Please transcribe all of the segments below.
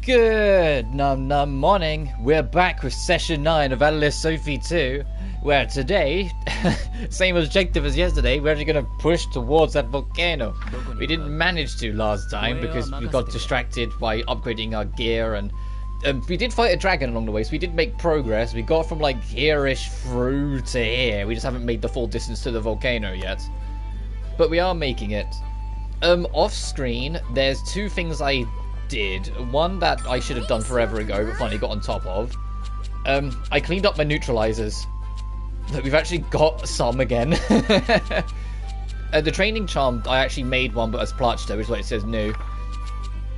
Good morning. We're back with session 9 of Atelier Sophie 2, where today, same objective as yesterday, we're actually going to push towards that volcano. We didn't manage to last time because we got distracted by upgrading our gear, and we did fight a dragon along the way, so we did make progress. We got from like here-ish through to here. We just haven't made the full distance to the volcano yet, but we are making it. Off screen, there's two things I did. One that I should have done forever ago, but finally got on top of. I cleaned up my neutralizers. Look, we've actually got some again. The training charm, I actually made one, but as Plachta, which is what it says new.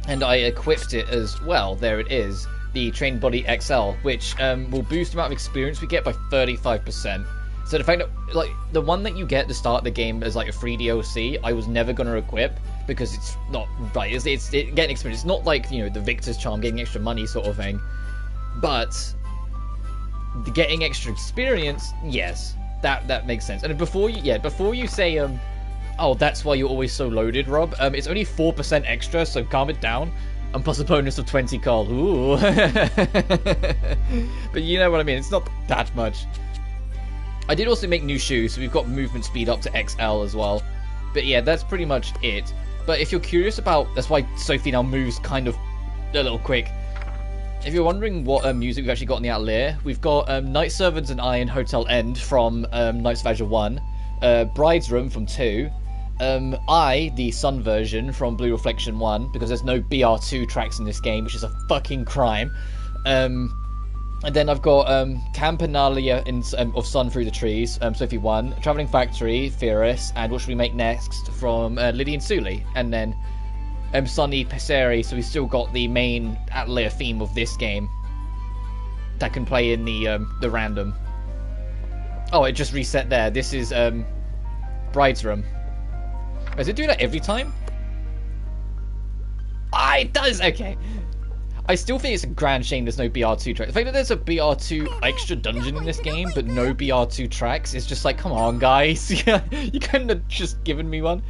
And I equipped it as well. There it is. The Train Body XL, which will boost the amount of experience we get by 35%. So the fact that, like, the one that you get at the start of the game as like a free DLC, I was never going to equip because it's not right. It's getting experience. It's not like, you know, the Victor's Charm, getting extra money sort of thing. But the getting extra experience, yes, that makes sense. And before you say oh, that's why you're always so loaded, Rob. It's only 4% extra, so calm it down. And plus a bonus of 20 gold. Ooh. But you know what I mean. It's not that much. I did also make new shoes, so we've got movement speed up to XL as well. But yeah, that's pretty much it. But if you're curious about... That's why Sophie now moves kind of a little quick. If you're wondering what music we've actually got in the Atelier, we've got Night Servants and Iron Hotel End from Knights of Azure 1, Bride's Room from 2, the Sun version from Blue Reflection 1, because there's no BR2 tracks in this game, which is a fucking crime. And then I've got Campanalia of Sun Through the Trees, Sophie 1, Travelling Factory, Fierce, and What Should We Make Next from Liddy and Suli. And then Sunny Pesseri, so we've still got the main Atelier theme of this game that can play in the random. Oh, it just reset there. This is Bride's Room. Does it do that every time? Ah, it does! Okay. I still think it's a grand shame there's no BR2 track. The fact that there's a BR2 extra dungeon in this game, but no BR2 tracks, is just like, come on, guys. You couldn't have just given me one.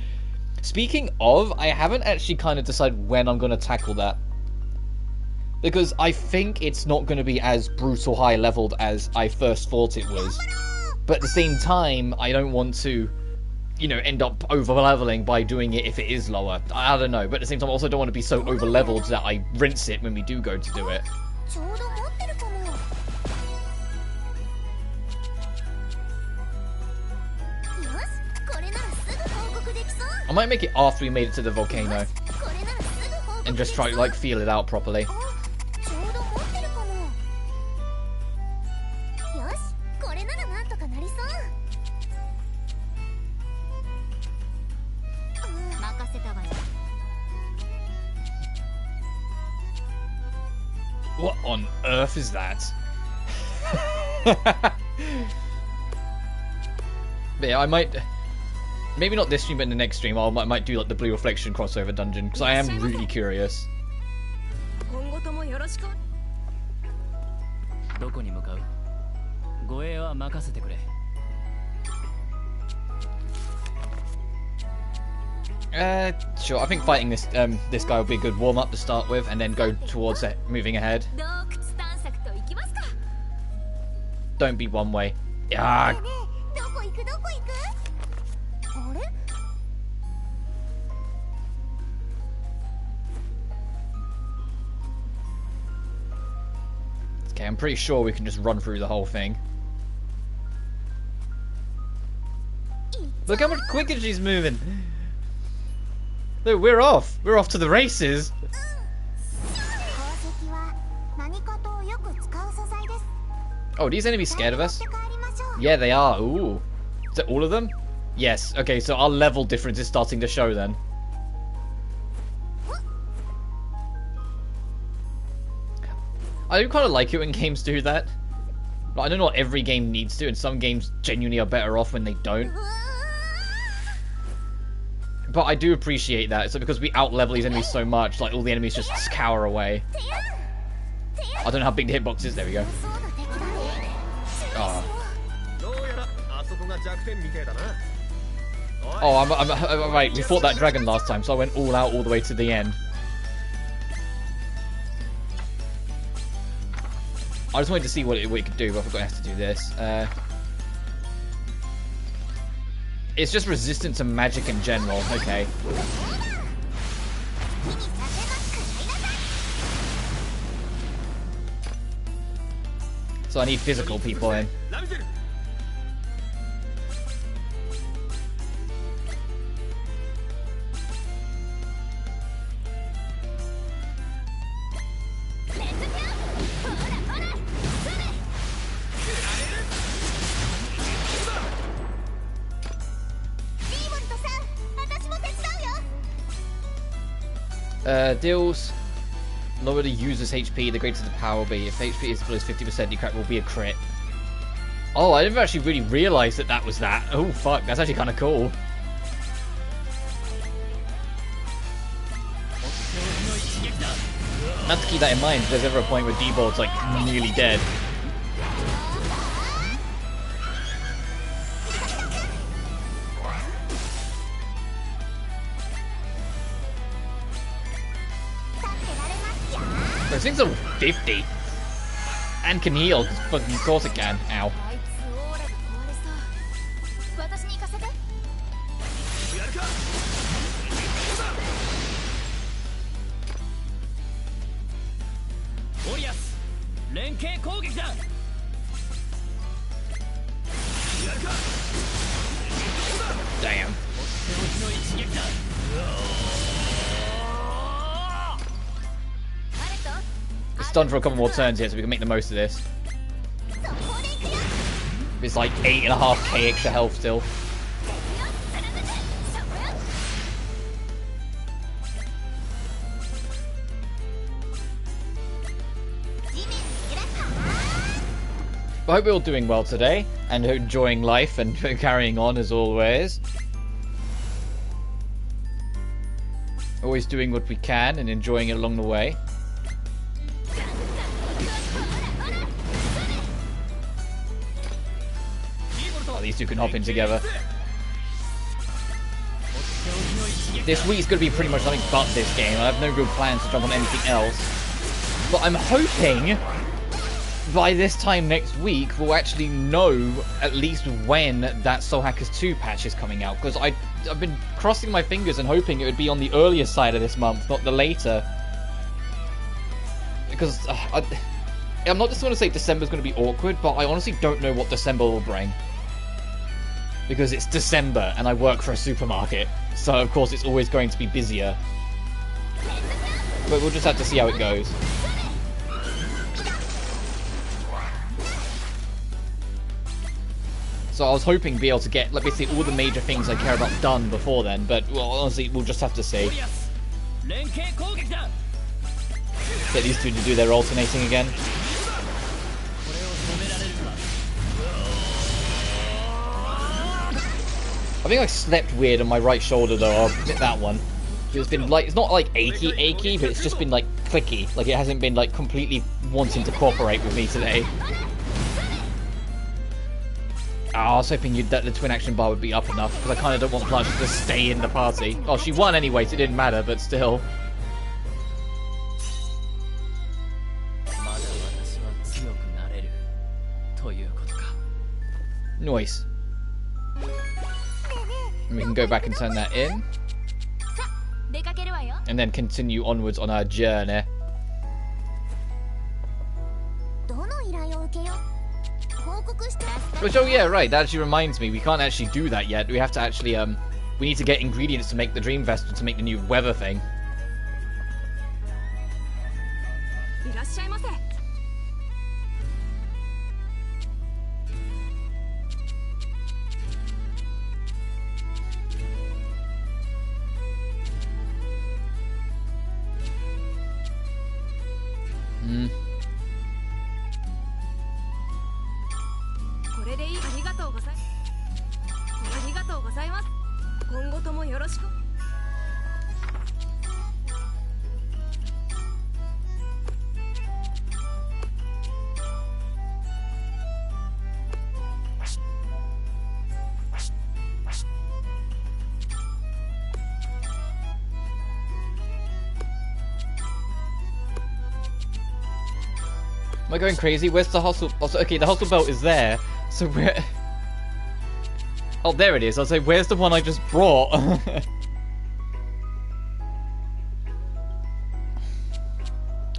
Speaking of, I haven't actually kind of decided when I'm going to tackle that. Because I think it's not going to be as brutal high leveled as I first thought it was. But at the same time, I don't want to, you know, end up over-leveling by doing it if it is lower. I don't know, but at the same time I also don't want to be so over-leveled that I rinse it when we do go to do it. I might make it after we made it to the volcano. And just try to, like, feel it out properly. What on earth is that? But yeah, I might... Maybe not this stream, but in the next stream, I might do like the Blue Reflection crossover dungeon, because I am really curious. Sure. I think fighting this this guy would be a good warm up to start with, and then go towards it, moving ahead. Don't be one way. Ah. Okay, I'm pretty sure we can just run through the whole thing. Look how much quicker she's moving. Look, we're off. We're off to the races. Oh, are these enemies scared of us? Yeah, they are. Ooh. Is that all of them? Yes. Okay, so our level difference is starting to show then. I do kind of like it when games do that. But I don't know what every game needs to, and some games genuinely are better off when they don't. But I do appreciate that. So because we out-level these enemies so much, like all the enemies just cower away. I don't know how big the hitbox is. There we go. Oh. Oh, I'm right. We fought that dragon last time, so I went all out all the way to the end. I just wanted to see what it could do, but I forgot I have to do this. It's just resistant to magic in general. Okay. So I need physical people in. Deals lower the user's HP, the greater the power will be. If HP is below 50%, the crack will be a crit. Oh, I didn't actually really realise that was that. Oh, fuck, that's actually kind of cool. I have to keep that in mind if there's ever a point where D-Board's like nearly dead. This thing's level 50 and can heal. Fucking of course it can. Ow. Damn. It's done for a couple more turns here, so we can make the most of this. It's like 8.5k extra health still. I hope we're all doing well today and enjoying life and carrying on as always. Always doing what we can and enjoying it along the way. Oh, these two can hop in together. This week's going to be pretty much nothing but this game. I have no real plans to jump on anything else. But I'm hoping by this time next week we'll actually know at least when that Soul Hackers 2 patch is coming out, because I've been crossing my fingers and hoping it would be on the earlier side of this month, not the later, because I'm not just going to say December's going to be awkward, but I honestly don't know what December will bring, because it's December and I work for a supermarket, so of course it's always going to be busier, but we'll just have to see how it goes. So I was hoping to be able to get, like, basically all the major things I care about done before then, but, well, honestly, we'll just have to see. Get these two to do their alternating again. I think I slept weird on my right shoulder, though. I'll admit that one. It's been, like, it's not, like, achy, but it's just been, like, clicky. Like, it hasn't been, like, completely wanting to cooperate with me today. Oh, I was hoping that the twin action bar would be up enough, because I kind of don't want Blanche to stay in the party. Oh, she won anyway, so it didn't matter, but still. Nice. And we can go back and turn that in. And then continue onwards on our journey. Which, oh yeah, right, that actually reminds me, we can't actually do that yet. We have to actually, we need to get ingredients to make the Dream Vessel to make the new weather thing. Hmm. Am I going crazy? Where's the hustle? Also, okay, the hustle belt is there. So where? Oh, there it is. I'll say, where's the one I just brought?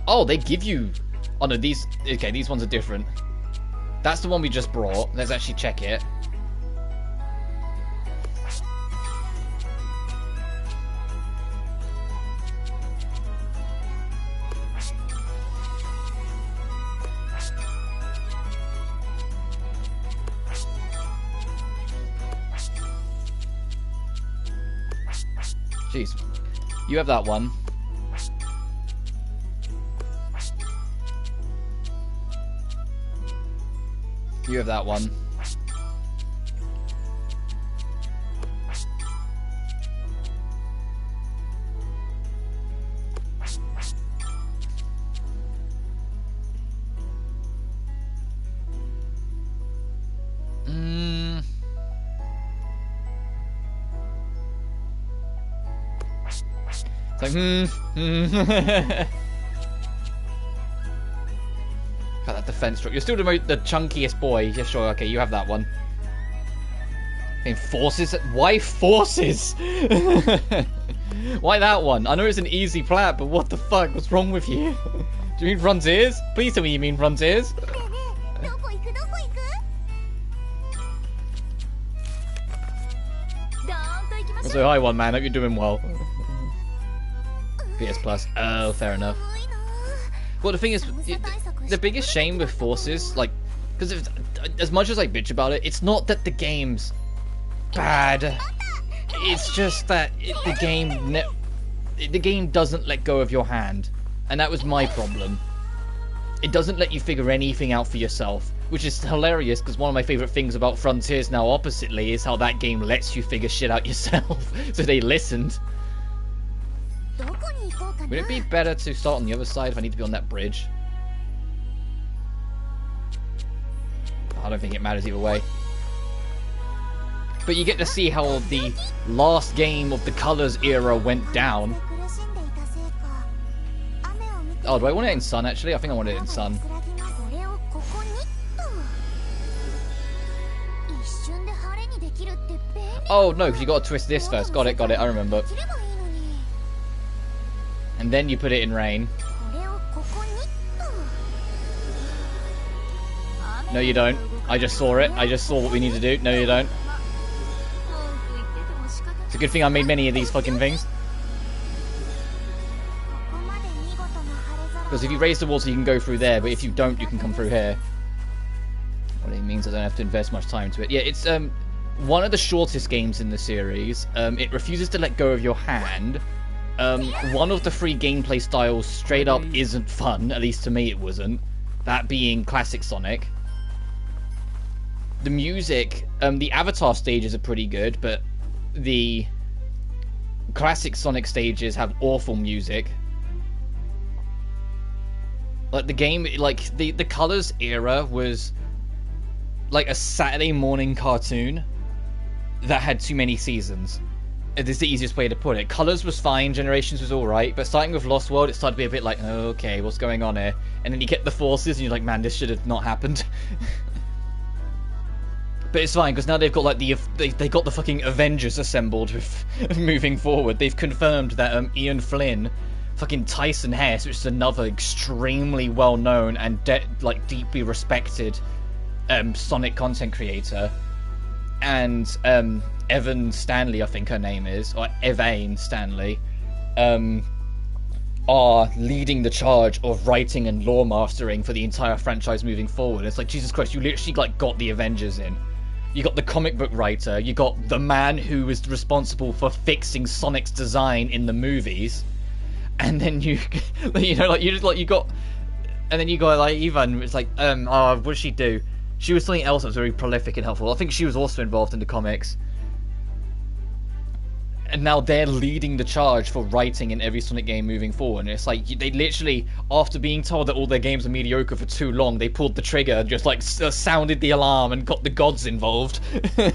Oh, they give you... Oh no, these... Okay, these ones are different. That's the one we just brought. Let's actually check it. Jeez. You have that one. You have that one. It's like, God, that defense struck. You're still the chunkiest boy. Yeah, sure. Okay, you have that one. Okay, forces. Why forces? Why that one? I know it's an easy plat, but what the fuck? What's wrong with you? Do you mean frontiers? Please tell me you mean frontiers. So hi, one man. Hope you're doing well. PS Plus. Oh, fair enough. Well, the thing is, the biggest shame with forces, like, because as much as I bitch about it, it's not that the game's bad. It's just that the game doesn't let go of your hand, and that was my problem. It doesn't let you figure anything out for yourself, which is hilarious because one of my favorite things about Frontiers now, oppositely, is how that game lets you figure shit out yourself. So they listened. Would it be better to start on the other side if I need to be on that bridge? I don't think it matters either way. But you get to see how the last game of the Colors era went down. Oh, do I want it in Sun, actually? I think I want it in Sun. Oh, no, because you got to twist this first. Got it, I remember. And then you put it in rain. No, you don't. I just saw it. I just saw what we need to do. No, you don't. It's a good thing I made many of these fucking things. Because if you raise the water, you can go through there. But if you don't, you can come through here. Well, it means I don't have to invest much time to it. Yeah, it's one of the shortest games in the series. It refuses to let go of your hand. One of the three gameplay styles straight up isn't fun, at least to me it wasn't. That being classic Sonic. The music, the Avatar stages are pretty good, but the classic Sonic stages have awful music. Like the game, like the Colors era was like a Saturday morning cartoon that had too many seasons. It is the easiest way to put it. Colors was fine, Generations was alright, but starting with Lost World, it started to be a bit like, oh, okay, what's going on here? And then you get the Forces, and you're like, man, this should have not happened. But it's fine, because now they've got like they got the fucking Avengers assembled with moving forward. They've confirmed that Ian Flynn, fucking Tyson Hess, which is another extremely well-known and like deeply respected Sonic content creator, and Evan Stanley, I think her name is, or Evain Stanley, are leading the charge of writing and lore mastering for the entire franchise moving forward. It's like, Jesus Christ, you literally like got the Avengers in. You got the comic book writer, you got the man who was responsible for fixing Sonic's design in the movies, and then you know, like you got, and then you got like Ivan. It's like, oh, what did she do? She was something else that was very prolific and helpful. I think she was also involved in the comics. And now they're leading the charge for writing in every Sonic game moving forward. And it's like, they literally, after being told that all their games are mediocre for too long, they pulled the trigger and just like sounded the alarm and got the gods involved. You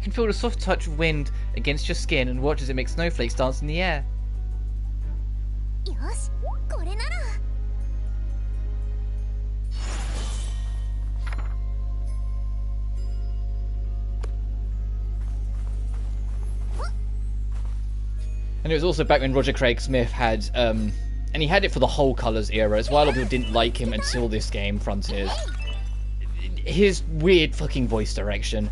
can feel the soft touch of wind against your skin and watch as it makes snowflakes dance in the air. And it was also back when Roger Craig Smith had, and he had it for the whole Colours era. It's why a lot of people didn't like him until this game, Frontiers. His weird fucking voice direction.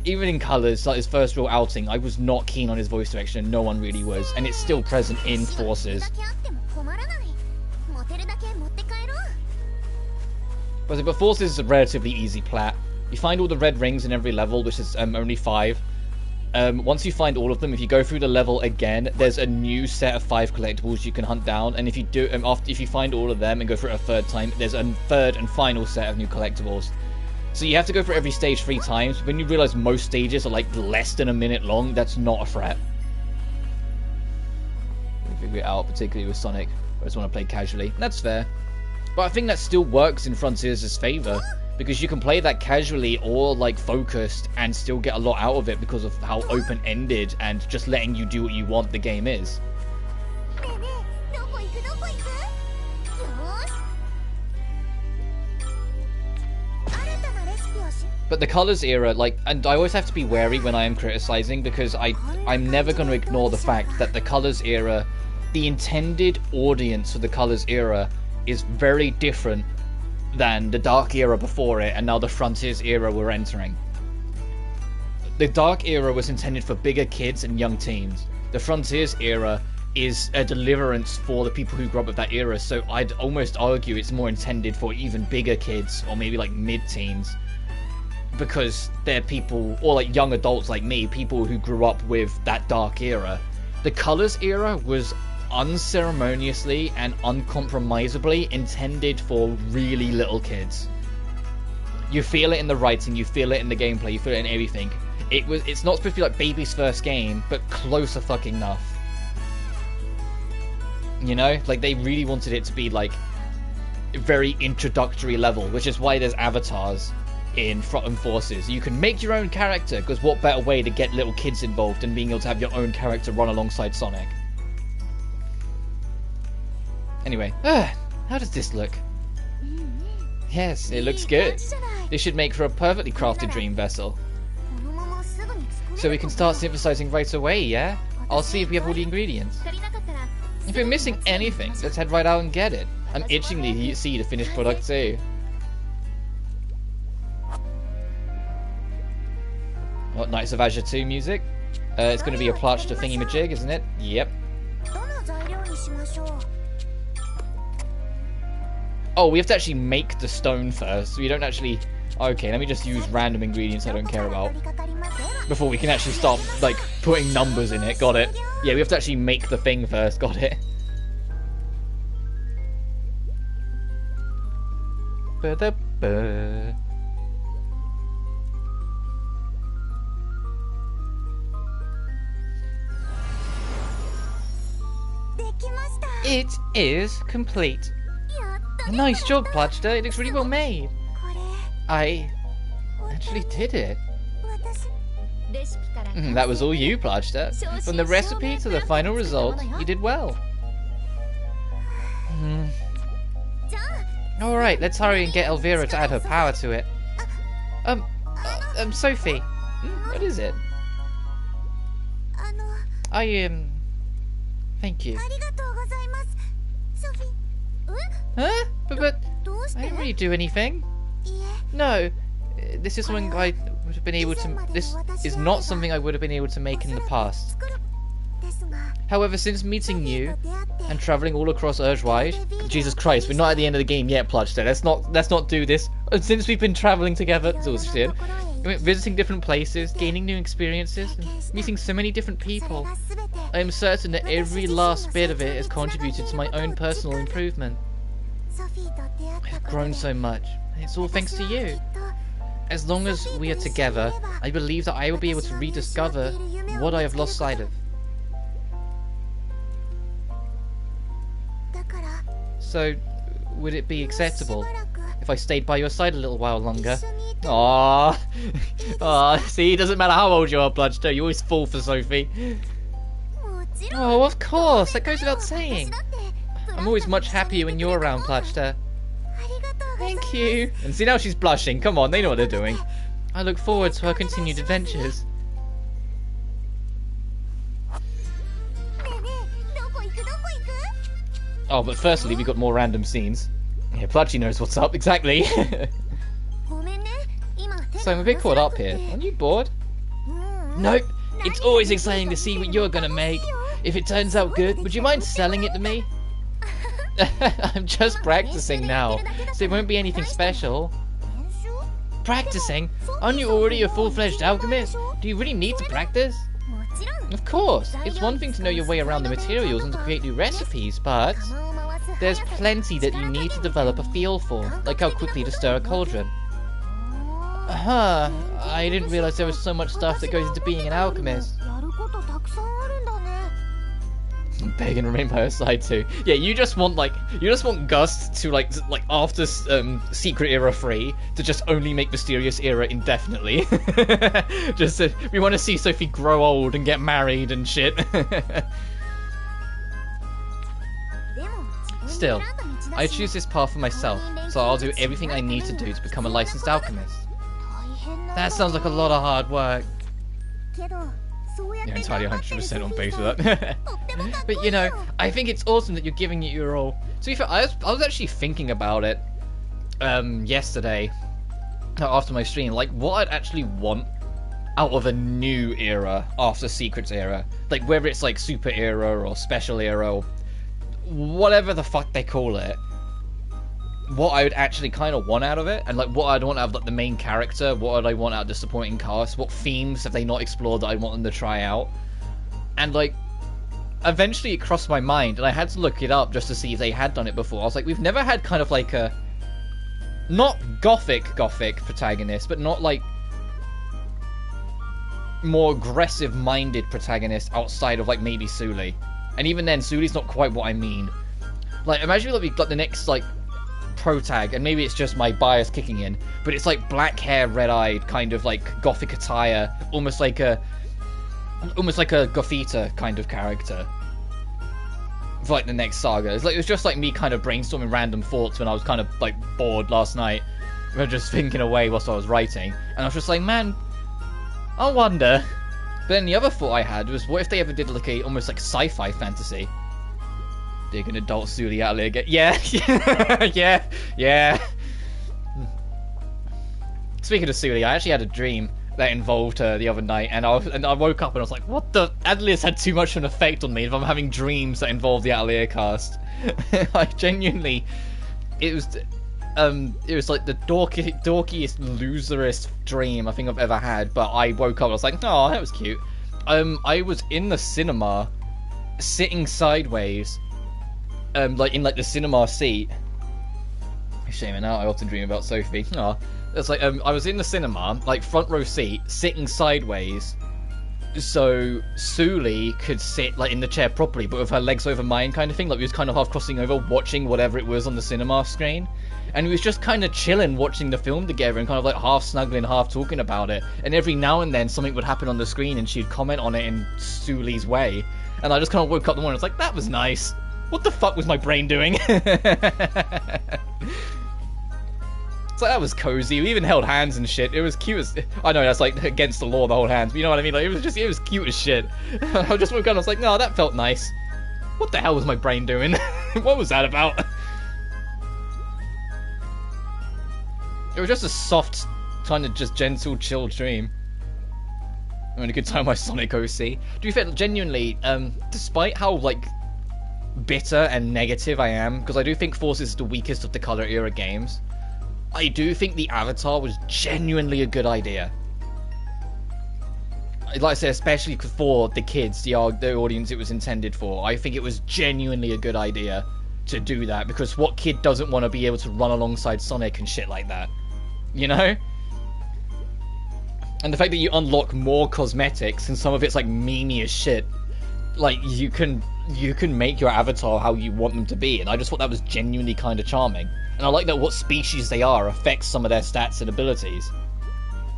Even in Colours, like his first real outing, I was not keen on his voice direction, and no one really was. And it's still present in Forces. But Forces is a relatively easy plat. You find all the red rings in every level, which is only 5. Once you find all of them, if you go through the level again, there's a new set of 5 collectibles you can hunt down. And if you do, if you find all of them and go through it a third time, there's a third and final set of new collectibles. So you have to go through every stage 3 times. When you realize most stages are like less than a minute long, that's not a threat. You figure it out, particularly with Sonic. I just want to play casually. That's fair. But I think that still works in Frontiers' favor, because you can play that casually or like focused and still get a lot out of it because of how open-ended and just letting you do what you want the game is. But the Colours era, like, and I always have to be wary when I am criticizing, because I'm never going to ignore the fact that the Colours era, the intended audience for the Colours era is very different than the Dark era before it, and now the Frontiers era we're entering. The Dark era was intended for bigger kids and young teens. The Frontiers era is a deliverance for the people who grew up with that era, so I'd almost argue it's more intended for even bigger kids, or maybe like mid-teens, because they're people, or like young adults like me, people who grew up with that Dark era. The Colours era was unceremoniously and uncompromisably intended for really little kids. You feel it in the writing, you feel it in the gameplay, you feel it in everything. It's not supposed to be like baby's first game, but closer fucking enough. You know, like they really wanted it to be like a very introductory level, which is why there's avatars in Forces. You can make your own character, because what better way to get little kids involved than being able to have your own character run alongside Sonic. Anyway, how does this look? Yes, it looks good. This should make for a perfectly crafted dream vessel. So we can start synthesizing right away, yeah? I'll see if we have all the ingredients. If we're missing anything, let's head right out and get it. I'm itching to see the finished product too. Oh, Knights of Azure 2 music. It's going to be a Platch to thingy-majig, isn't it? Yep. Oh, we have to actually make the stone first. We don't actually... Okay, let me just use random ingredients I don't care about before we can actually start, like, putting numbers in it. Got it. Yeah, we have to actually make the thing first. Got it. Ba-da-ba. It is complete. Nice job, Platchta. It looks really well made. I actually did it. That was all you, Platchta. From the recipe to the final result, you did well. Alright, let's hurry and get Elvira to add her power to it. Sophie. What is it? Thank you. Huh? But I didn't really do anything. No, this is something I would have been able to... This is not something I would have been able to make in the past. However, since meeting you and travelling all across Urgewide... Jesus Christ, we're not at the end of the game yet, Plutchta. Let's not do this. Since we've been travelling together... visiting different places, gaining new experiences, and meeting so many different people. I am certain that every last bit of it has contributed to my own personal improvement. I've grown so much, and it's all thanks to you. As long as we are together, I believe that I will be able to rediscover what I have lost sight of. So, would it be acceptable if I stayed by your side a little while longer? Aww. Aww, see, it doesn't matter how old you are, Bludgedo, you always fall for Sophie. Oh, of course, that goes without saying. I'm always much happier when you're around, Bludgedo. Thank you. And see, now she's blushing. Come on, they know what they're doing. I look forward to our continued adventures. Oh, but firstly, we got more random scenes. Yeah, Pluchy knows what's up, exactly. So I'm a bit caught up here. Aren't you bored? Nope. It's always exciting to see what you're gonna make. If it turns out good, would you mind selling it to me? I'm just practicing now, so it won't be anything special. Practicing? Aren't you already a full-fledged alchemist? Do you really need to practice? Of course. It's one thing to know your way around the materials and to create new recipes, but there's plenty that you need to develop a feel for, like how quickly to stir a cauldron. I didn't realize there was so much stuff that goes into being an alchemist. Beg and remain by her side too. Yeah, you just want Gust to like after Secret Era 3 to just only make Mysterious Era indefinitely. We want to see Sophie grow old and get married and shit. Still, I choose this path for myself, so I'll do everything I need to do to become a licensed alchemist. That sounds like a lot of hard work. You're entirely 100% on base with that. But you know, I think it's awesome that you're giving it your all. To be fair, I was actually thinking about it yesterday after my stream, like what I'd actually want out of a new era after Secrets Era, like whether it's like Super Era or Special Era or whatever the fuck they call it. What I would actually kind of want out of it, and like what I'd want out of like the main character, what would I want out of the supporting cast, what themes have they not explored that I want them to try out, and like eventually it crossed my mind, and I had to look it up just to see if they had done it before. I was like, we've never had kind of like a not gothic protagonist, but not like more aggressive minded protagonist outside of like maybe Suli, and even then Suli's not quite what I mean. Like imagine like we got the next like protag, and maybe it's just my bias kicking in, but it's like black hair, red-eyed, kind of like gothic attire, almost like a Gothita kind of character for like the next saga. It was just like me kind of brainstorming random thoughts when I was kind of like bored last night. I was just thinking away whilst I was writing, and I was just like, man, I wonder. But then the other thought I had was, what if they ever did like a almost like sci-fi fantasy? Dig an adult Suli Atelier again. Yeah. Yeah. Speaking of Suli, I actually had a dream that involved her the other night, and I woke up and I was like, what the? Adelier's had too much of an effect on me if I'm having dreams that involve the Atelier cast. I genuinely, it was like the dorkiest, loserest dream I think I've ever had, but I woke up, I was like, oh, that was cute. I was in the cinema, sitting sideways, like in like the cinema seat. Shame it now, I often dream about Sophie. Aw. It's like I was in the cinema, like front row seat, sitting sideways, so Suli could sit like in the chair properly, but with her legs over mine, kind of thing. Like we was kind of half crossing over, watching whatever it was on the cinema screen, and we was just kind of chilling, watching the film together, and kind of like half snuggling, half talking about it. And every now and then something would happen on the screen, and she'd comment on it in Suli's way, and I just kind of woke up the morning. I was like, that was nice. What the fuck was my brain doing? So that was cozy. We even held hands and shit. It was cute as... I know that's like against the law, the hold hands, but you know what I mean? Like, it was cute as shit. I just woke up and I was like, no, that felt nice. What the hell was my brain doing? What was that about? It was just a soft, kind of just gentle, chill dream. I mean, a good time my Sonic OC. Do you feel genuinely, despite how, like, bitter and negative I am, because I do think Forces is the weakest of the Color Era games, I do think the Avatar was genuinely a good idea. Like I said, especially for the kids, the audience it was intended for. I think it was genuinely a good idea to do that, because what kid doesn't want to be able to run alongside Sonic and shit like that? You know? And the fact that you unlock more cosmetics, and some of it's like memey as shit. Like, you can make your avatar how you want them to be, and I just thought that was genuinely kind of charming. And I like that what species they are affects some of their stats and abilities.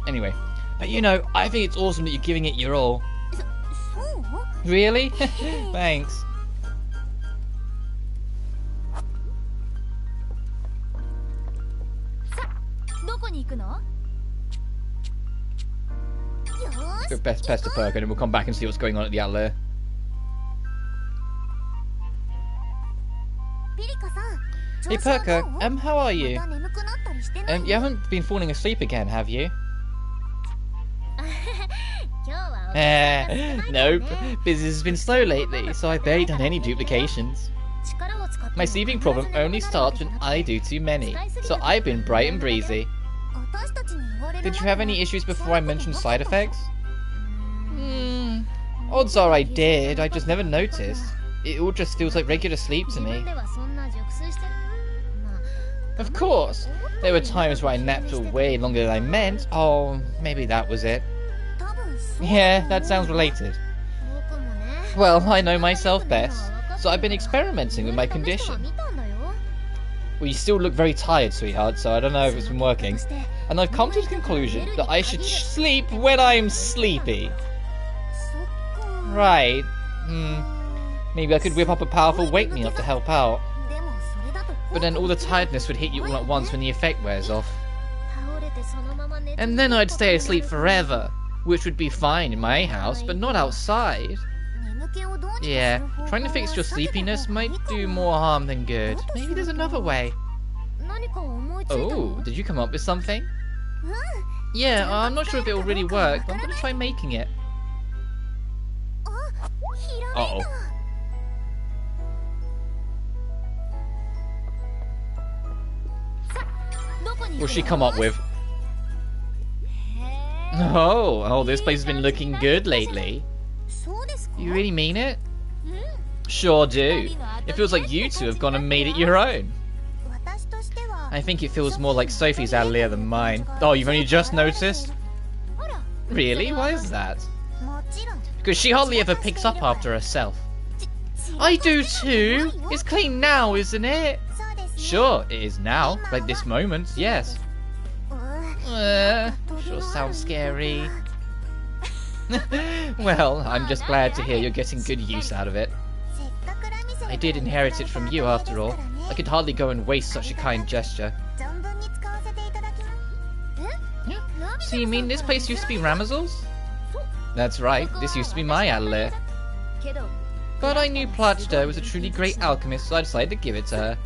Anyway, but you know, I think it's awesome that you're giving it your all. Really? Thanks. Go best pest a perk, and then we'll come back and see what's going on at the Atelier. Hey Perka, how are you? You haven't been falling asleep again, have you? Nope. Business has been slow lately, so I've barely done any duplications. My sleeping problem only starts when I do too many, so I've been bright and breezy. Did you have any issues before I mentioned side effects? Odds are I did, I just never noticed. It all just feels like regular sleep to me. Of course! There were times where I napped way longer than I meant. Oh, maybe that was it. Yeah, that sounds related. Well, I know myself best, so I've been experimenting with my condition. Well, you still look very tired, sweetheart, so I don't know if it's been working. And I've come to the conclusion that I should sleep when I'm sleepy. Right. Maybe I could whip up a powerful wake-me-up to help out. But then all the tiredness would hit you all at once when the effect wears off. And then I'd stay asleep forever, which would be fine in my house, but not outside. Yeah, trying to fix your sleepiness might do more harm than good. Maybe there's another way. Oh, did you come up with something? Yeah, I'm not sure if it will really work, but I'm gonna try making it. Uh-oh. What's she come up with? Oh, this place has been looking good lately. You really mean it? Sure do. It feels like you two have gone and made it your own. I think it feels more like Sophie's atelier than mine. Oh, you've only just noticed? Really? Why is that? Because she hardly ever picks up after herself. I do too! It's clean now, isn't it? Sure, it is now. Like this moment, yes. Sure sounds scary. Well, I'm just glad to hear you're getting good use out of it. I did inherit it from you after all. I could hardly go and waste such a kind gesture. So you mean this place used to be Ramazel's? That's right, this used to be my atelier. But I knew Plachta was a truly great alchemist, so I decided to give it to her.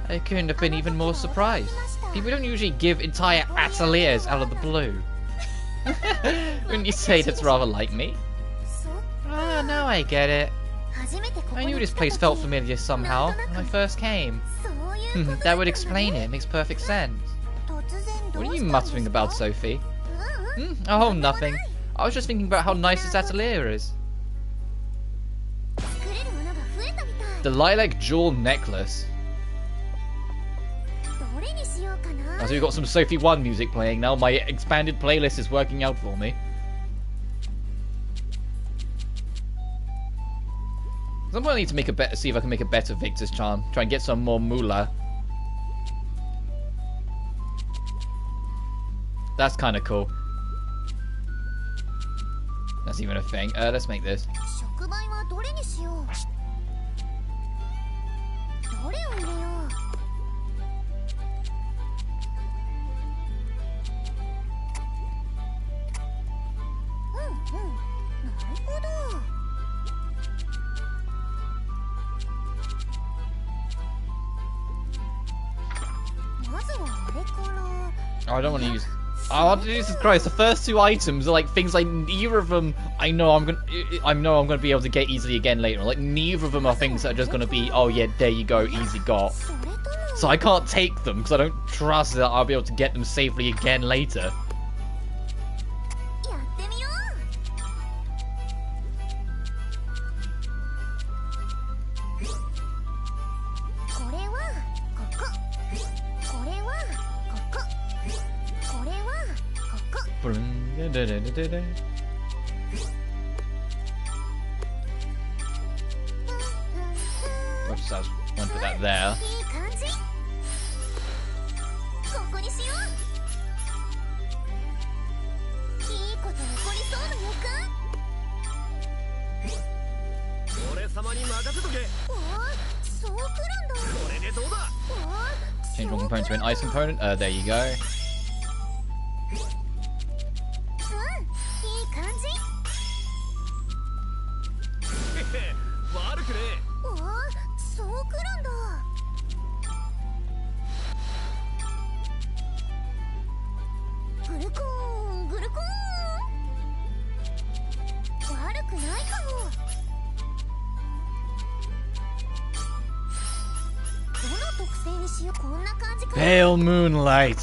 I couldn't have been even more surprised. People don't usually give entire ateliers out of the blue. Wouldn't you say that's rather like me? Ah, now I get it. I knew this place felt familiar somehow when I first came. That would explain it. Makes perfect sense. What are you muttering about, Sophie? Oh, nothing. I was just thinking about how nice this atelier is. The lilac jewel necklace. Oh, so we've got some Sophie 1 music playing now. My expanded playlist is working out for me. At some point I need to make a better, see if I can make a better Victor's charm. Try and get some more moolah. That's kind of cool. That's even a thing. Let's make this. Oh, I don't want to use... Oh, Jesus Christ! The first two items are like things like neither of them I know I'm gonna be able to get easily again later. Like neither of them are things that are just gonna be, oh yeah, there you go, easy got. So I can't take them because I don't trust that I'll be able to get them safely again later. I'll just have one for that there. Change one component to an ice component. There you go. Pale moonlight.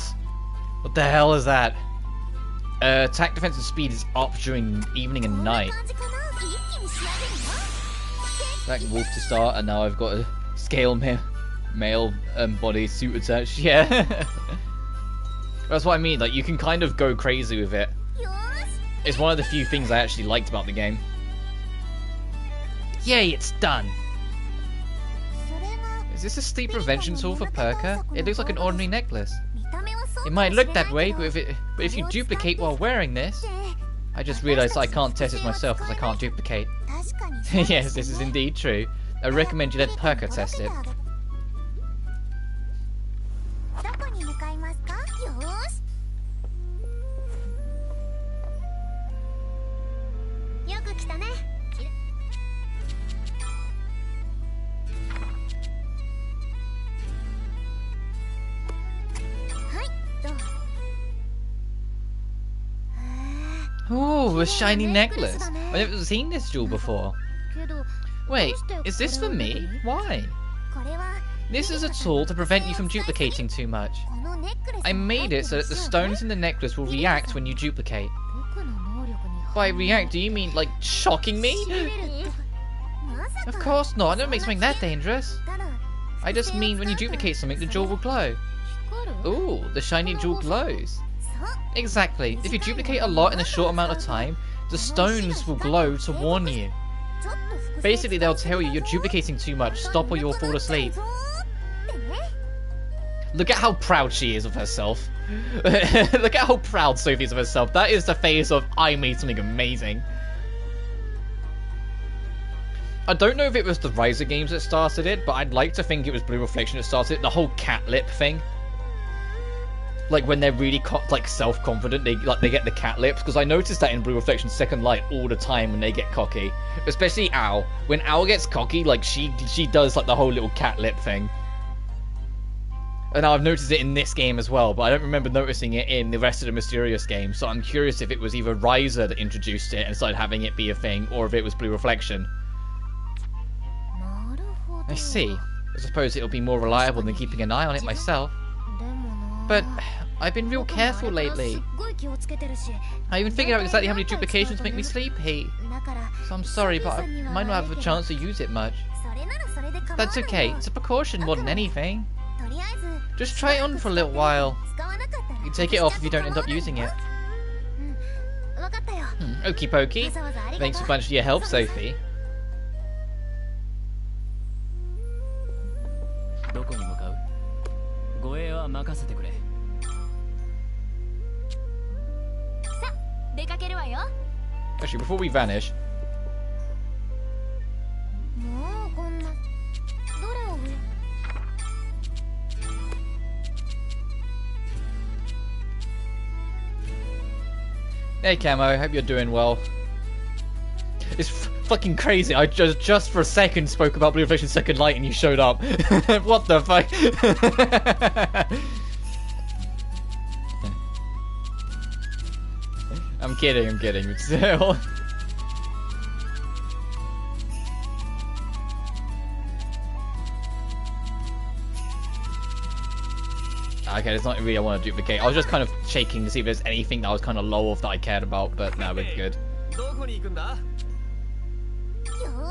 What the hell is that? Attack, defense, and speed is up during evening and night. Black wolf to start, and now I've got a scale male body suit attached. Yeah. That's what I mean. Like, you can kind of go crazy with it. It's one of the few things I actually liked about the game. Yay, it's done! Is this a sleep prevention tool for Perka? It looks like an ordinary necklace. It might look that way, but if you duplicate while wearing this... I just realised I can't test this myself because I can't duplicate. Yes, this is indeed true. I recommend you let Perka test it. Ooh, a shiny necklace. I've never seen this jewel before. Wait, is this for me? Why? This is a tool to prevent you from duplicating too much. I made it so that the stones in the necklace will react when you duplicate. By react, do you mean like shocking me? Of course not, I don't make something that dangerous. I just mean when you duplicate something, the jewel will glow. Ooh, the shiny jewel glows. Exactly. If you duplicate a lot in a short amount of time, the stones will glow to warn you. Basically, they'll tell you you're duplicating too much, stop or you'll fall asleep. Look at how proud she is of herself. Look at how proud Sophie is of herself. That is the face of, I made something amazing. I don't know if it was the Riser games that started it, but I'd like to think it was Blue Reflection that started it. The whole cat lip thing. Like when they're really like self-confident, they get the cat lips. Because I noticed that in Blue Reflection Second Light all the time when they get cocky, especially Owl. When Owl gets cocky, like she does like the whole little cat lip thing. And I've noticed it in this game as well, but I don't remember noticing it in the rest of the Mysterious games. So I'm curious if it was either Riser that introduced it and started having it be a thing, or if it was Blue Reflection. I see. I suppose it'll be more reliable than keeping an eye on it myself. But I've been real careful lately. I even figured out exactly how many duplications make me sleepy. So I'm sorry, but I might not have a chance to use it much. That's okay. It's a precaution more than anything. Just try it on for a little while. You can take it off if you don't end up using it. Okie dokie. Thanks a bunch for your help, Sophie. Actually, before we vanish... Hey Camo, hope you're doing well. It's fucking crazy, I just for a second spoke about Blue Reflection Second Light and you showed up. What the fuck? I'm kidding, still. Okay, there's not really I want to duplicate. I was just kind of shaking to see if there's anything that I was kind of low off that I cared about, but no, we're good.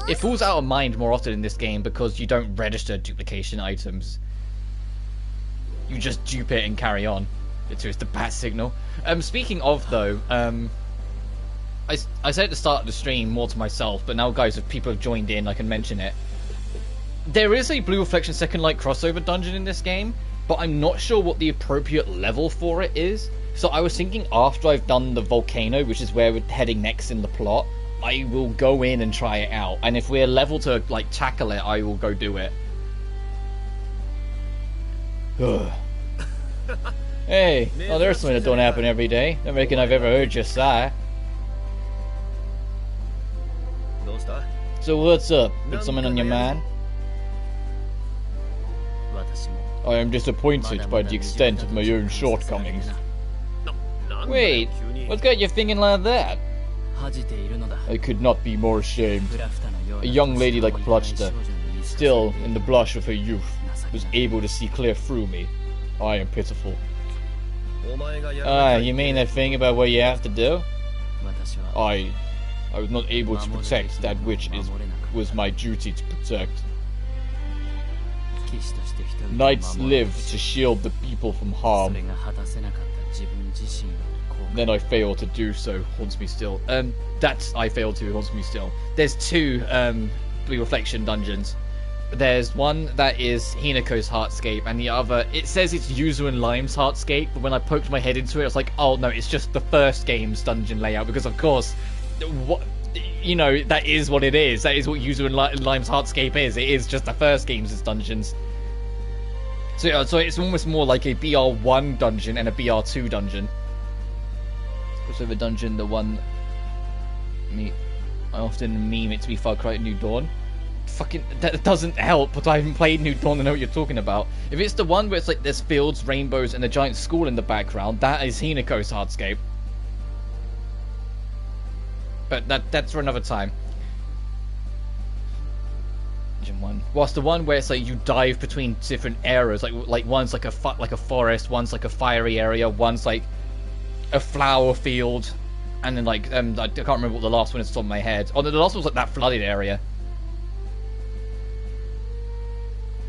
It falls out of mind more often in this game because you don't register duplication items. You just dupe it and carry on. It's the bat signal. Speaking of though, I said at the start of the stream more to myself, but now guys, if people have joined in, I can mention it. There is a Blue Reflection Second Light crossover dungeon in this game, but I'm not sure what the appropriate level for it is. So I was thinking after I've done the Volcano, which is where we're heading next in the plot, I will go in and try it out. And if we're level to like tackle it, I will go do it. Hey, oh, there's something that don't happen every day. Don't reckon I've ever heard you sigh. So what's up? Got something on your mind? I am disappointed by the extent of my own shortcomings. Wait, what's got you thinking like that? I could not be more ashamed. A young lady like Plachta, still in the blush of her youth. was able to see clear through me. I am pitiful. You mean that thing about what you have to do? I was not able to protect that which was my duty to protect. Knights live to shield the people from harm. Then I failed to do so, haunts me still. I failed to, haunts me still. There's two Blue Reflection dungeons. There's one that is Hinako's Heartscape, and the other, it says it's Yuzu and Lime's Heartscape, but when I poked my head into it, I was like, oh no, it's just the first game's dungeon layout, because of course, that is what it is. That is what Yuzu and Lime's Heartscape is. It is just the first game's dungeons. So it's almost more like a BR1 dungeon and a BR2 dungeon. So the dungeon, the one I often meme it to be Far Cry New Dawn. Fucking, that doesn't help, but I haven't played New Dawn to know what you're talking about. If it's the one where it's like there's fields, rainbows, and a giant school in the background, that is Hinako's Heartscape. But that's for another time. One. Whilst the one where it's like you dive between different areas, like one's like a forest, one's like a fiery area, one's like a flower field, and then like I can't remember what the last one is on my head. Oh, the last one was like that flooded area.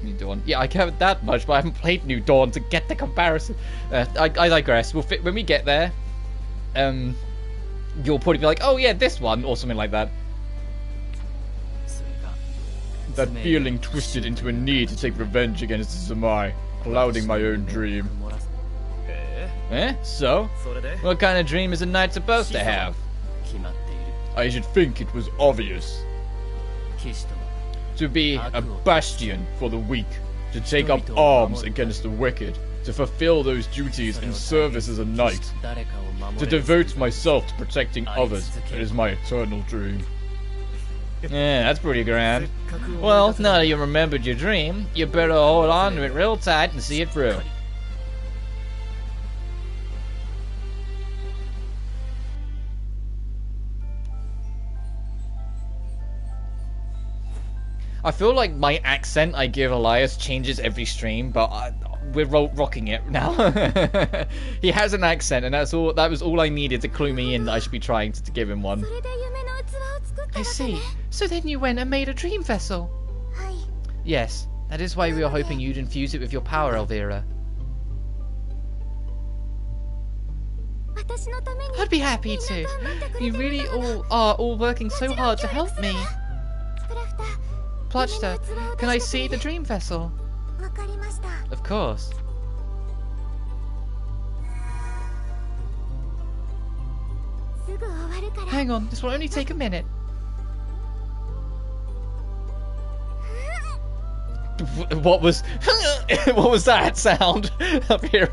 New Dawn. Yeah, I covered that much, but I haven't played New Dawn to get the comparison. I digress. When we get there, you'll probably be like, oh yeah, this one, or something like that. That feeling twisted into a need to take revenge against Zamai, clouding my own dream. So? What kind of dream is a knight supposed to have? I should think it was obvious. To be a bastion for the weak, to take up arms against the wicked, to fulfill those duties in service as a knight, to devote myself to protecting others. It is my eternal dream. Yeah, that's pretty grand. Well, now that you remembered your dream, you better hold on to it real tight and see it through. I feel like my accent I give Elias changes every stream, but we're rocking it now. He has an accent, and that was all I needed to clue me in that I should be trying to give him one. I see. So then you went and made a dream vessel? Yes, that is why we were hoping you'd infuse it with your power, Elvira. I'd be happy to. You really are all working so hard to help me. Plachta, can I see the dream vessel? Of course. Hang on, this will only take a minute. What was that sound up here?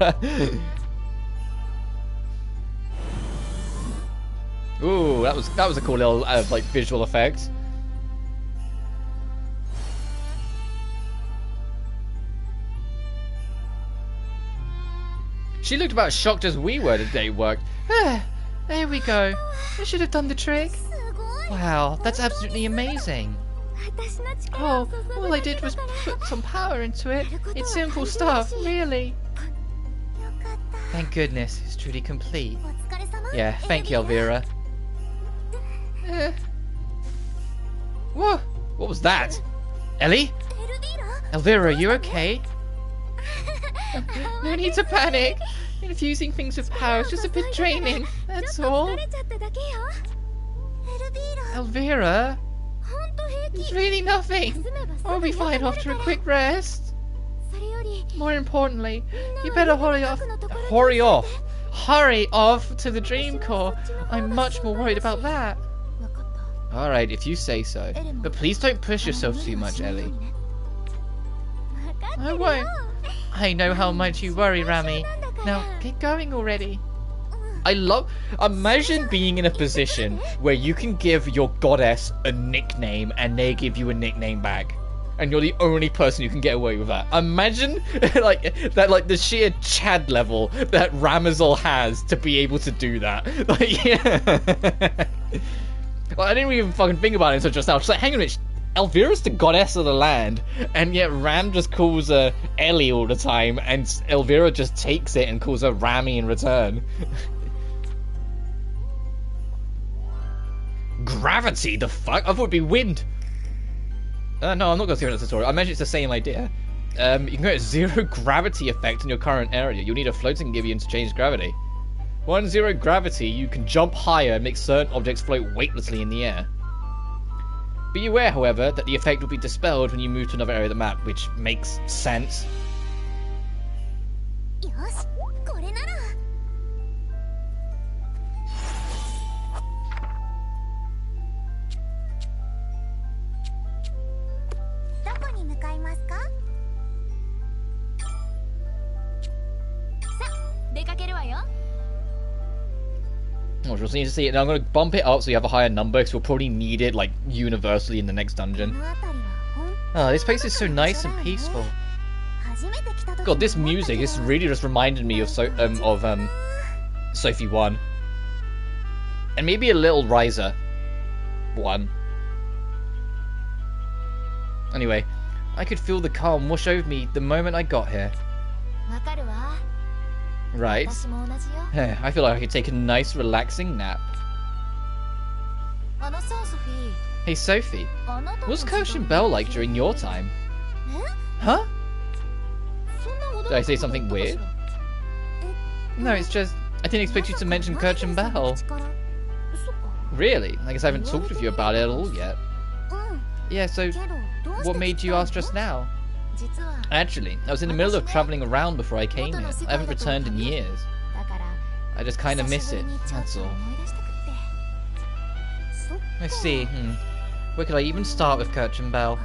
Ooh, that was a cool little like visual effect. She looked about as shocked as we were the day it worked. There we go. I should have done the trick. Wow, that's absolutely amazing. Oh, all I did was put some power into it. It's simple stuff, really. Thank goodness, it's truly complete. Yeah, thank you, Elvira. Whoa, what was that? Ellie? Elvira, are you okay? No need to panic. Infusing things with power is just a bit draining, that's all. Elvira? It's really nothing. I'll be fine after a quick rest. More importantly, you better hurry off to the Dream Core. I'm much more worried about that. Alright, if you say so. But please don't push yourself too much, Ellie. I won't. I know how much you worry, Rami. Now, get going already. Imagine being in a position where you can give your goddess a nickname and they give you a nickname back. And you're the only person who can get away with that. Imagine like the sheer Chad level that Ramazel has to be able to do that. Like, yeah. Well, I didn't even fucking think about it until just now. Just like, hang on a minute. Elvira's the goddess of the land, and yet Ram just calls her Ellie all the time, and Elvira just takes it and calls her Rami in return. Gravity? The fuck? I thought it'd be wind. No, I'm not going to see that tutorial. I imagine it's the same idea. You can get a 0 gravity effect in your current area. You'll need a floating give to change gravity. 0 gravity, you can jump higher and make certain objects float weightlessly in the air. Be aware, however, that the effect will be dispelled when you move to another area of the map, which makes sense. Oh, we'll need to see it. Now I'm going to bump it up so you have a higher number, because we'll probably need it, like, universally in the next dungeon. Oh, this place is so nice and peaceful. God, this music, this really just reminded me of Sophie 1. And maybe a little Riser 1. Anyway, I could feel the calm wash over me the moment I got here. Right. I feel like I could take a nice relaxing nap. Hey Sophie, what's Kurumi Bell like during your time? Huh? Did I say something weird? No, it's just, I didn't expect you to mention Kurumi Bell. Really? I guess I haven't talked with you about it at all yet. Yeah, so what made you ask just now? Actually, I was in the middle of travelling around before I came here. I haven't returned in years. I just kind of miss it, that's all. I see, Where could I even start with Kurumi Bell?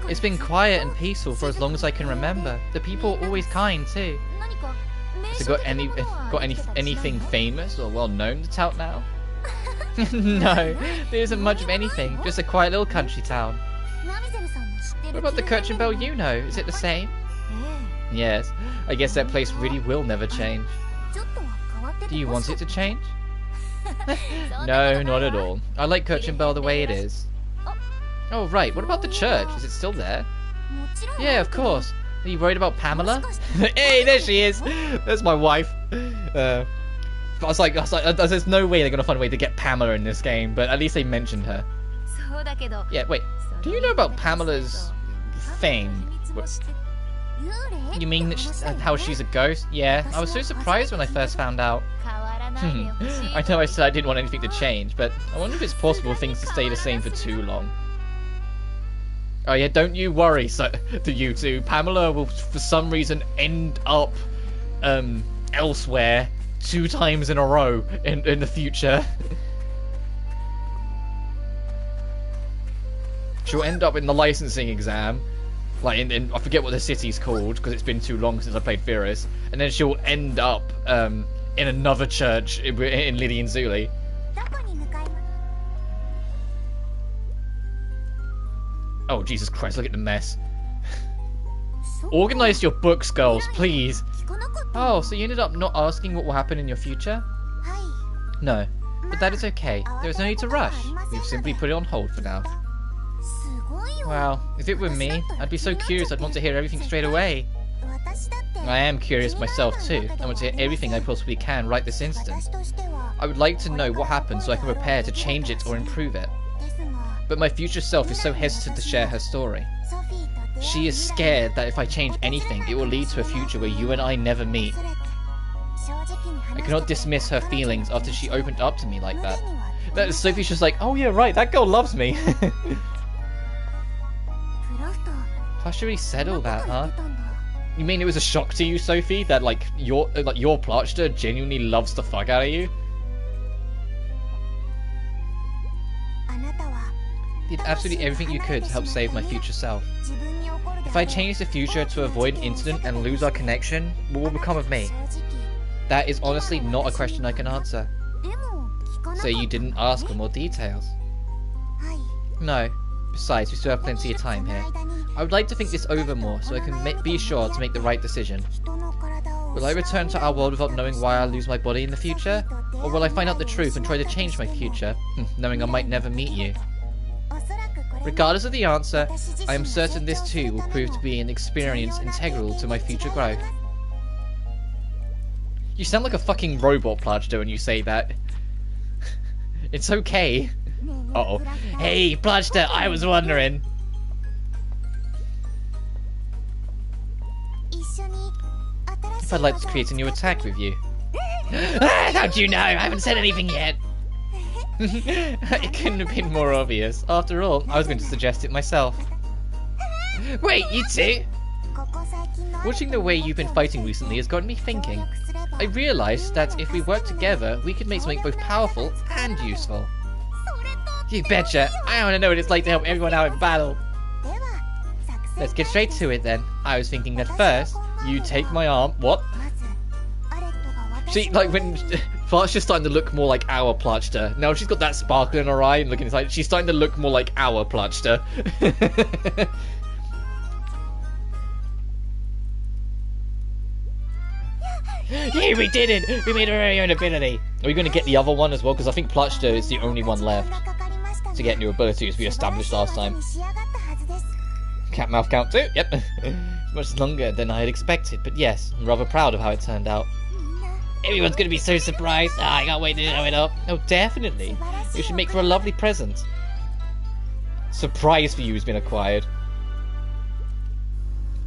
It's been quiet and peaceful for as long as I can remember. The people are always kind, too. Has it got anything famous or well-known to tout now? No, there isn't much of anything, just a quiet little country town. What about the Kurumi Bell you know? Is it the same? Yes, I guess that place really will never change. Do you want it to change? No, not at all. I like Kurumi Bell the way it is. Oh right, what about the church? Is it still there? Yeah, of course. Are you worried about Pamela? Hey, there she is! That's my wife. I was like, there's no way they're gonna find a way to get Pamela in this game, but at least they mentioned her. Yeah, wait. Do you know about Pamela's fame? What? You mean that how she's a ghost? Yeah, I was so surprised when I first found out. I know I said I didn't want anything to change, but I wonder if it's possible for things to stay the same for too long. Oh yeah, don't you worry, to you two. Pamela will, for some reason, end up elsewhere 2 times in a row in the future. She'll end up in the licensing exam, like in I forget what the city's called because it's been too long since I played Virus, and then she'll end up in another church in Lydian Zuli. Oh Jesus Christ! Look at the mess. Organize your books, girls, please. Oh, so you ended up not asking what will happen in your future? No, but that is okay. There is no need to rush. We've simply put it on hold for now. Wow, if it were me, I'd be so curious I'd want to hear everything straight away. I am curious myself too. I want to hear everything I possibly can right this instant. I would like to know what happened so I can prepare to change it or improve it. But my future self is so hesitant to share her story. She is scared that if I change anything, it will lead to a future where you and I never meet. I cannot dismiss her feelings after she opened up to me like that. Sophie's just like, oh yeah, right, that girl loves me. How should we said all that, huh? You mean it was a shock to you, Sophie, that your Plotster genuinely loves the fuck out of you? Did absolutely everything you could to help save my future self. If I change the future to avoid an incident and lose our connection, what will become of me? That is honestly not a question I can answer. So you didn't ask for more details? No. Besides, we still have plenty of time here. I would like to think this over more so I can be sure to make the right decision. Will I return to our world without knowing why I lose my body in the future? Or will I find out the truth and try to change my future, knowing I might never meet you? Regardless of the answer, I am certain this too will prove to be an experience integral to my future growth. You sound like a fucking robot, Plachta, when you say that. It's okay. Uh-oh. Hey, Plachta, I was wondering. If I'd like to create a new attack with you. How'd you know? I haven't said anything yet. It couldn't have been more obvious. After all, I was going to suggest it myself. Wait, you two? Watching the way you've been fighting recently has gotten me thinking. I realised that if we work together, we could make something both powerful and useful. You betcha! I want to know what it's like to help everyone out in battle. Let's get straight to it then. I was thinking that first, you take my arm. What? She, like, when Plachta's starting to look more like our Plachta. Now she's got that sparkle in her eye and looking inside. She's starting to look more like our Plachta. Yeah, we did it! We made our very own ability! Are we going to get the other one as well? Because I think Plachta is the only one left to get new ability, as we established last time. Cat mouth count too? Yep. Much longer than I had expected, but yes, I'm rather proud of how it turned out. Everyone's going to be so surprised. I can't wait to show it up. Oh, definitely. You should make for a lovely present. Surprise for you has been acquired.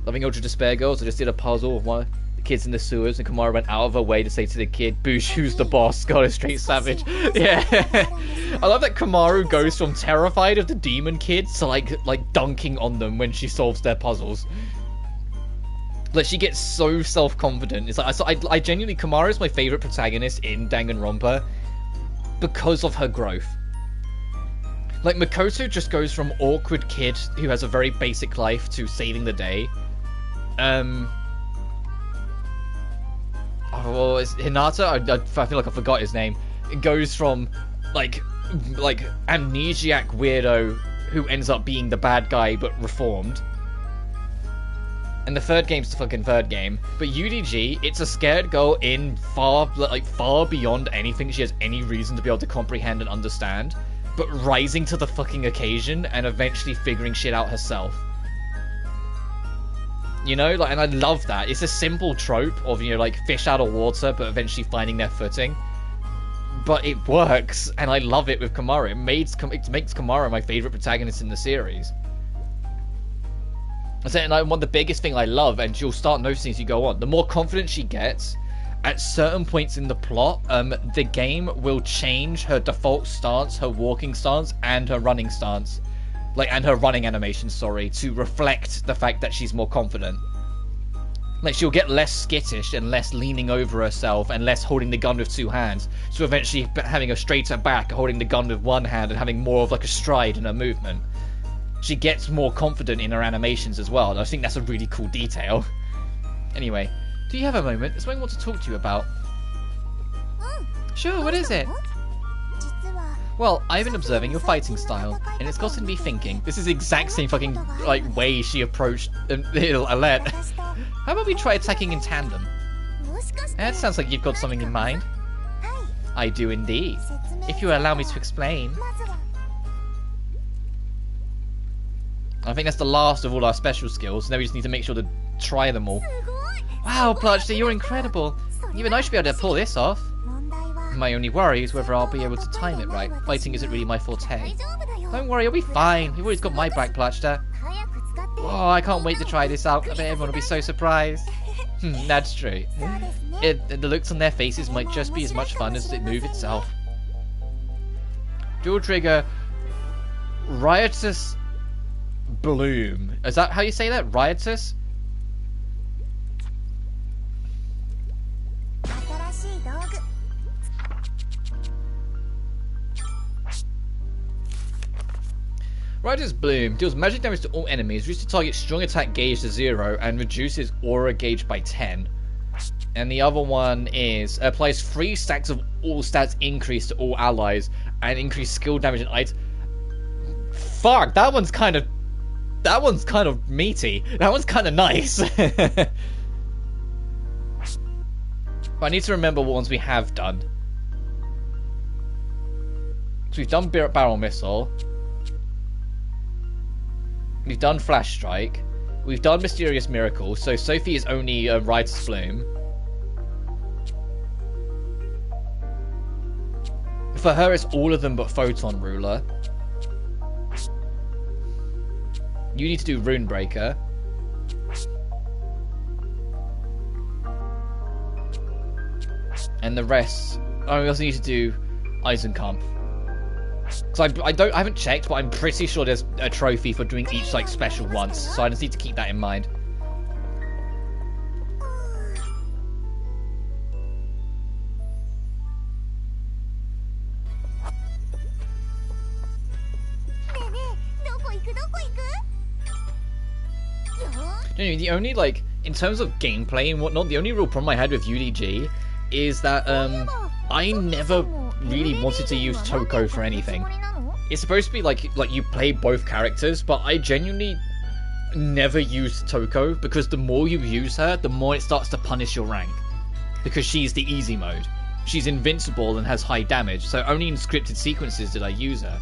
Loving Ultra Despair Girls, I just did a puzzle with one of the kids in the sewers, and Kamara went out of her way to say to the kid, Boosh, who's the boss? God, it's straight savage. Yeah. I love that Kamaru goes from terrified of the demon kids to like dunking on them when she solves their puzzles. Like, she gets so self-confident. It's like, I genuinely, Kamaru is my favourite protagonist in Danganronpa because of her growth. Like, Makoto just goes from awkward kid who has a very basic life to saving the day. Oh, it's Hinata? I feel like I forgot his name. It goes from, like amnesiac weirdo who ends up being the bad guy but reformed. And the third game's the fucking third game. But UDG, it's a scared girl in far beyond anything she has any reason to be able to comprehend and understand, but rising to the fucking occasion and eventually figuring shit out herself. You know, like, and I love that. It's a simple trope of, you know, like, fish out of water, but eventually finding their footing. But it works, and I love it with Kamaru. It makes Kamaru my favourite protagonist in the series. And one of the biggest thing I love, and you'll start noticing as you go on, the more confident she gets, at certain points in the plot, the game will change her default stance, her walking stance, and her running stance. And her running animation, sorry, to reflect the fact that she's more confident. Like, she'll get less skittish and less leaning over herself and less holding the gun with two hands. So eventually having a straighter back, holding the gun with one hand, and having more of like a stride in her movement. She gets more confident in her animations as well, and I think that's a really cool detail. Anyway, do you have a moment? There's something I want to talk to you about. Sure, what is it? Well, I've been observing your fighting style, and it's gotten me thinking. This is the exact same fucking, like, way she approached Alette. How about we try attacking in tandem? That sounds like you've got something in mind. I do indeed. If you allow me to explain. I think that's the last of all our special skills. Now we just need to make sure to try them all. Wow, Plachta, you're incredible. Even I should be able to pull this off. My only worry is whether I'll be able to time it right. Fighting isn't really my forte. Don't worry, you'll be fine. You've always got my back, Plachta. Oh, I can't wait to try this out. I bet everyone will be so surprised. That's true. The looks on their faces might just be as much fun as the move itself. Dual trigger Riotous Bloom. Is that how you say that? Riotous? Riotous Bloom deals magic damage to all enemies, reduces the target's strong attack gauge to 0, and reduces aura gauge by 10. And the other one is applies 3 stacks of all stats increase to all allies, and increase skill damage and items. Fuck, that one's kind of meaty. That one's kind of nice. But I need to remember what ones we have done. So we've done Barrel Missile. We've done Flash Strike. We've done Mysterious Miracle, so Sophie is only Rider's Flume. For her, it's all of them but Photon Ruler. You need to do Runebreaker. And the rest... Oh, we also need to do Eisenkampf. Because I haven't checked, but I'm pretty sure there's a trophy for doing each, like, special once. So I just need to keep that in mind. The only, like, in terms of gameplay and whatnot, the only real problem I had with UDG is that, I never really wanted to use Toko for anything. It's supposed to be like you play both characters, but I genuinely never used Toko, because the more you use her, the more it starts to punish your rank. Because she's the easy mode. She's invincible and has high damage, so only in scripted sequences did I use her.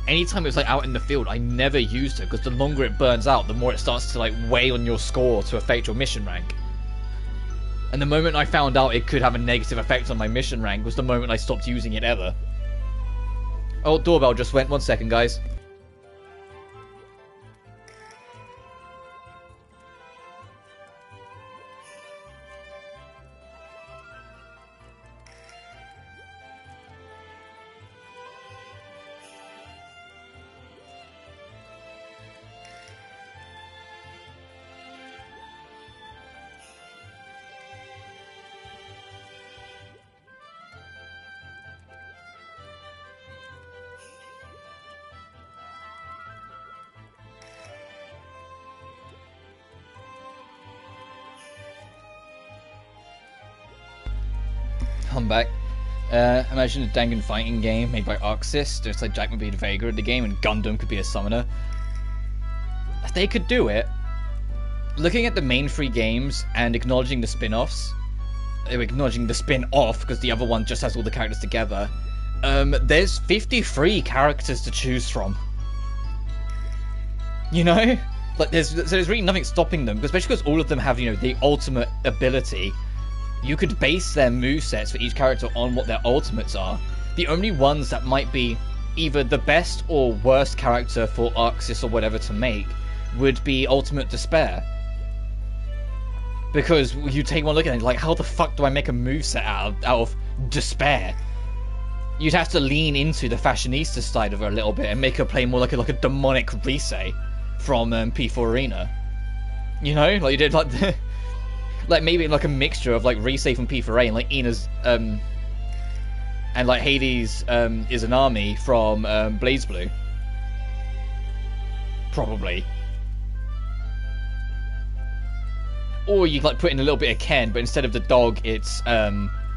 Anytime it was like out in the field, I never used her, because the longer it burns out, the more it starts to like weigh on your score to affect your mission rank. And the moment I found out it could have a negative effect on my mission rank was the moment I stopped using it ever. Oh, doorbell just went. 1 second, guys. I'm back. Imagine a Dangan fighting game made by Arxis. There's like Jack would be the Vega of the game and Gundam could be a summoner. They could do it. Looking at the main 3 games and acknowledging the spin-offs, acknowledging the spin-off because the other one just has all the characters together, there's 53 characters to choose from. You know? Like there's really nothing stopping them, especially because all of them have, you know, the ultimate ability. You could base their movesets for each character on what their ultimates are. The only ones that might be either the best or worst character for Arxis or whatever to make would be Ultimate Despair. Because you take one look at it, like, how the fuck do I make a moveset out of Despair? You'd have to lean into the fashionista side of her a little bit and make her play more like a demonic Rise from P4 Arena. You know? Like you did like the... Like maybe like a mixture of like Rise from P4A and like Ina's and like Hades Izanami from BlazBlue. Probably. Or you like put in a little bit of Ken, but instead of the dog it's Monokuma.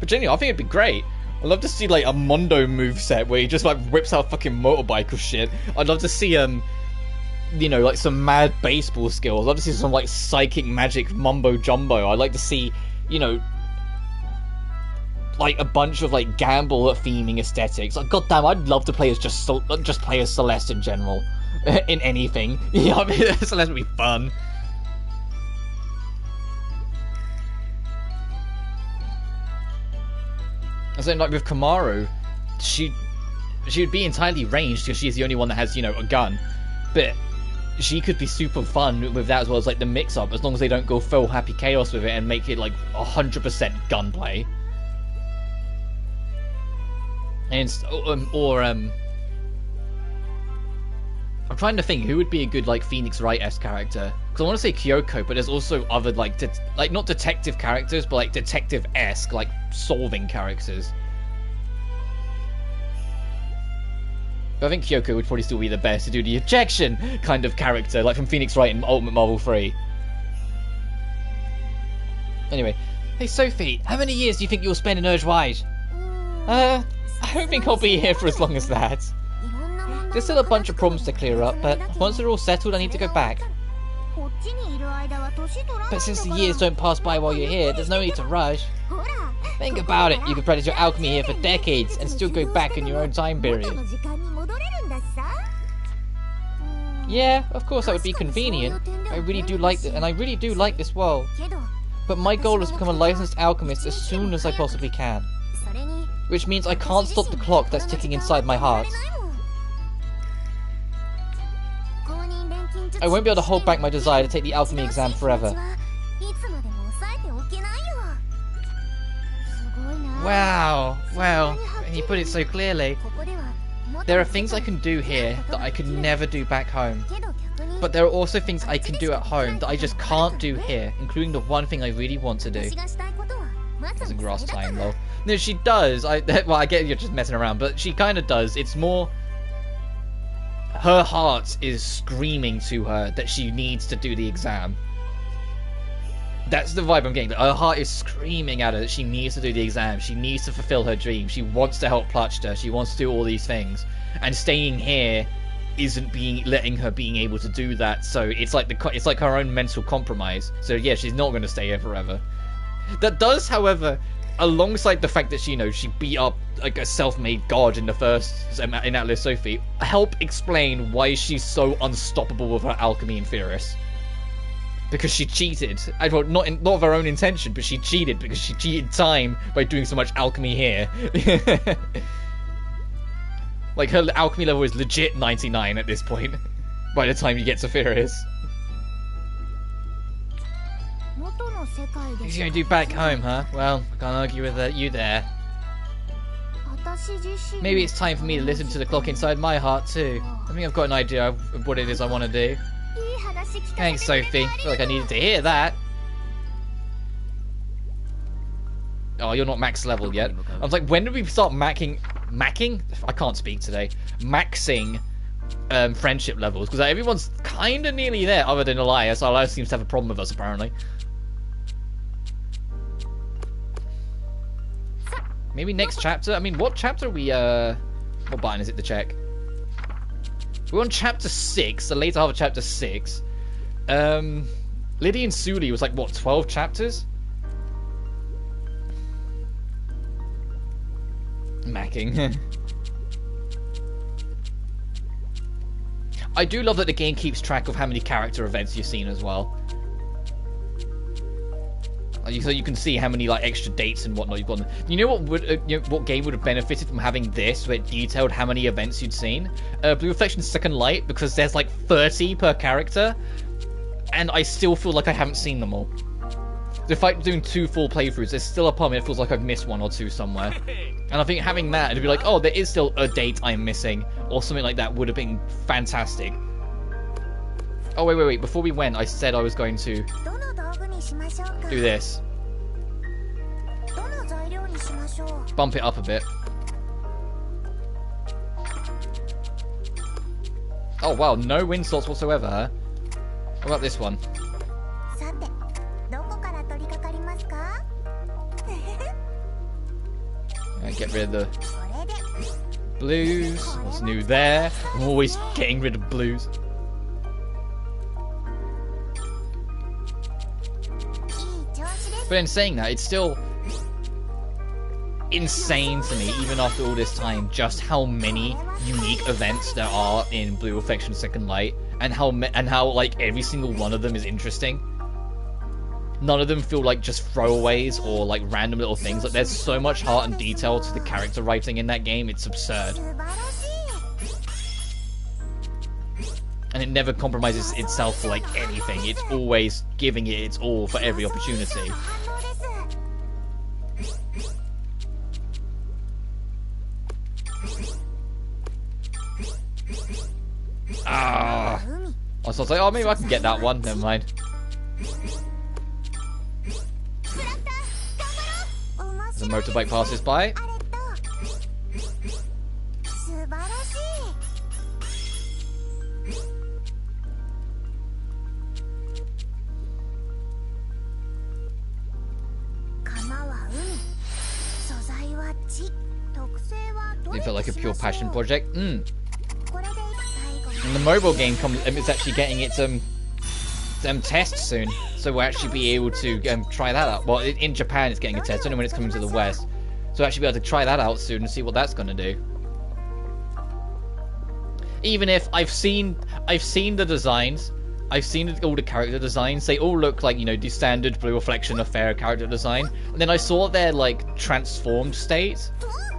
But genuinely, I think it'd be great. I'd love to see like a Mondo moveset where he just like whips out fucking motorbike or shit. I'd love to see you know, like some mad baseball skills. I'd love to see some like psychic magic mumbo jumbo. I'd like to see, you know, like a bunch of like gamble theming aesthetics. Like goddamn, I'd love to play as just play as Celeste in general, in anything. You know, I mean, Celeste would be fun. And so like with Kamaru, she would be entirely ranged because she's the only one that has, you know, a gun, but she could be super fun with that as well as like the mix-up, as long as they don't go full Happy Chaos with it and make it like 100% gunplay. And I'm trying to think who would be a good like Phoenix Wright-esque character, because I want to say Kyoko, but there's also other like not detective characters, but like detective-esque, like solving characters. But I think Kyoko would probably still be the best to do the ejection kind of character, like from Phoenix Wright in Ultimate Marvel 3. Anyway, hey Sophie, how many years do you think you'll spend in Urge-Wide? I don't think I'll be here for as long as that. There's still a bunch of problems to clear up, but once they're all settled, I need to go back. But since the years don't pass by while you're here, there's no need to rush. Think about it, you could practice your alchemy here for decades and still go back in your own time period. Yeah, of course that would be convenient. I really do like it, and I really do like this world. But my goal is to become a licensed alchemist as soon as I possibly can. Which means I can't stop the clock that's ticking inside my heart. I won't be able to hold back my desire to take the alchemy exam forever. Wow, well, you put it so clearly. There are things I can do here that I could never do back home. But there are also things I can do at home that I just can't do here, including the one thing I really want to do. It's a grass time though. No, she does. Well, I get you're just messing around, but she kind of does. It's more... her heart is screaming to her that she needs to do the exam. That's the vibe I'm getting. Her heart is screaming at her that she needs to do the exam. She needs to fulfill her dream. She wants to help Plachta. She wants to do all these things. And staying here isn't letting her being able to do that. So it's like her own mental compromise. So yeah, she's not going to stay here forever. That does, however, alongside the fact that she beat up like a self-made god in the first in Atelier Sophie, help explain why she's so unstoppable with her alchemy in Theoris. Because she cheated. Well, not of her own intention, but she cheated because she cheated time by doing so much alchemy here. Like, her alchemy level is legit 99 at this point, by the time you get to Theoris. What are you going to do back home, huh? Well, I can't argue with you there. Maybe it's time for me to listen to the clock inside my heart, too. I think I've got an idea of what it is I want to do. Thanks, Sophie. I feel like I needed to hear that. Oh, you're not max level yet. I was like, when did we start macking? I can't speak today. Maxing friendship levels. Because everyone's kind of nearly there, other than Elias. Elias seems to have a problem with us, apparently. Maybe next chapter? I mean, what chapter are we, what button is it to check? We're on chapter 6, the later half of chapter 6. Lydia and Suli was like, what, 12 chapters? Macking. I do love that the game keeps track of how many character events you've seen as well. So you can see how many like extra dates and whatnot you've got. You know what would what game would have benefited from having this, where it detailed how many events you'd seen? Blue Reflection Second Light, because there's like 30 per character, and I still feel like I haven't seen them all. So if I'm doing 2 full playthroughs, there's still a part of me that feels like I've missed 1 or 2 somewhere. And I think having that, it'd be like, oh, there is still a date I'm missing, or something like that would have been fantastic. Oh, wait. Before we went, I said I was going to do this. Bump it up a bit. Oh, wow. No wind slots whatsoever, huh? What about this one? Get rid of the blues. What's new there? I'm always getting rid of blues. But in saying that, it's still insane to me, even after all this time, just how many unique events there are in Blue Reflection Second Light, and how like every single one of them is interesting. None of them feel like just throwaways or like random little things. Like, there's so much heart and detail to the character writing in that game, it's absurd. And it never compromises itself for like anything. It's always giving it its all for every opportunity. Ah! I was like, oh, maybe I can get that one. Never mind. As a motorbike passes by. It felt like a pure passion project. And the mobile game is actually getting its test soon, so we'll actually be able to try that out. Well, in Japan it's getting a test, only when it's coming to the West. So we'll actually be able to try that out soon and see what that's going to do. even if I've seen the designs, I've seen all the character designs. They all look like, you know, the standard blue reflection of fair character design. And then I saw their like transformed state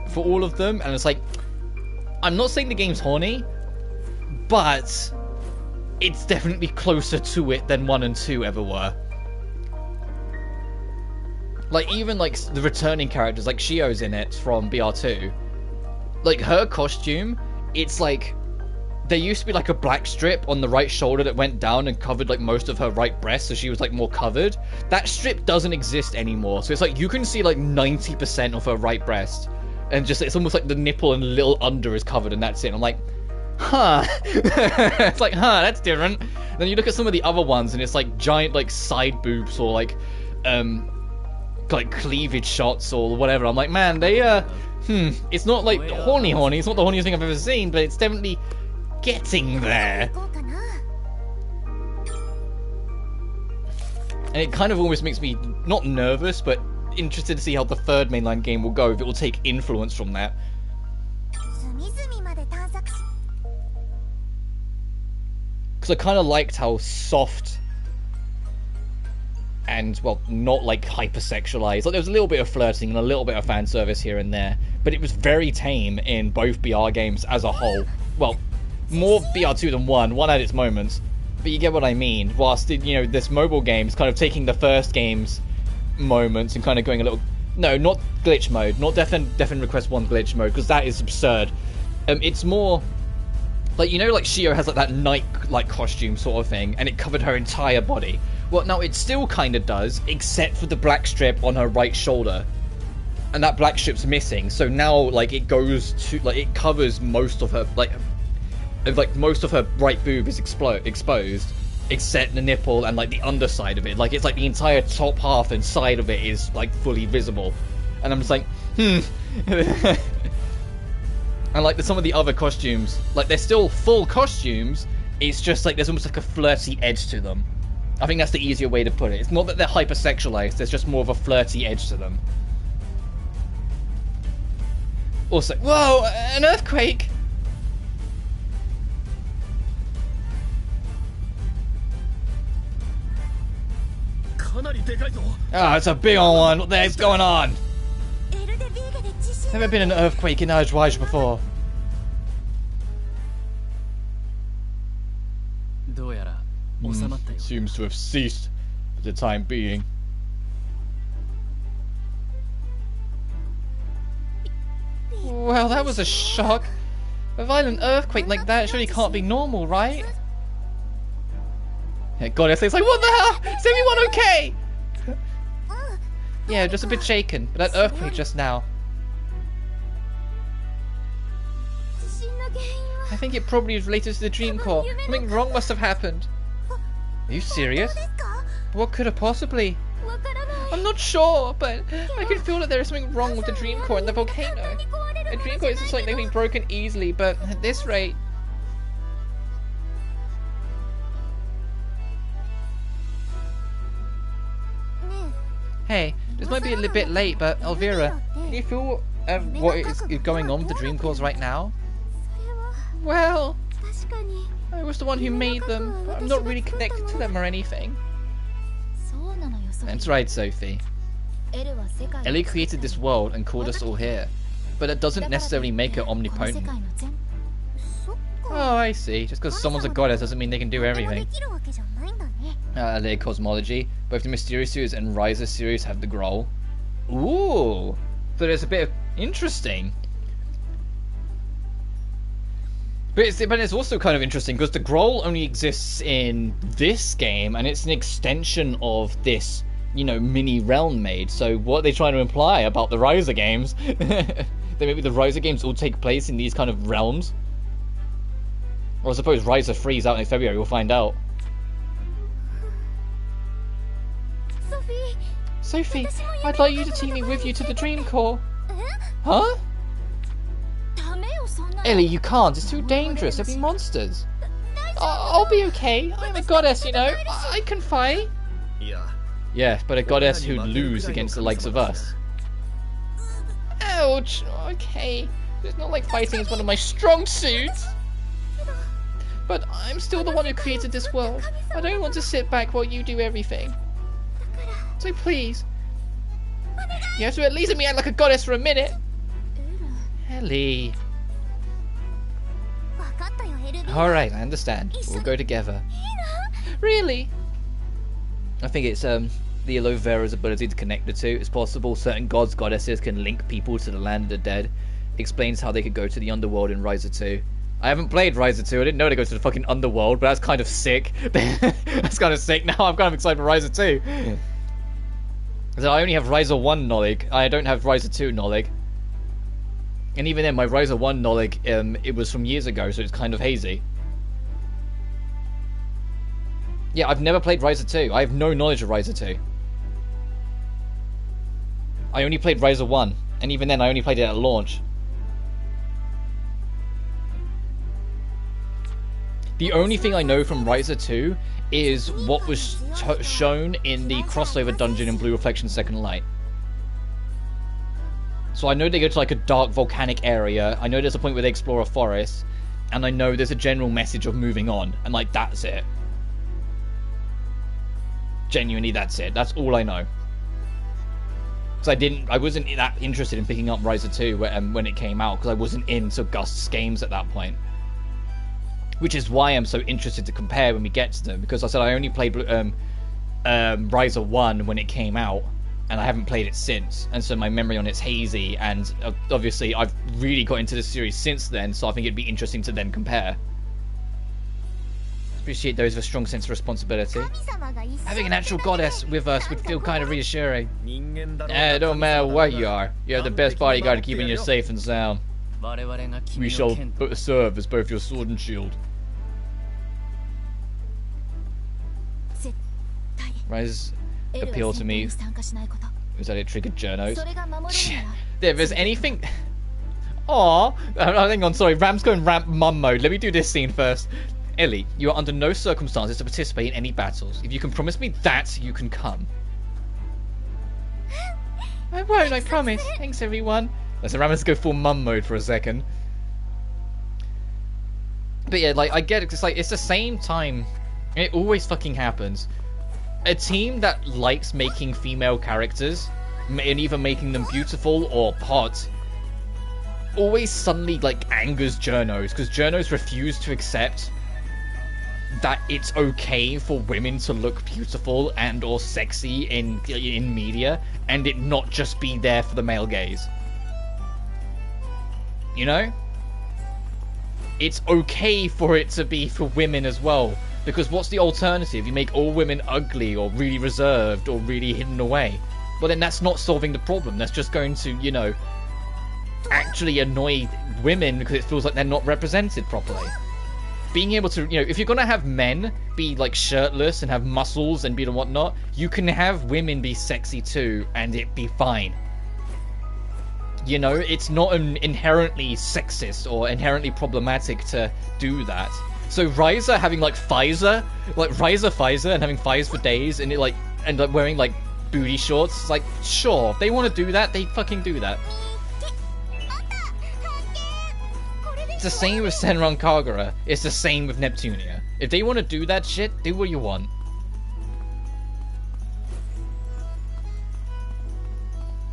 for all of them, and it's like, I'm not saying the game's horny, but it's definitely closer to it than 1 and 2 ever were. Like, even like the returning characters, like Shio's in it from BR2. Like, her costume, it's like, there used to be like a black strip on the right shoulder that went down and covered like most of her right breast, so she was like more covered. That strip doesn't exist anymore, so it's like you can see like 90% of her right breast, and just it's almost like the nipple and a little under is covered, and that's it. I'm like, huh. It's like, huh, that's different. And then you look at some of the other ones, and it's like giant like side boobs or like cleavage shots or whatever. I'm like, man, they it's not like horny. It's not the horniest thing I've ever seen, but it's definitely getting there. And it kind of almost makes me not nervous, but interested to see how the third mainline game will go, if it will take influence from that. Because I kind of liked how soft and, well, not like hypersexualized. Like, there was a little bit of flirting and a little bit of fan service here and there, but it was very tame in both BR games as a whole. Well, more BR2 than 1. 1 had its moments, but you get what I mean. Whilst, you know, this mobile game is kind of taking the first game's moments and kind of going a little... No, not glitch mode. Not Deafen Request 1 glitch mode, because that is absurd. It's more... Like, you know, like Shio has like that night-like costume sort of thing, and it covered her entire body. Well, now it still kind of does, except for the black strip on her right shoulder. And that black strip's missing, so now, like, it goes to... Like, it covers most of her... Like, most of her right boob is exposed, except the nipple and, like, the underside of it. Like, it's like the entire top half and side of it is, like, fully visible. And I'm just like, And, like, some of the other costumes, like, they're still full costumes, it's just, like, there's almost, like, a flirty edge to them. I think that's the easier way to put it. It's not that they're hypersexualized, there's just more of a flirty edge to them. Also, whoa, an earthquake! Ah, it's a big old one. What the heck's going on? Never been an earthquake in Ariarhod before. Seems to have ceased for the time being. Well, that was a shock. A violent earthquake like that surely can't be normal, right? Yeah, God, it's like, what the hell? Is everyone okay? Yeah, just a bit shaken, but that earthquake just now. I think it probably is related to the dream core. Something wrong must have happened. Are you serious? What could have possibly? I'm not sure, but I can feel that there is something wrong with the dream core and the volcano. A dream core isn't something that can be broken easily, but at this rate... Hey, this might be a little bit late, but Elvira, can you feel what is going on with the dream cores right now? Well, I was the one who made them, but I'm not really connected to them or anything. That's right, Sophie. Ellie created this world and called us all here, but it doesn't necessarily make her omnipotent. Oh, I see. Just because someone's a goddess doesn't mean they can do everything. Atelier Cosmology. Both the Mysterious series and Riser series have the Growl. Ooh! So there's a bit of... Interesting. But it's also kind of interesting because the Growl only exists in this game, and it's an extension of this, you know, mini realm made. So what are they trying to imply about the Riser games? That maybe the Riser games all take place in these kind of realms? Or I suppose Riser 3 is out in February, we'll find out. Sophie, I'd like you to take me with you to the Dream Core. Huh? Ellie, you can't. It's too dangerous. There'll be monsters. I'll be okay. I'm a goddess, you know. I can fight. Yeah, but a goddess who'd lose against the likes of us. Ouch. Okay. It's not like fighting is one of my strong suits. But I'm still the one who created this world. I don't want to sit back while you do everything. So please, you have to at least let me act like a goddess for a minute. Ellie. Alright, I understand. We'll go together. Really? I think it's the aloe vera's ability to connect the two. It's possible certain gods, goddesses can link people to the land of the dead. Explains how they could go to the underworld in Riser 2. I haven't played Riser 2. I didn't know they go to the fucking underworld, but that's kind of sick. That's kind of sick. Now I'm kind of excited for Riser 2. So I only have Riser 1 knowledge. I don't have Riser 2 knowledge. And even then, my Riser 1 knowledge, it was from years ago, so it's kind of hazy. Yeah, I've never played Riser 2. I have no knowledge of Riser 2. I only played Riser 1, and even then I only played it at launch. The only thing I know from Riser 2 is what was shown in the crossover dungeon in Blue Reflection Second Light. So I know they go to like a dark volcanic area, I know there's a point where they explore a forest, and I know there's a general message of moving on, and like that's it. Genuinely, that's it. That's all I know. So I wasn't that interested in picking up Riser 2 when it came out, because I wasn't into Gust's games at that point. Which is why I'm so interested to compare when we get to them, because I said I only played Riser 1 when it came out, and I haven't played it since, and so my memory on it's hazy, and obviously I've really got into the series since then, so I think it'd be interesting to then compare. Appreciate those with a strong sense of responsibility. Having an actual goddess with us would feel kind of reassuring. It don't matter what you are, you're the best bodyguard keeping you safe and sound. We shall serve as both your sword and shield. Rise appeal to me. Was that it triggered journos? If there's anything... Aww! Hang on, sorry, Ram's going ramp mum mode. Let me do this scene first. Ellie, you are under no circumstances to participate in any battles. If you can promise me that, you can come. I won't, I promise. Thanks, everyone. So Ram has to go full mum mode for a second. But yeah, like, I get it. It's like, it's the same time. It always fucking happens. A team that likes making female characters, and either making them beautiful or hot, always suddenly, like, angers journos, because journos refuse to accept that it's okay for women to look beautiful and or sexy in media, and it not just be there for the male gaze. You know? It's okay for it to be for women as well, because what's the alternative? You make all women ugly or really reserved or really hidden away. Well, then that's not solving the problem. That's just going to, you know, actually annoy women because it feels like they're not represented properly. Being able to, you know, if you're gonna have men be like shirtless and have muscles and be and whatnot, you can have women be sexy too and it be fine. You know, it's not inherently sexist or inherently problematic to do that. So Riser having like Pfizer and having thighs for days and it like and like wearing like booty shorts, it's like sure, if they want to do that, they fucking do that. It's the same with Senran Kagura. It's the same with Neptunia. If they want to do that shit, do what you want.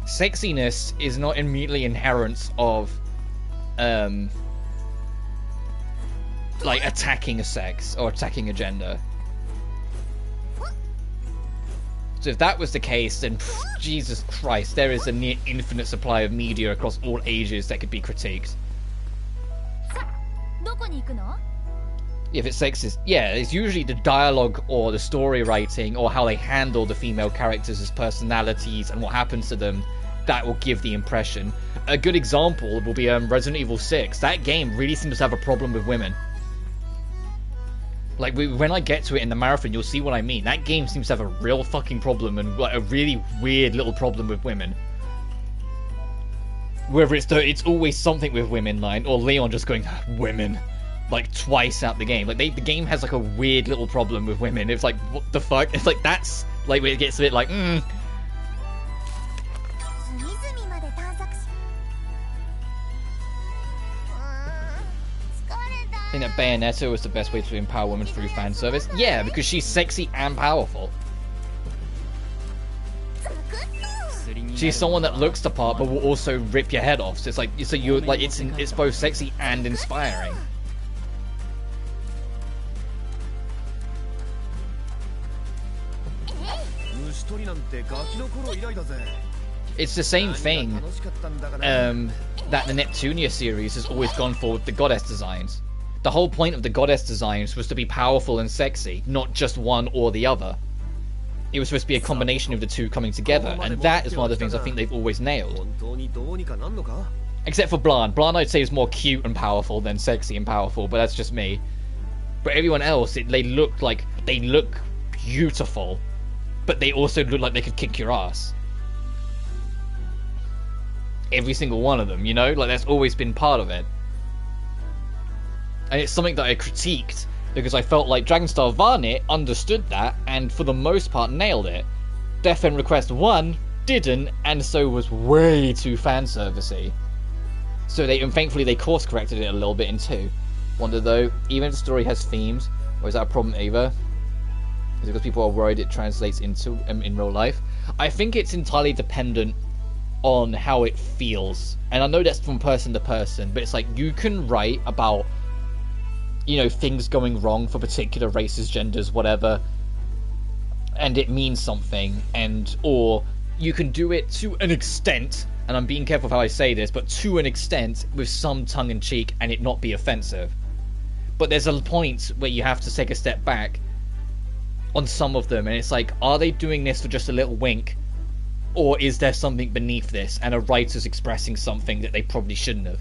Sexiness is not immediately inherent of, like, attacking a sex or attacking a gender. So if that was the case, then Jesus Christ, there is a near infinite supply of media across all ages that could be critiqued. If it's sexist, yeah, it's usually the dialogue or the story writing or how they handle the female characters as personalities and what happens to them that will give the impression. A good example will be Resident Evil 6. That game really seems to have a problem with women. Like, when I get to it in the marathon, you'll see what I mean. That game seems to have a real fucking problem and like a really weird little problem with women. Whether it's always something with women, like, or Leon just going, women, like, twice out the game. Like, the game has, like, a weird little problem with women. It's like, what the fuck? It's like, that's, like, when it gets a bit like, think that Bayonetta was the best way to empower women through fan service. Yeah, because she's sexy and powerful. She's someone that looks the part but will also rip your head off. So it's like, so you're like, it's both sexy and inspiring. It's the same thing that the Neptunia series has always gone for with the goddess designs. The whole point of the goddess designs was to be powerful and sexy, not just one or the other. It was supposed to be a combination of the two coming together, and that is one of the things I think they've always nailed. Except for Blanc. Blanc I'd say is more cute and powerful than sexy and powerful, but that's just me. But everyone else, they look beautiful, but they also look like they could kick your ass. Every single one of them, you know? Like, that's always been part of it. And it's something that I critiqued, because I felt like Dragonstar Varnit understood that, and for the most part nailed it. Death End Request 1 didn't, and so was way too fanservice-y. So and thankfully they course corrected it a little bit in 2. Wonder though, even if the story has themes, or is that a problem either? Is it because people are worried it translates into in real life? I think it's entirely dependent on how it feels, and I know that's from person to person, but it's like, you can write about, you know, things going wrong for particular races, genders, whatever, and it means something, and or you can do it to an extent, and I'm being careful how I say this, but to an extent with some tongue-in-cheek and it not be offensive. But there's a point where you have to take a step back on some of them, and it's like, are they doing this for just a little wink, or is there something beneath this, and a writer's expressing something that they probably shouldn't have?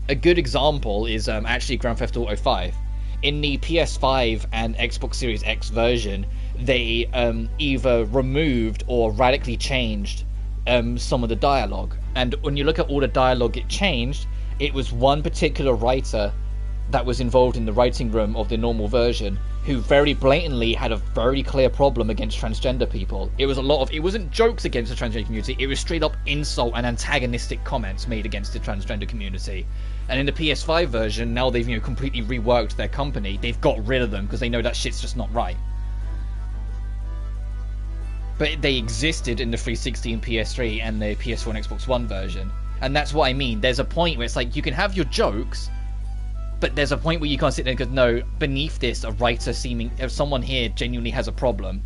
A good example is actually Grand Theft Auto 5. In the PS5 and Xbox Series X version, they either removed or radically changed some of the dialogue. And when you look at all the dialogue it changed, it was one particular writer that was involved in the writing room of the normal version, who very blatantly had a very clear problem against transgender people. It was it wasn't jokes against the transgender community, it was straight up insult and antagonistic comments made against the transgender community. And in the PS5 version, now they've, you know, completely reworked their company, they've got rid of them because they know that shit's just not right. But they existed in the 360 and PS3 and the PS4 and Xbox One version. And that's what I mean, there's a point where it's like, you can have your jokes, but there's a point where you can't sit there and go, no, beneath this, a writer if someone here genuinely has a problem.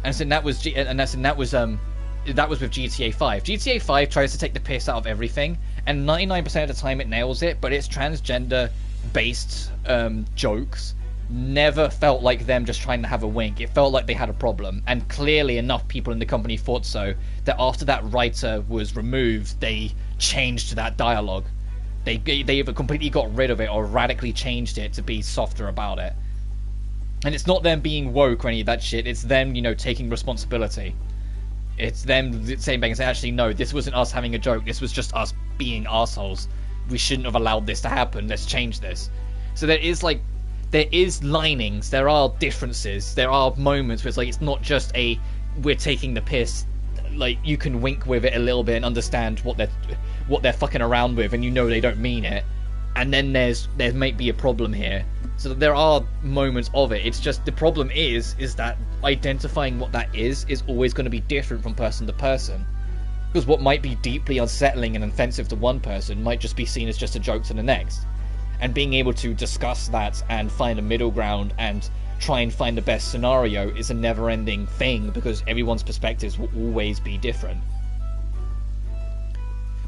And so that was with GTA 5. GTA 5 tries to take the piss out of everything, and 99% of the time it nails it, but its transgender-based jokes never felt like them just trying to have a wink. It felt like they had a problem, and clearly enough people in the company thought so, that after that writer was removed, they changed that dialogue. They either completely got rid of it or radically changed it to be softer about it. And it's not them being woke or any of that shit, it's them, you know, taking responsibility. It's them saying back and saying, actually, no, this wasn't us having a joke, this was just us being assholes. We shouldn't have allowed this to happen, let's change this. So there is linings, there are differences, there are moments where it's like, it's not just we're taking the piss. Like, you can wink with it a little bit and understand what they're fucking around with, and you know they don't mean it. And then there might be a problem here. So there are moments of it. It's just the problem is that identifying what that is always going to be different from person to person. Because what might be deeply unsettling and offensive to one person might just be seen as just a joke to the next. And being able to discuss that and find a middle ground and try and find the best scenario is a never-ending thing, because everyone's perspectives will always be different.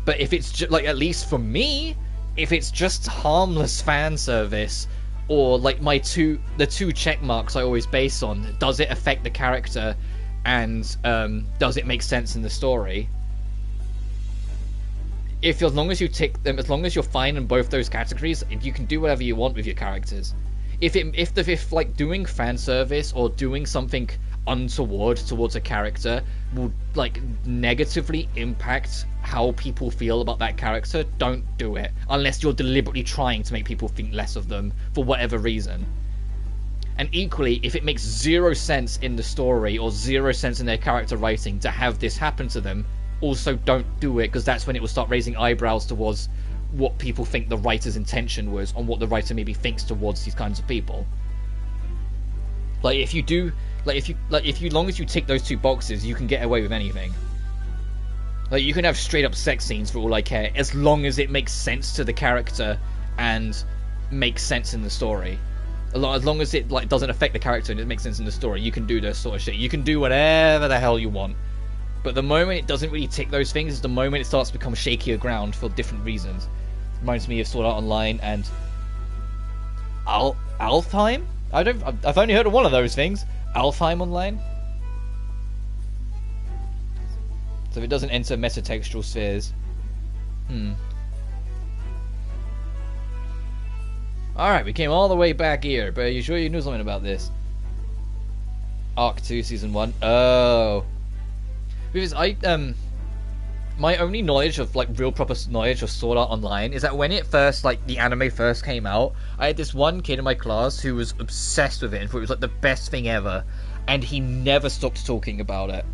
But if it's like, at least for me, if it's just harmless fan service, or like the two check marks I always base on, does it affect the character, and does it make sense in the story? As long as you tick them, as long as you're fine in both those categories, you can do whatever you want with your characters. If like doing fan service or doing something untoward towards a character will like negatively impact how people feel about that character, don't do it unless you're deliberately trying to make people think less of them for whatever reason. And equally, if it makes zero sense in the story or zero sense in their character writing to have this happen to them, also don't do it, because that's when it will start raising eyebrows towards what people think the writer's intention was, on what the writer maybe thinks towards these kinds of people. Like, if you do, long as you tick those 2 boxes, you can get away with anything. Like, you can have straight up sex scenes for all I care, as long as it makes sense to the character and makes sense in the story. As long as it, like, doesn't affect the character and it makes sense in the story, you can do this sort of shit. You can do whatever the hell you want. But the moment it doesn't really tick those things is the moment it starts to become shakier ground for different reasons. It reminds me of Sword Art Online and Alfheim? I've only heard of one of those things. Alfheim Online? So if it doesn't enter metatextual spheres. Alright, we came all the way back here, but are you sure you knew something about this? Arc 2, Season 1. Oh. Because my only knowledge of, like, real proper knowledge of Sword Art Online is that when it first, like, the anime first came out, I had this one kid in my class who was obsessed with it and thought it was, like, the best thing ever, and he never stopped talking about it.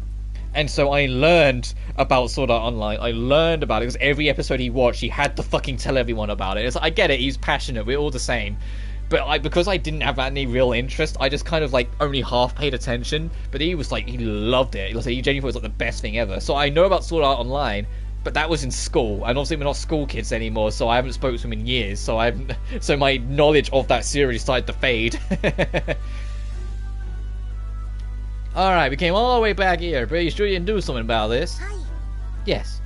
And so I learned about Sword Art Online. I learned about it because every episode he watched, he had to fucking tell everyone about it. It's like, I get it, he's passionate, we're all the same. But because I didn't have any real interest, I just kind of, like, only half paid attention. But he was like, he loved it. He genuinely thought it was, like, the best thing ever. So I know about Sword Art Online, but that was in school. And obviously we're not school kids anymore, so I haven't spoken to him in years. So my knowledge of that series started to fade. Alright, we came all the way back here, but are you sure you can do something about this? Yes.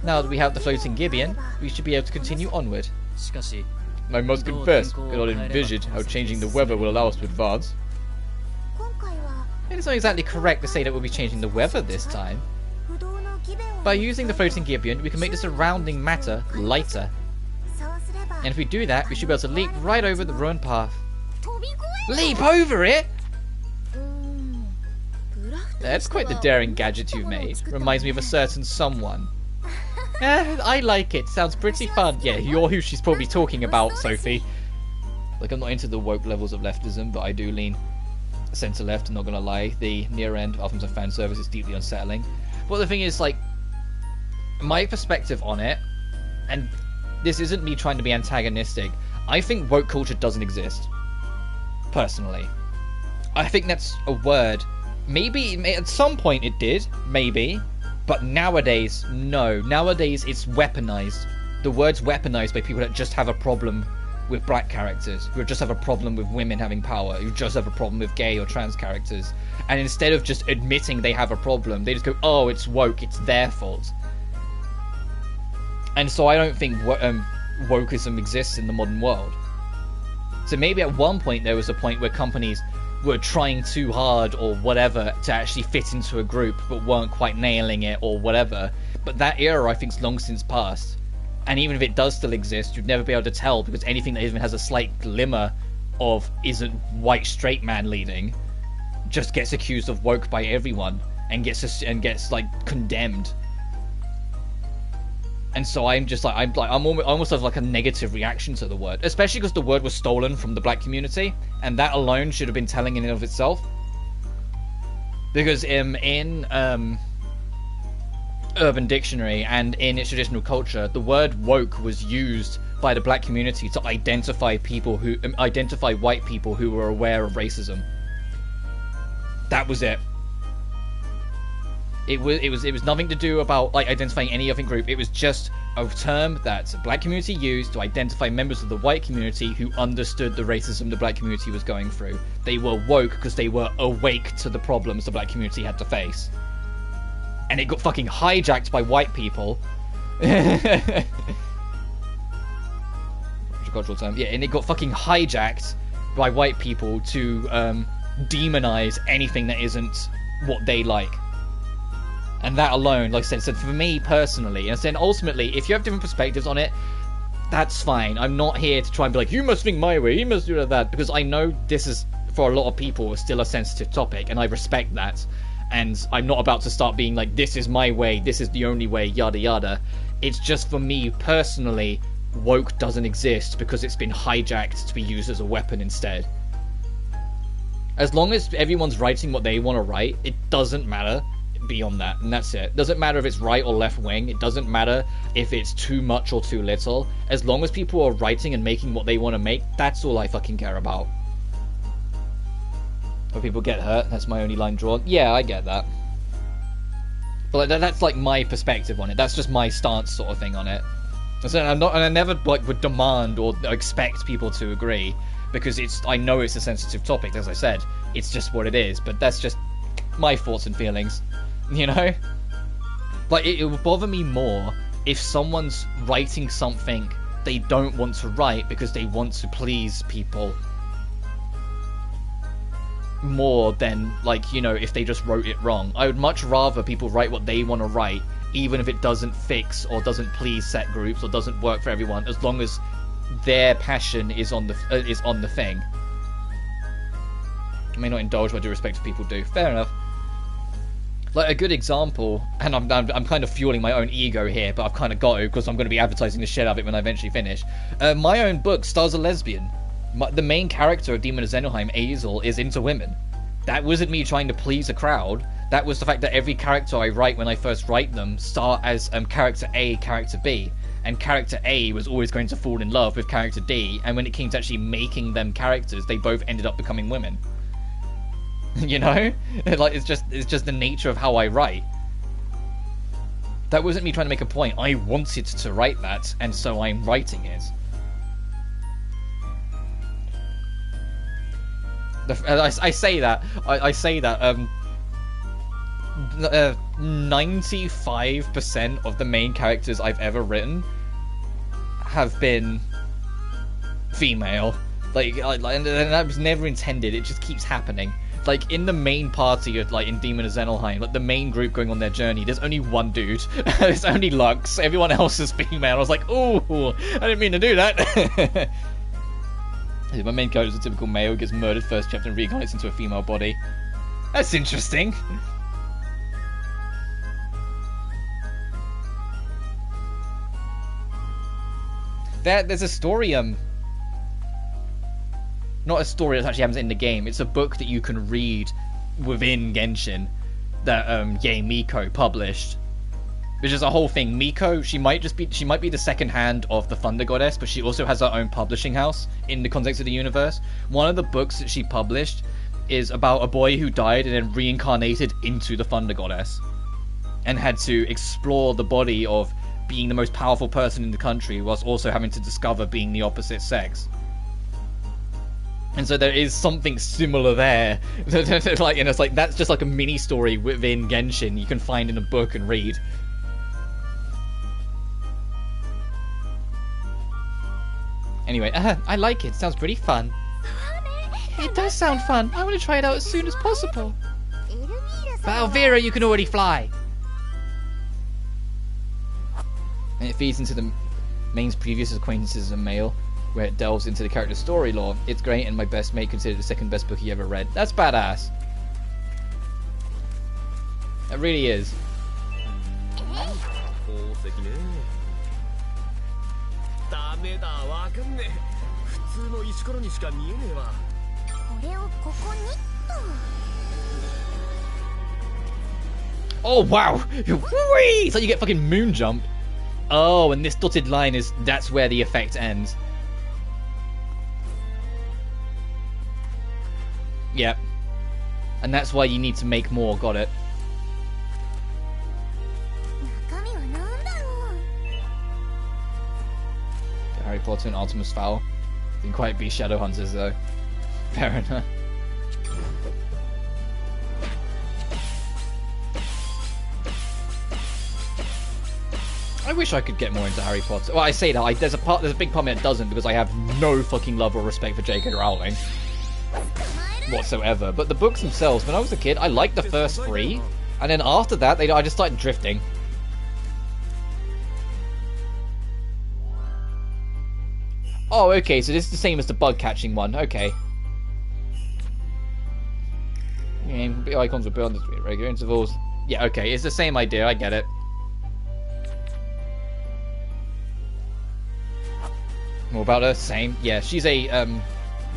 Now that we have the floating Gibeon, we should be able to continue onward. I must confess, I cannot envisage how changing the weather will allow us to advance. It is not exactly correct to say that we'll be changing the weather this time. By using the floating Gibeon, we can make the surrounding matter lighter. And if we do that, we should be able to leap right over the ruined path. Leap over it?! That's quite the daring gadget you've made. Reminds me of a certain someone. I like it. Sounds pretty fun. Yeah, you're who she's probably talking about, Sophie. Like, I'm not into the woke levels of leftism, but I do lean centre left, I'm not gonna lie. The near end, apart from some fan service, is deeply unsettling. But the thing is, like, my perspective on it, and this isn't me trying to be antagonistic, I think woke culture doesn't exist. Personally. I think that's a word. Maybe at some point it did, maybe, but nowadays, no. Nowadays it's weaponized. The word's weaponized by people that just have a problem with black characters, who just have a problem with women having power, who just have a problem with gay or trans characters. And instead of just admitting they have a problem, they just go, oh, it's woke, it's their fault. And so I don't think wokeism exists in the modern world. So maybe at one point there was a point where companies were trying too hard or whatever to actually fit into a group but weren't quite nailing it or whatever. But that era I think's long since passed. And even if it does still exist, you'd never be able to tell, because anything that even has a slight glimmer of isn't white straight man leading just gets accused of woke by everyone and gets like condemned. And so I'm almost have like a negative reaction to the word, especially because the word was stolen from the black community, and that alone should have been telling in and of itself. Because in Urban Dictionary and in its traditional culture, the word woke was used by the black community to identify white people who were aware of racism. That was it. It was nothing to do about like identifying any other group. It was just a term that the black community used to identify members of the white community who understood the racism the black community was going through. They were woke because they were awake to the problems the black community had to face. And it got fucking hijacked by white people. Cultural term. Yeah, and it got fucking hijacked by white people to demonize anything that isn't what they like. And that alone, like I said, for me personally, and then ultimately, if you have different perspectives on it, that's fine. I'm not here to try and be like, you must think my way, you must do that, because I know this is, for a lot of people, still a sensitive topic, and I respect that. And I'm not about to start being like, this is my way, this is the only way, yada yada. It's just, for me personally, woke doesn't exist because it's been hijacked to be used as a weapon instead. As long as everyone's writing what they want to write, it doesn't matter. beyond that, and that's it. Doesn't matter if it's right or left wing. It doesn't matter if it's too much or too little. As long as people are writing and making what they want to make, that's all I fucking care about. When people get hurt, that's my only line drawn. Yeah, I get that. But that's like my perspective on it. That's just my stance sort of thing on it. So I never like would demand or expect people to agree, because I know it's a sensitive topic. As I said, it's just what it is. But that's just my thoughts and feelings, you know. Like it would bother me more if someone's writing something they don't want to write because they want to please people, more than, like, you know, if they just wrote it wrong. I would much rather people write what they want to write, even if it doesn't fix or doesn't please set groups or doesn't work for everyone, as long as their passion is on the thing. I may not indulge what I do respect to people do. Fair enough. Like a good example, and I'm kind of fueling my own ego here, but I've kind of got to, because I'm going to be advertising the shit out of it when I eventually finish. My own book stars a lesbian. The main character of Demon of Xenolheim, Azel, is into women. That wasn't me trying to please a crowd. That was the fact that every character I write when I first write them start as character A, character B. And character A was always going to fall in love with character D, and when it came to actually making them characters, they both ended up becoming women. You know? Like, it's just the nature of how I write. That wasn't me trying to make a point. I wanted to write that, and so I'm writing it. I say that 95% of the main characters I've ever written have been female. Like, and that was never intended. It just keeps happening. Like, in the main party of, like, in Demon of Xenolheim, like, the main group going on their journey, there's only one dude. There's only Lux. Everyone else is female. I was like, ooh, I didn't mean to do that. My main character is a typical male who gets murdered first chapter and reincarnates into a female body. That's interesting. There's a story, not a story that actually happens in the game. It's a book that you can read within Genshin that Miko published. Which is a whole thing. Miko, she might be the second hand of the Thunder Goddess, but she also has her own publishing house in the context of the universe. One of the books that she published is about a boy who died and then reincarnated into the Thunder Goddess, and had to explore the body of being the most powerful person in the country, whilst also having to discover being the opposite sex. And so there is something similar there. Like, and it's like, that's just like a mini story within Genshin you can find in a book and read. Anyway, I like it. Sounds pretty fun. It does sound fun. I want to try it out as soon as possible. But Elvira, you can already fly. And it feeds into the main's previous acquaintances as a male, where it delves into the character's story lore. It's great, and my best mate considered the second best book he ever read. That's badass. It really is. Oh wow! Whee! So you get fucking moon jump. Oh, and this dotted line that's where the effect ends. Yep. And that's why you need to make more, got it. Harry Potter and Artemis Fowl. Didn't quite be Shadowhunters though. Fair enough. I wish I could get more into Harry Potter. Well, I say that, there's a big part of me that doesn't, because I have no fucking love or respect for J.K. Rowling whatsoever. But the books themselves, when I was a kid, I liked the first 3, and then after that, I just started drifting. Oh, okay, so this is the same as the bug catching one. Okay. Icons will be on the regular intervals. Yeah, okay, it's the same idea. I get it. More about her? Same. Yeah, she's a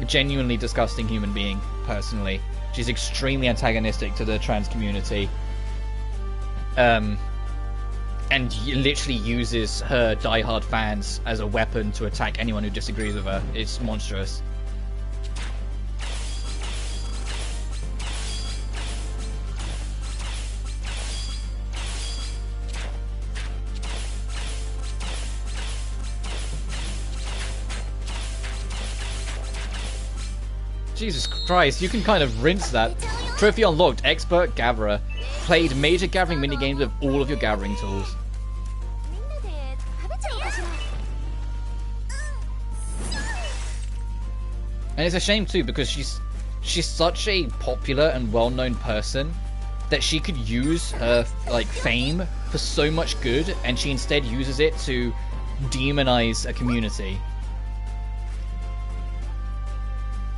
genuinely disgusting human being, personally. She's extremely antagonistic to the trans community. and literally uses her diehard fans as a weapon to attack anyone who disagrees with her. It's monstrous. Jesus Christ, you can kind of rinse that. Trophy unlocked, Expert Gatherer. Played major gathering minigames with all of your gathering tools. And it's a shame too, because she's such a popular and well-known person that she could use her like fame for so much good, and she instead uses it to demonize a community,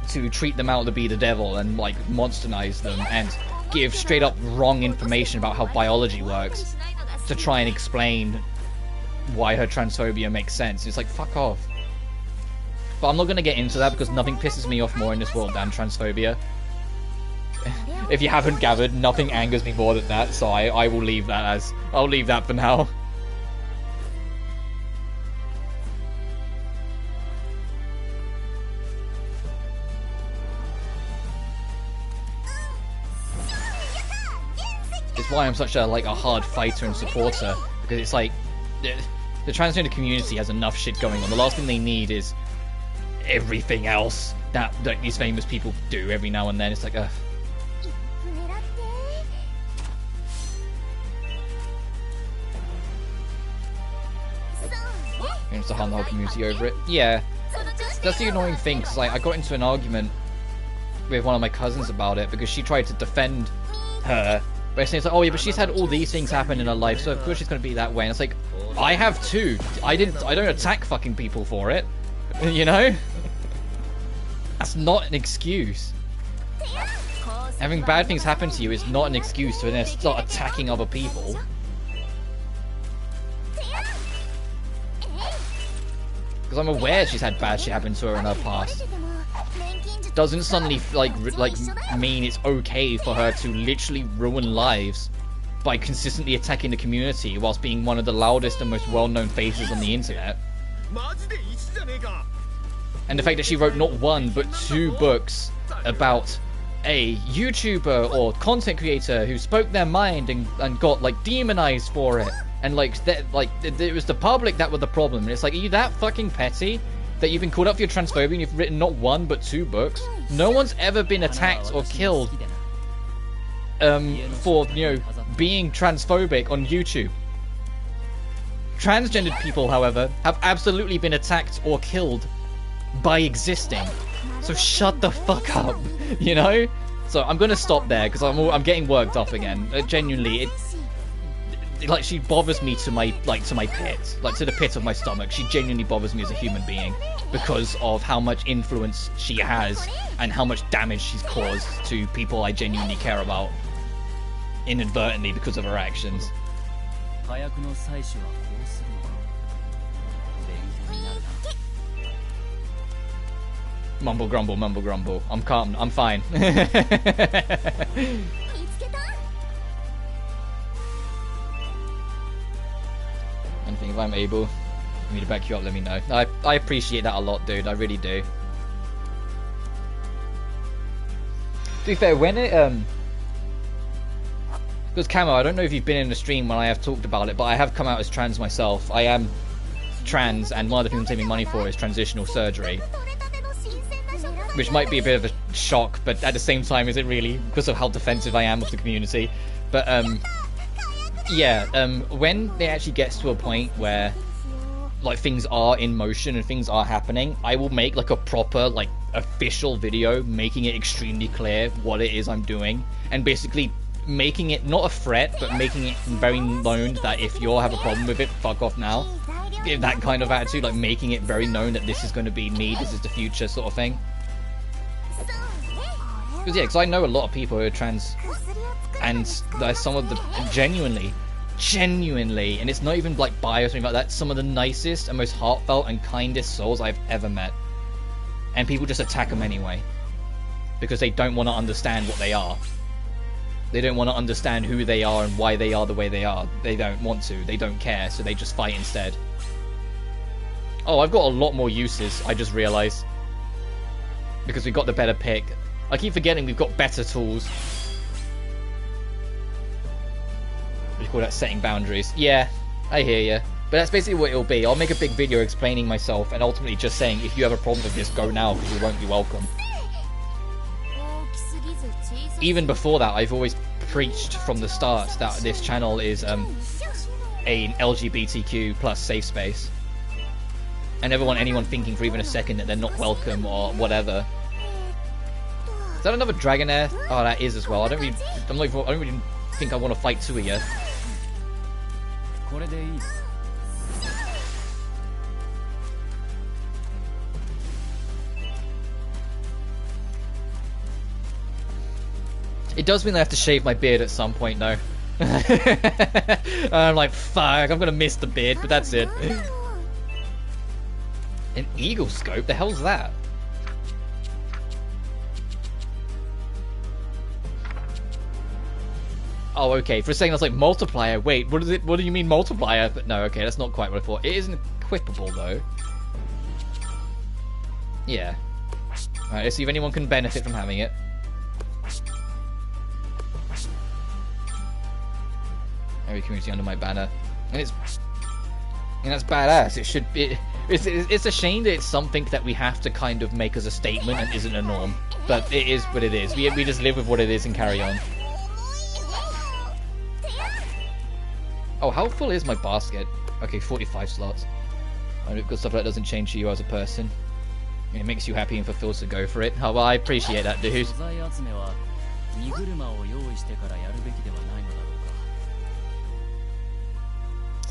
to treat them out to be the devil and like monsternize them and give straight up wrong information about how biology works to try and explain why her transphobia makes sense. It's like, fuck off. But I'm not going to get into that because nothing pisses me off more in this world than transphobia. If you haven't gathered, nothing angers me more than that, so I will leave that as... I'll leave that for now. It's why I'm such a hard fighter and supporter, because it's like the transgender community has enough shit going on. The last thing they need is everything else that these famous people do every now and then. It's like, it's to harm the whole community over it. Yeah, that's the annoying thing, because I got into an argument with one of my cousins about it because she tried to defend her. But it's like, oh yeah, but she's had all these things happen in her life, so of course she's gonna be that way. And it's like, I have too. I don't attack fucking people for it. You know? That's not an excuse. Having bad things happen to you is not an excuse to then start attacking other people. Because I'm aware she's had bad shit happen to her in her past. Doesn't suddenly mean it's okay for her to literally ruin lives by consistently attacking the community whilst being one of the loudest and most well-known faces on the internet. And the fact that she wrote not one but 2 books about a YouTuber or content creator who spoke their mind and got demonized for it, and it was the public that were the problem. And it's like, are you that fucking petty that you've been called up for your transphobia and you've written not 1 but 2 books? No one's ever been attacked or killed for, being transphobic on YouTube. Transgendered people, however, have absolutely been attacked or killed by existing. So shut the fuck up, you know? So I'm gonna stop there because I'm getting worked up again. Genuinely, she bothers me to my pit, to the pit of my stomach. She genuinely bothers me as a human being because of how much influence she has and how much damage she's caused to people I genuinely care about inadvertently because of her actions. Mumble grumble, mumble grumble. I'm calm. I'm fine. Anything, if I'm able for me to back you up, let me know. I appreciate that a lot, dude. I really do. To be fair, when it because Camo, I don't know if you've been in the stream when I have talked about it, but I have come out as trans myself. I am trans, and one of the things I'm taking money for is transitional surgery, which might be a bit of a shock, but at the same time, is it really, because of how defensive I am of the community? But yeah, when it actually gets to a point where things are in motion and things are happening, I will make a proper official video making it extremely clear what it is I'm doing, and basically making it not a threat, but making it very known that if you all have a problem with it, fuck off now. That kind of attitude, making it very known that this is going to be me, this is the future sort of thing. Because I know a lot of people who are trans, and some of the genuinely, and it's not even bias or anything like that, some of the nicest and most heartfelt and kindest souls I've ever met. And people just attack them anyway, because they don't want to understand what they are. They don't want to understand who they are and why they are the way they are. They don't want to. They don't care, so they just fight instead. Oh, I've got a lot more uses, I just realised. Because we got the better pick. I keep forgetting we've got better tools. We call that setting boundaries. Yeah, I hear you. But that's basically what it'll be. I'll make a big video explaining myself and ultimately just saying, if you have a problem with this, go now, because you won't be welcome. Even before that, I've always preached from the start that this channel is an LGBTQ plus safe space. I never want anyone thinking for even a second that they're not welcome or whatever. Is that another Dragonair? Oh, that is as well. I don't really think I want to fight two of you. It does mean I have to shave my beard at some point, though. I'm like, fuck, I'm gonna miss the beard, but that's it. An eagle scope? The hell's that? Oh, okay. For a second I was like, multiplier. Wait, what is it? What do you mean multiplier? But no, okay, that's not quite what I thought. It isn't equipable, though. Yeah. Alright, let's see if anyone can benefit from having it. Every community under my banner. And that's badass. It should be... It's a shame that it's something that we have to kind of make as a statement and isn't a norm. But it is what it is. We just live with what it is and carry on. Oh, how full is my basket? Okay, 45 slots. I hope good stuff like that doesn't change you as a person. It makes you happy and fulfilled, so go for it. Oh, well, I appreciate that, dude. So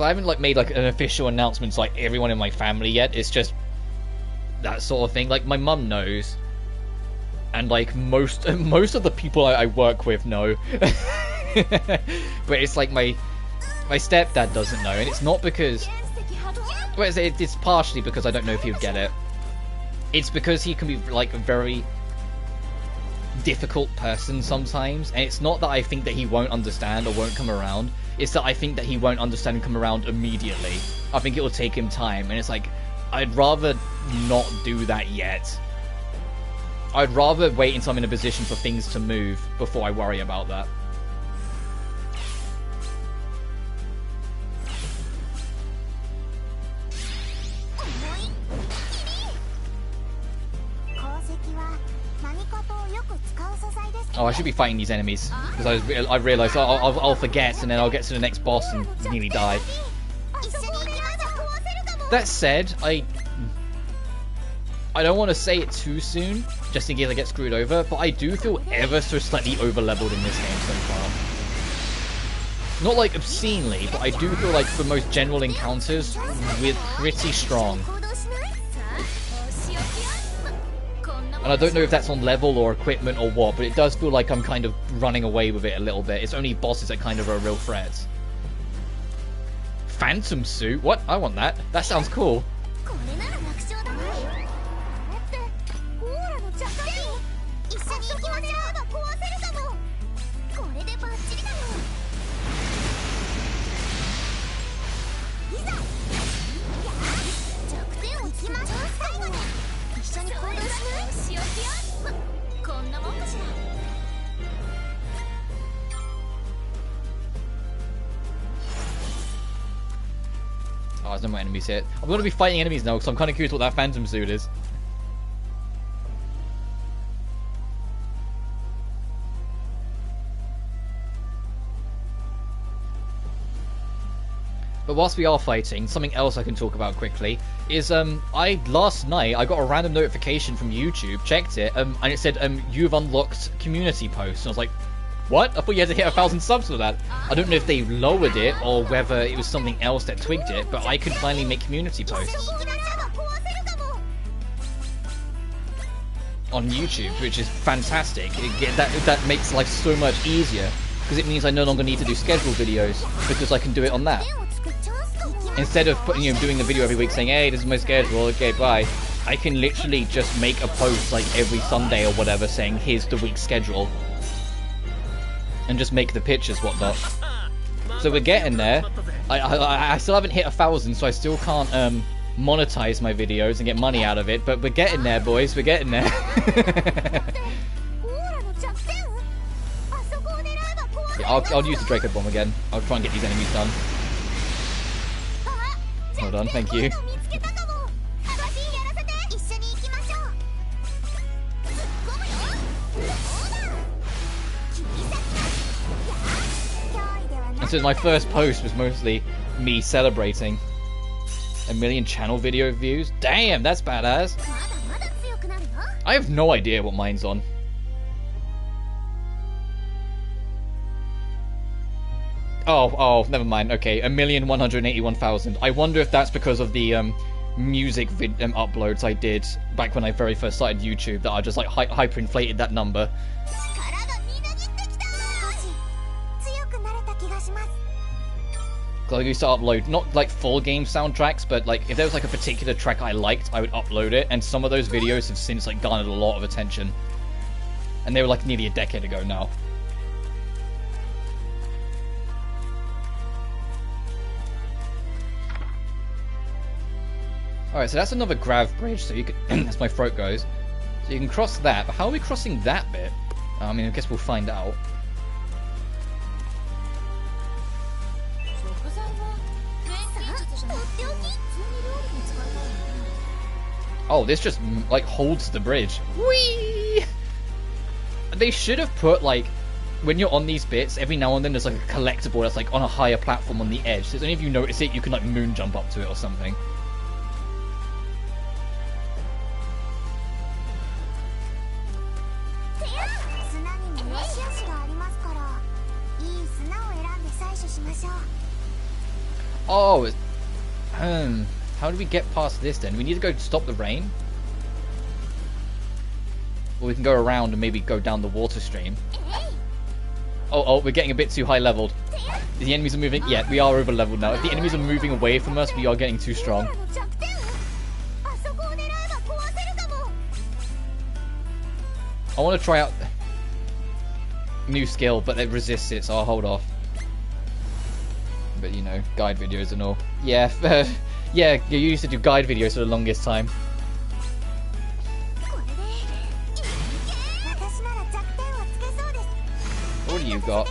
I haven't like made like an official announcement to like everyone in my family yet. It's just that sort of thing. Like my mum knows, and like most of the people I work with know. But it's like my stepdad doesn't know, and it's not because. Well, it's partially because I don't know if he would get it. It's because he can be like a very difficult person sometimes, and it's not that I think that he won't understand or won't come around. It's that I think that he won't understand and come around immediately. I think it will take him time, and it's like, I'd rather not do that yet. I'd rather wait until I'm in a position for things to move before I worry about that. Oh, I should be fighting these enemies, because I realised I'll forget, and then I'll get to the next boss and nearly die. That said, I don't want to say it too soon, just in case I get screwed over, but I do feel ever so slightly over-leveled in this game so far. Not like obscenely, but I do feel like for most general encounters, we're pretty strong. And I don't know if that's on level or equipment or what, but it does feel like I'm kind of running away with it a little bit. It's only bosses that kind of are a real threat. Phantom suit? What? I want that. That sounds cool. Oh, there's no more enemies here. I'm going to be fighting enemies now because I'm kind of curious what that phantom suit is. But whilst we are fighting, something else I can talk about quickly is last night I got a random notification from YouTube, checked it, and it said you've unlocked community posts. And I was like, what? I thought you had to hit 1,000 subs for that. I don't know if they lowered it or whether it was something else that twigged it, but I could finally make community posts on YouTube, which is fantastic. That makes life so much easier because it means I no longer need to do scheduled videos because I can do it on that. Instead of doing the video every week saying, hey, this is my schedule, okay, bye. I can literally just make a post like every Sunday or whatever saying, here's the week's schedule. and just make the pictures whatnot. So we're getting there. I still haven't hit 1,000, so I still can't monetize my videos and get money out of it, but we're getting there, boys. We're getting there. Yeah, I'll use the Draco Bomb again. I'll try and get these enemies done. Hold on, thank you. And so my first post was mostly me celebrating 1 million channel video views. Damn, that's badass. I have no idea what mine's on. Oh, never mind. Okay, 1,181,000. I wonder if that's because of the music uploads I did back when I very first started YouTube, that I just like hyperinflated that number. I used to upload not like full game soundtracks, but like if there was like a particular track I liked, I would upload it, and some of those videos have since like garnered a lot of attention, and they were like nearly a decade ago now. Alright, so that's another grav bridge, so you can as my throat goes, so you can cross that, but how are we crossing that bit? I mean, I guess we'll find out. Oh, this just, like, holds the bridge. Whee! They should have put, like, when you're on these bits, every now and then there's, like, a collectible that's, like, on a higher platform on the edge. So if any of you notice it, you can, like, moon jump up to it or something. Oh, how do we get past this then? We need to go stop the rain? Or we can go around and maybe go down the water stream. Oh, we're getting a bit too high leveled. The enemies are moving. Yeah, we are over leveled now. If the enemies are moving away from us, we are getting too strong. I want to try out new skill, but it resists it, so I'll hold off. But you know, guide videos and all. Yeah, yeah, you used to do guide videos for the longest time. What do you got?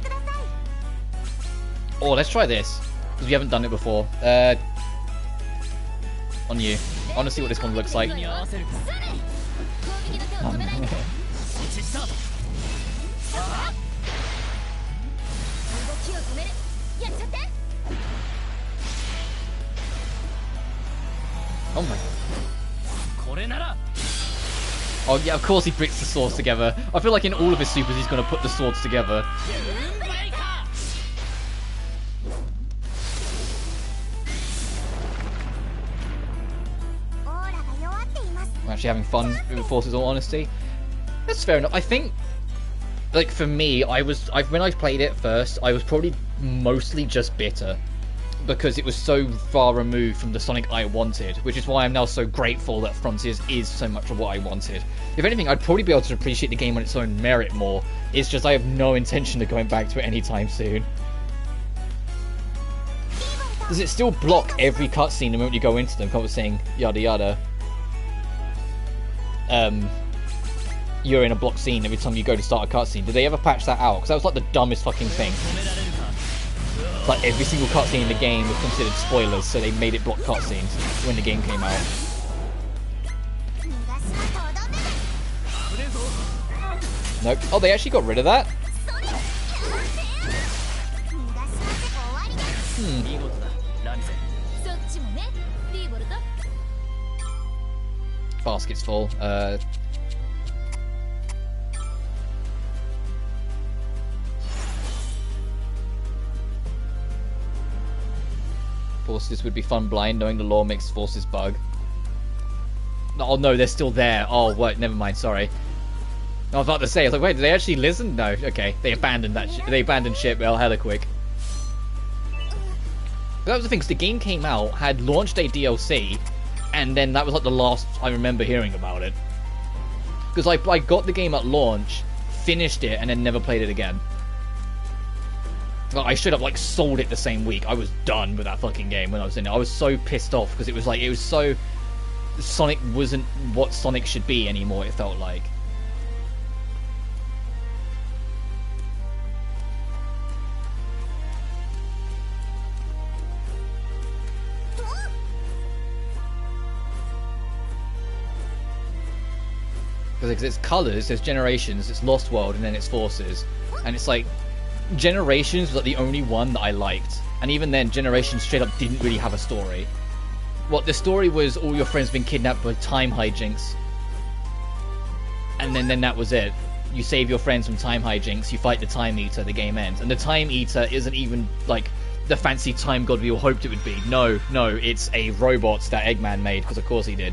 Oh, let's try this, because we haven't done it before. On you. I want to see what this one looks like. Oh my. Oh yeah, of course he bricks the swords together. I feel like in all of his supers he's going to put the swords together. I'm actually having fun with Forces, all honesty. That's fair enough. I think, like, for me, when I played it first, I was probably mostly just bitter, because it was so far removed from the Sonic I wanted, which is why I'm now so grateful that Frontiers is so much of what I wanted. If anything, I'd probably be able to appreciate the game on its own merit more. It's just I have no intention of going back to it anytime soon. Does it still block every cutscene the moment you go into them, kind of saying yada yada? You're in a block scene every time you go to start a cutscene. Did they ever patch that out? Because that was like the dumbest fucking thing. Like every single cutscene in the game was considered spoilers, so they made it block cutscenes when the game came out. Nope. Oh, they actually got rid of that? Basket's full. Forces would be fun blind, knowing the law makes forces bug. Oh no, they're still there. Oh, what? Never mind, sorry. I was about to say, I was like, wait, did they actually listen? No, okay. They abandoned that they abandoned ship, well, hella quick. But that was the thing, because the game came out, had launched a DLC, and then that was like the last I remember hearing about it. Because I got the game at launch, finished it, and then never played it again. Like, I should have like sold it the same week. I was done with that fucking game when I was in it. I was so pissed off because it was so Sonic wasn't what Sonic should be anymore. It felt like. Because it's Colors, there's Generations, it's Lost World, and then it's Forces. And it's like, Generations was like the only one that I liked. And even then, Generations straight up didn't really have a story. What the story was, all your friends been kidnapped by time hijinks. And then that was it. You save your friends from time hijinks, you fight the Time Eater, the game ends. And the Time Eater isn't even like the fancy time god we all hoped it would be. No, it's a robot that Eggman made, because of course he did.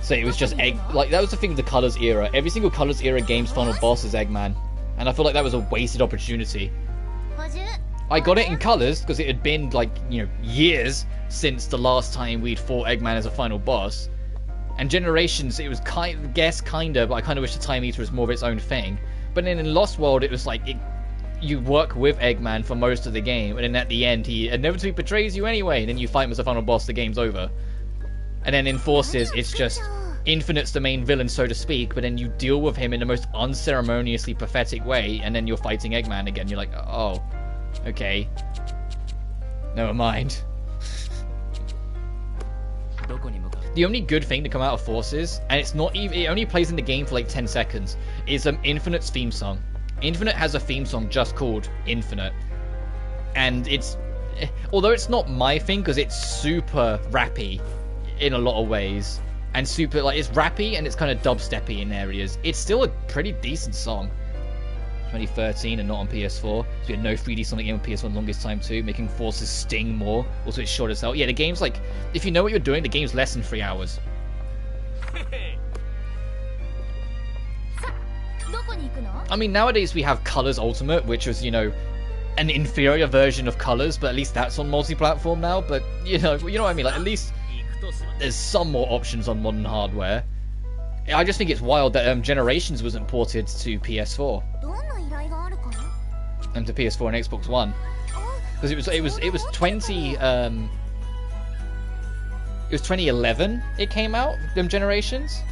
So it was just like that was the thing with the Colors era. Every single Colors era game's final boss is Eggman, and I feel like that was a wasted opportunity. I got it in Colors because it had been like, you know, years since the last time we'd fought Eggman as a final boss. And Generations, it was kinda, but I kind of wish the Time Eater was more of its own thing. But then in Lost World, it was like you work with Eggman for most of the game, and then at the end he inevitably betrays you anyway. And then you fight him as a final boss, the game's over. And then in Forces, it's just Infinite's the main villain, so to speak, but then you deal with him in the most unceremoniously pathetic way, and then you're fighting Eggman again. You're like, oh, okay. Never mind. The only good thing to come out of Forces, and it's not even, it only plays in the game for like 10 seconds, is Infinite's theme song. Infinite has a theme song just called Infinite. And it's, although it's not my thing, because it's super rappy in a lot of ways, and super, like, it's rappy and it's kind of dubsteppy in areas, it's still a pretty decent song. 2013 and not on PS4, so we had no 3D Sonic game on PS1 the longest time too, making Forces sting more. Also it's short as hell. Yeah, the game's like, if you know what you're doing, the game's less than 3 hours. I mean, nowadays we have Colors Ultimate, which was, you know, an inferior version of Colors, but at least that's on multi-platform now. But you know what I mean, like, at least there's some more options on modern hardware. I just think it's wild that Generations wasn't ported to PS4 and to PS4 and Xbox One, because it was 2011 it came out, them Generations.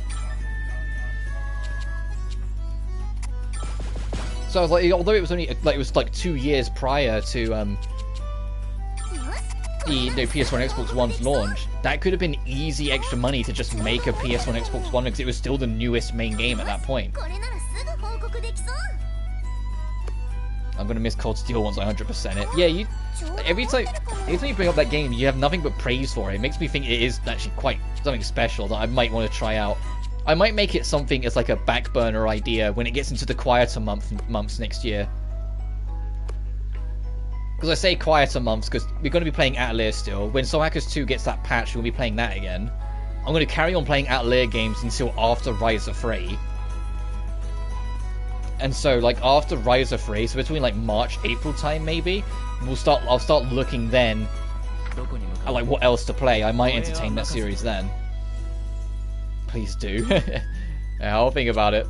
So I was like, although it was only like, it was like 2 years prior to the PS1 and Xbox One's launch, that could have been easy extra money to just make a PS1 Xbox One, because it was still the newest main game at that point. I'm gonna miss Cold Steel once I 100% it. Yeah, every time you bring up that game, you have nothing but praise for it. It makes me think it is actually quite something special that I might want to try out. I might make it something as like a back burner idea when it gets into the quieter months next year. Because I say quieter months because we're going to be playing Atelier still. When Soul Hackers 2 gets that patch, we'll be playing that again. I'm going to carry on playing Atelier games until after Rise of Frey. And so, like, after Rise of Frey, so between like March, April time maybe, I'll start looking then at like what else to play. I might entertain that series then. Please do. Yeah, I'll think about it.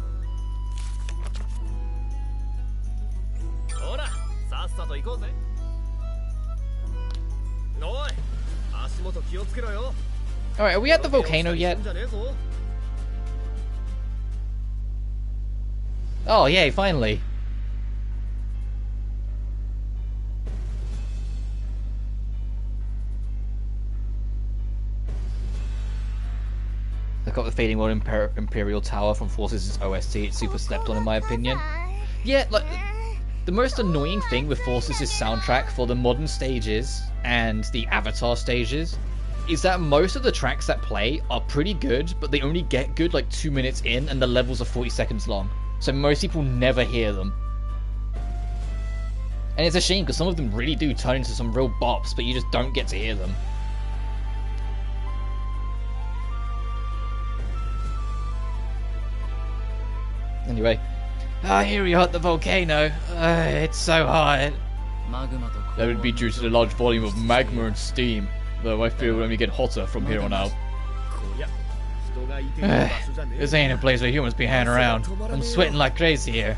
Alright, are we at the volcano yet? Oh, yay, finally. I got the Fading World Imperial Tower from Forces' OST. It's super slept on in my opinion. Yeah, like, the most annoying thing with Forces' soundtrack for the modern stages and the Avatar stages is that most of the tracks that play are pretty good, but they only get good like 2 minutes in and the levels are 40 seconds long. So most people never hear them. And it's a shame because some of them really do turn into some real bops, but you just don't get to hear them. Anyway, here we are at the volcano. It's so hot. That would be due to the large volume of magma and steam, though I feel it will only get hotter from here on out. This ain't a place where humans be hanging around. I'm sweating like crazy here.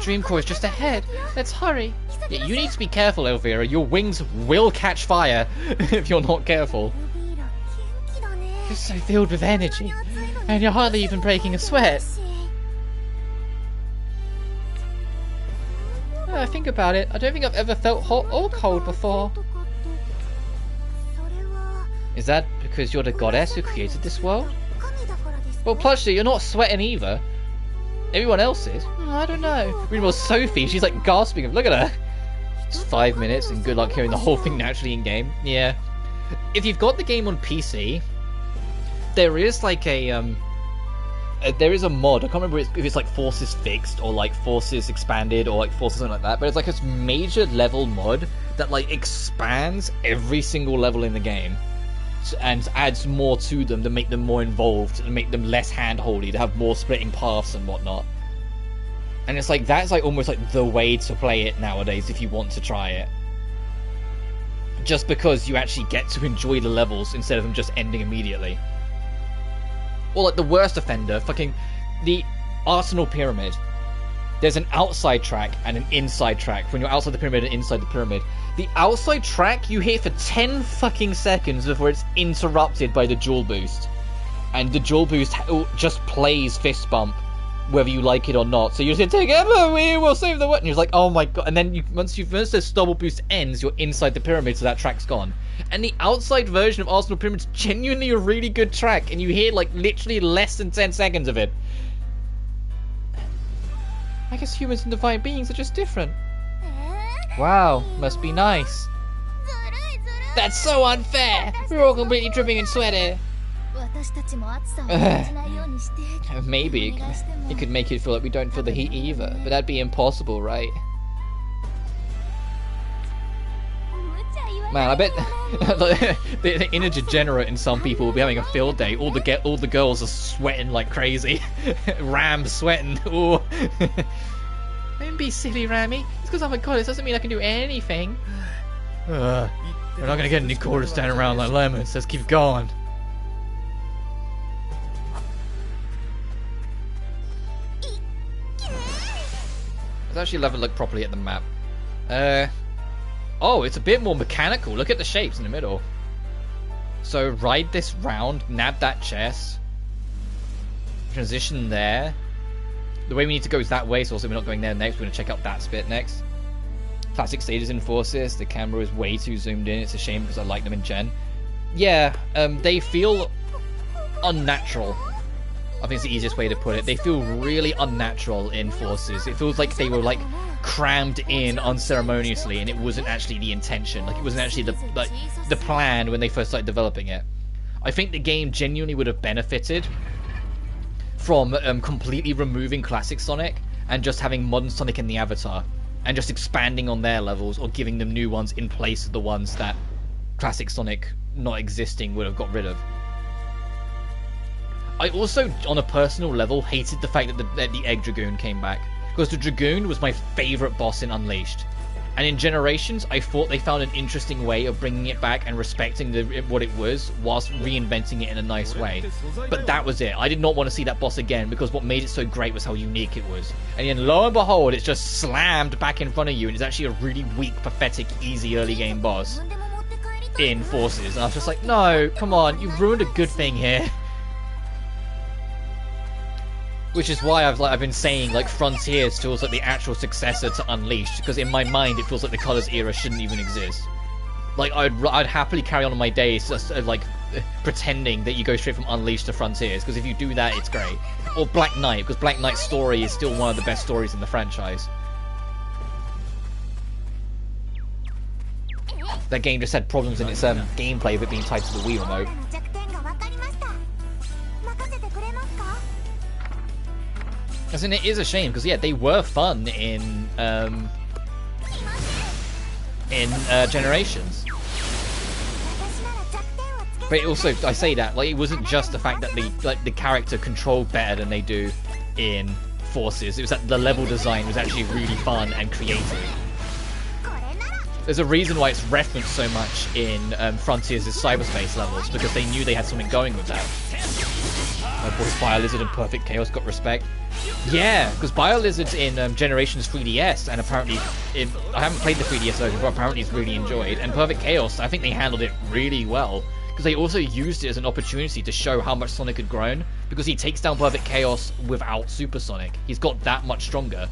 Dream Core is just ahead. Let's hurry. Yeah, you need to be careful, Elvira. Your wings will catch fire if you're not careful. You're so filled with energy, and you're hardly even breaking a sweat. Think about it. I don't think I've ever felt hot or cold before. Is that because you're the goddess who created this world? Well, Plushie, you're not sweating either. Everyone else is. Oh, I don't know. Meanwhile, Sophie, she's like gasping. Look at her. It's 5 minutes and good luck hearing the whole thing naturally in game. Yeah. If you've got the game on PC, there is like a there is a mod. I can't remember if it's like Forces Fixed or like Forces Expanded or like Forces something like that. But it's like this major level mod that like expands every single level in the game and adds more to them to make them more involved and make them less hand-holdy, to have more splitting paths and whatnot. And it's like that's like almost like the way to play it nowadays if you want to try it. Just because you actually get to enjoy the levels instead of them just ending immediately. Or like the worst offender, fucking the Arsenal Pyramid. There's an outside track and an inside track. When you're outside the pyramid and inside the pyramid, the outside track you hit for 10 fucking seconds before it's interrupted by the jewel boost. And the jewel boost just plays fist bump, whether you like it or not. So you're just gonna take it, we will save the world. And you're like, oh my god. And then once the double boost ends, you're inside the pyramid, so that track's gone. And the outside version of Arsenal Pyramid is genuinely a really good track, and you hear like literally less than 10 seconds of it. I guess humans and divine beings are just different. Wow, must be nice. That's so unfair! We're all completely dripping and sweaty. Maybe it could make it feel like we don't feel the heat either, but that'd be impossible, right? Man, I bet the inner degenerate in some people will be having a field day. All the girls are sweating like crazy. Ram's sweating. Ooh. Don't be silly, Rami. It's because I'm a goddess doesn't mean I can do anything. We're not gonna get any quarters standing around like lemons. Let's keep going. Let's actually have a look properly at the map. Oh, it's a bit more mechanical. Look at the shapes in the middle. So ride this round, nab that chest, transition there. The way we need to go is that way, so also we're not going there next. We're going to check out that bit next. Classic stages in Forces. The camera is way too zoomed in. It's a shame because I like them in Gen. Yeah, they feel unnatural. I think it's the easiest way to put it. They feel really unnatural in Forces. It feels like they were like crammed in unceremoniously, and it wasn't actually the intention. Like it wasn't actually the plan when they first started developing it. I think the game genuinely would have benefited from completely removing classic Sonic and just having modern Sonic in the Avatar, and just expanding on their levels or giving them new ones in place of the ones that classic Sonic not existing would have got rid of. I also, on a personal level, hated the fact that the Egg Dragoon came back, because the Dragoon was my favourite boss in Unleashed. And in Generations, I thought they found an interesting way of bringing it back and respecting what it was, whilst reinventing it in a nice way. But that was it. I did not want to see that boss again, because what made it so great was how unique it was. And then lo and behold, it's just slammed back in front of you, and it's actually a really weak, pathetic, easy early game boss in Forces. And I was just like, no, come on, you've ruined a good thing here. Which is why I've been saying like Frontiers feels like the actual successor to Unleashed, because in my mind it feels like the Colors era shouldn't even exist. Like I'd happily carry on my days just like pretending that you go straight from Unleashed to Frontiers, because if you do that, it's great. Or Black Knight, because Black Knight's story is still one of the best stories in the franchise. That game just had problems in its gameplay of it being tied to the Wii remote. As in, it is a shame, because yeah, they were fun in Generations. But also, I say that, like, it wasn't just the fact that the character controlled better than they do in Forces. It was that the level design was actually really fun and creative. There's a reason why it's referenced so much in Frontiers' cyberspace levels, because they knew they had something going with that. My boys BioLizard and Perfect Chaos got respect. Yeah, because BioLizard's in Generations 3DS, and apparently, I haven't played the 3DS version, but apparently it's really enjoyed. And Perfect Chaos, I think they handled it really well, because they also used it as an opportunity to show how much Sonic had grown, because he takes down Perfect Chaos without Super Sonic. He's got that much stronger.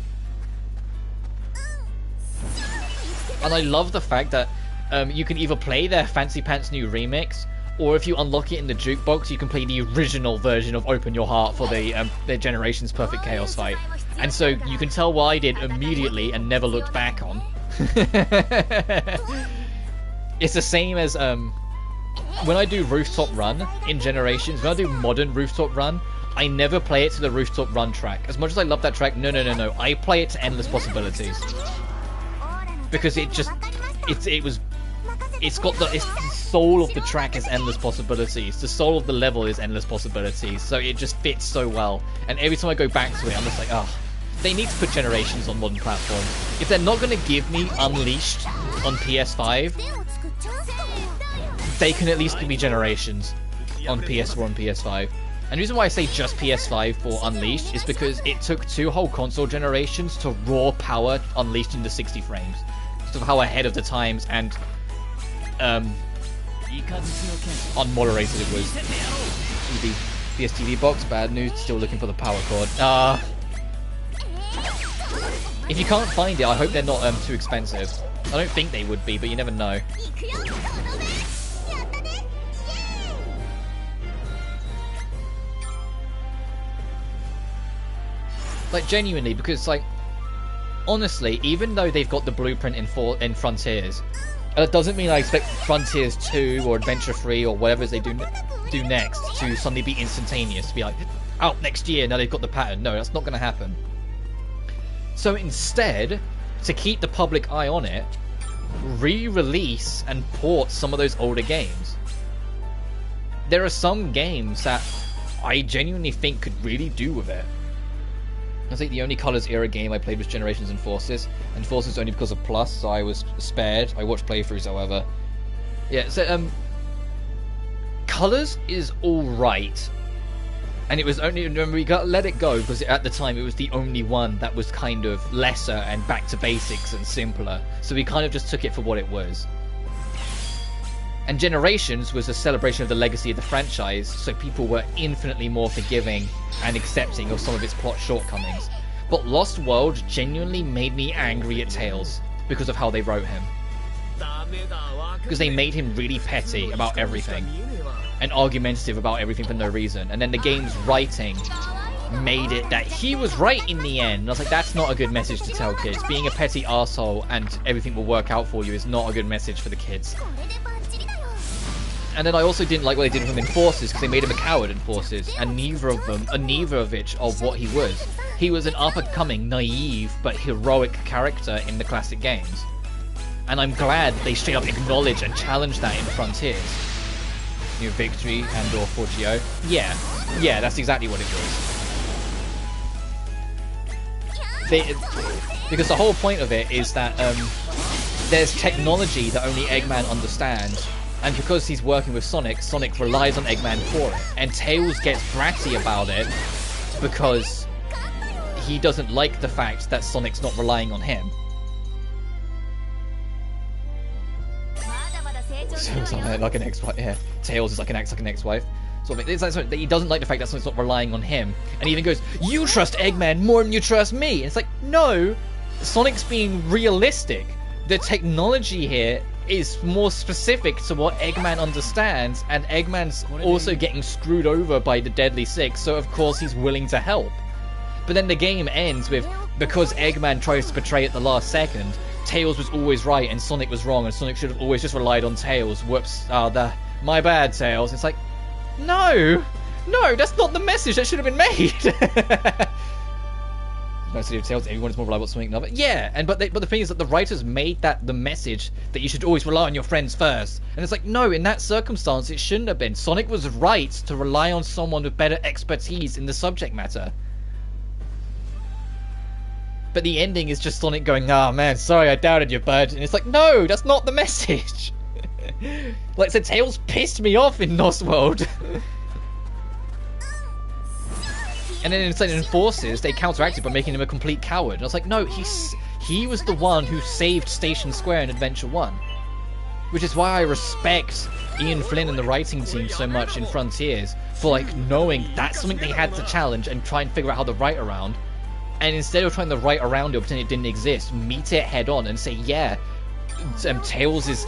And I love the fact that you can either play their Fancy Pants New remix, or if you unlock it in the jukebox, you can play the original version of Open Your Heart for the their Generations Perfect Chaos fight. And so you can tell what I did immediately and never looked back on. It's the same as when I do Rooftop Run in Generations, when I do Modern Rooftop Run, I never play it to the Rooftop Run track. As much as I love that track, no. I play it to Endless Possibilities. Because it's got the soul of the track is Endless Possibilities. The soul of the level is Endless Possibilities. So it just fits so well. And every time I go back to it, I'm just like, oh, they need to put Generations on modern platforms. If they're not going to give me Unleashed on PS5, they can at least give me Generations on PS4 and PS5. And the reason why I say just PS5 for Unleashed is because it took 2 whole console generations to raw power Unleashed into 60 frames. Of how ahead of the times and unmoderated it was. PSTV box, bad news, still looking for the power cord. If you can't find it, I hope they're not too expensive. I don't think they would be, but you never know. Like, genuinely, because, like, honestly, even though they've got the blueprint in Frontiers, it doesn't mean I expect Frontiers 2 or Adventure 3 or whatever they do next to suddenly be instantaneous. To be like, out next year, now they've got the pattern. No, that's not going to happen. So instead, to keep the public eye on it, re-release and port some of those older games. There are some games that I genuinely think could really do with it. I think the only Colors era game I played was Generations and Forces only because of Plus, so I was spared. I watched playthroughs, however. Yeah, so Colors is alright, and it was only, we got let it go because at the time it was the only one that was kind of lesser and back to basics and simpler, so we kind of just took it for what it was. And Generations was a celebration of the legacy of the franchise, so people were infinitely more forgiving and accepting of some of its plot shortcomings. But Lost World genuinely made me angry at Tails because of how they wrote him. Because they made him really petty about everything, and argumentative about everything for no reason. And then the game's writing made it that he was right in the end. And I was like, that's not a good message to tell kids. Being a petty arsehole and everything will work out for you is not a good message for the kids. And then I also didn't like what they did with him in Forces, because they made him a coward in Forces, and neither of which of what he was. He was an up-and-coming, naive, but heroic character in the classic games. And I'm glad they straight up acknowledge and challenge that in Frontiers. New Victory and or Forgio. Yeah, that's exactly what it was. Because the whole point of it is that there's technology that only Eggman understands. And because he's working with Sonic, Sonic relies on Eggman for it. And Tails gets bratty about it because he doesn't like the fact that Sonic's not relying on him. So it's like an ex-wife. Yeah, Tails is like an ex-wife. So it's like, so he doesn't like the fact that Sonic's not relying on him. And he even goes, "You trust Eggman more than you trust me." And it's like, no, Sonic's being realistic. The technology here is more specific to what Eggman understands, and Eggman's also getting screwed over by the Deadly Six, so of course he's willing to help. But then the game ends with, because Eggman tries to betray at the last second, Tails was always right and Sonic was wrong, and Sonic should have always just relied on Tails. Whoops, my bad, Tails. It's like, no, that's not the message that should have been made. No City of Tails, everyone is more reliable at something than another. Yeah, but the thing is that the writers made that the message that you should always rely on your friends first. And it's like, no, in that circumstance, it shouldn't have been. Sonic was right to rely on someone with better expertise in the subject matter. But the ending is just Sonic going, "Ah, man, sorry I doubted you, bud." And it's like, no, that's not the message. Like, so Tails pissed me off in Lost World. And then instead in Forces, they counteracted by making him a complete coward. And I was like, no, he was the one who saved Station Square in Adventure 1. Which is why I respect Ian Flynn and the writing team so much in Frontiers for, like, knowing that's something they had to challenge and try and figure out how to write around. And instead of trying to write around it or pretend it didn't exist, meet it head on and say, yeah, Tails'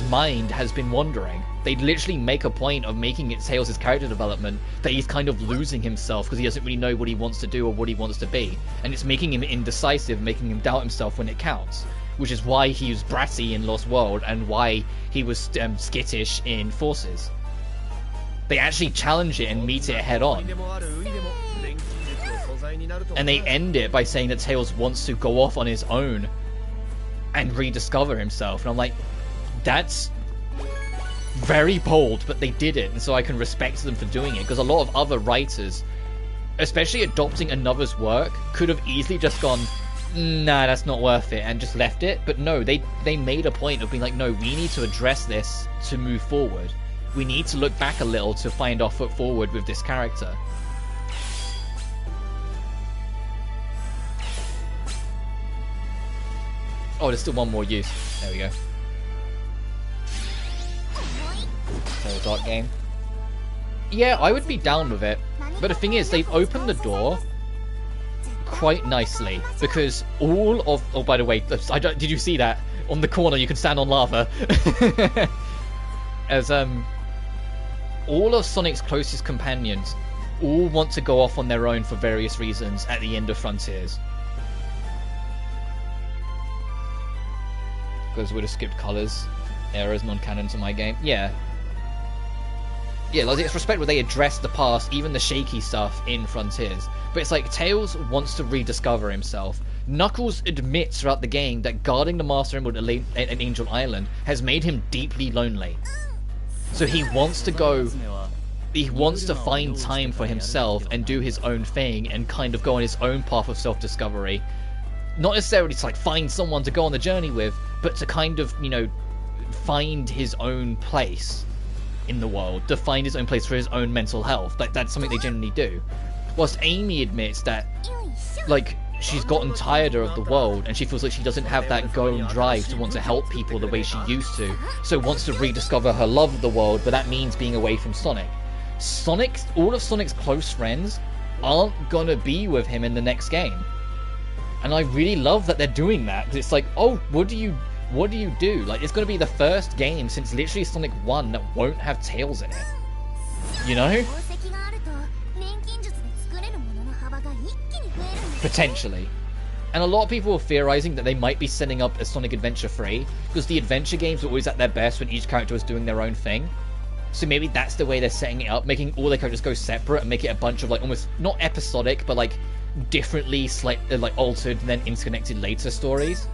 mind has been wandering. They'd literally make a point of making it Tails' character development that he's kind of losing himself because he doesn't really know what he wants to do or what he wants to be. And it's making him indecisive, making him doubt himself when it counts. Which is why he was bratty in Lost World and why he was skittish in Forces. They actually challenge it and meet it head on. And they end it by saying that Tails wants to go off on his own and rediscover himself. And I'm like, that's very bold, but they did it. And so I can respect them for doing it. Because a lot of other writers, especially adopting another's work, could have easily just gone, nah, that's not worth it, and just left it. But no, they made a point of being like, no, we need to address this to move forward. We need to look back a little to find our foot forward with this character. Oh, there's still one more use. There we go. So, dark game. Yeah, I would be down with it. But the thing is, they've opened the door quite nicely, because all of... Oh, by the way, did you see that? On the corner, you can stand on lava. As, all of Sonic's closest companions all want to go off on their own for various reasons at the end of Frontiers. Because would have skipped colours. Errors, non-canon to my game. Yeah. Yeah, like, it's respect where they address the past, even the shaky stuff in Frontiers. But it's like, Tails wants to rediscover himself. Knuckles admits throughout the game that guarding the Master Emerald at Angel Island has made him deeply lonely. So he wants to go... He wants to find time for himself and do his own thing and kind of go on his own path of self-discovery. Not necessarily to, like, find someone to go on the journey with, but to kind of, you know, find his own place in the world, to find his own place for his own mental health. Like, that's something they generally do. Whilst Amy admits that, like, she's gotten tired of the world and she feels like she doesn't have that go and drive to want to help people the way she used to, so wants to rediscover her love of the world, but that means being away from Sonic. All of Sonic's close friends aren't gonna be with him in the next game. And I really love that they're doing that, because it's like, oh, what do you do? Like, it's going to be the first game since literally Sonic 1 that won't have Tails in it. You know? Potentially. And a lot of people were theorizing that they might be setting up a Sonic Adventure 3, because the adventure games were always at their best when each character was doing their own thing. So maybe that's the way they're setting it up, making all their characters go separate and make it a bunch of, like, almost, not episodic, but, like, differently like altered and then interconnected later stories.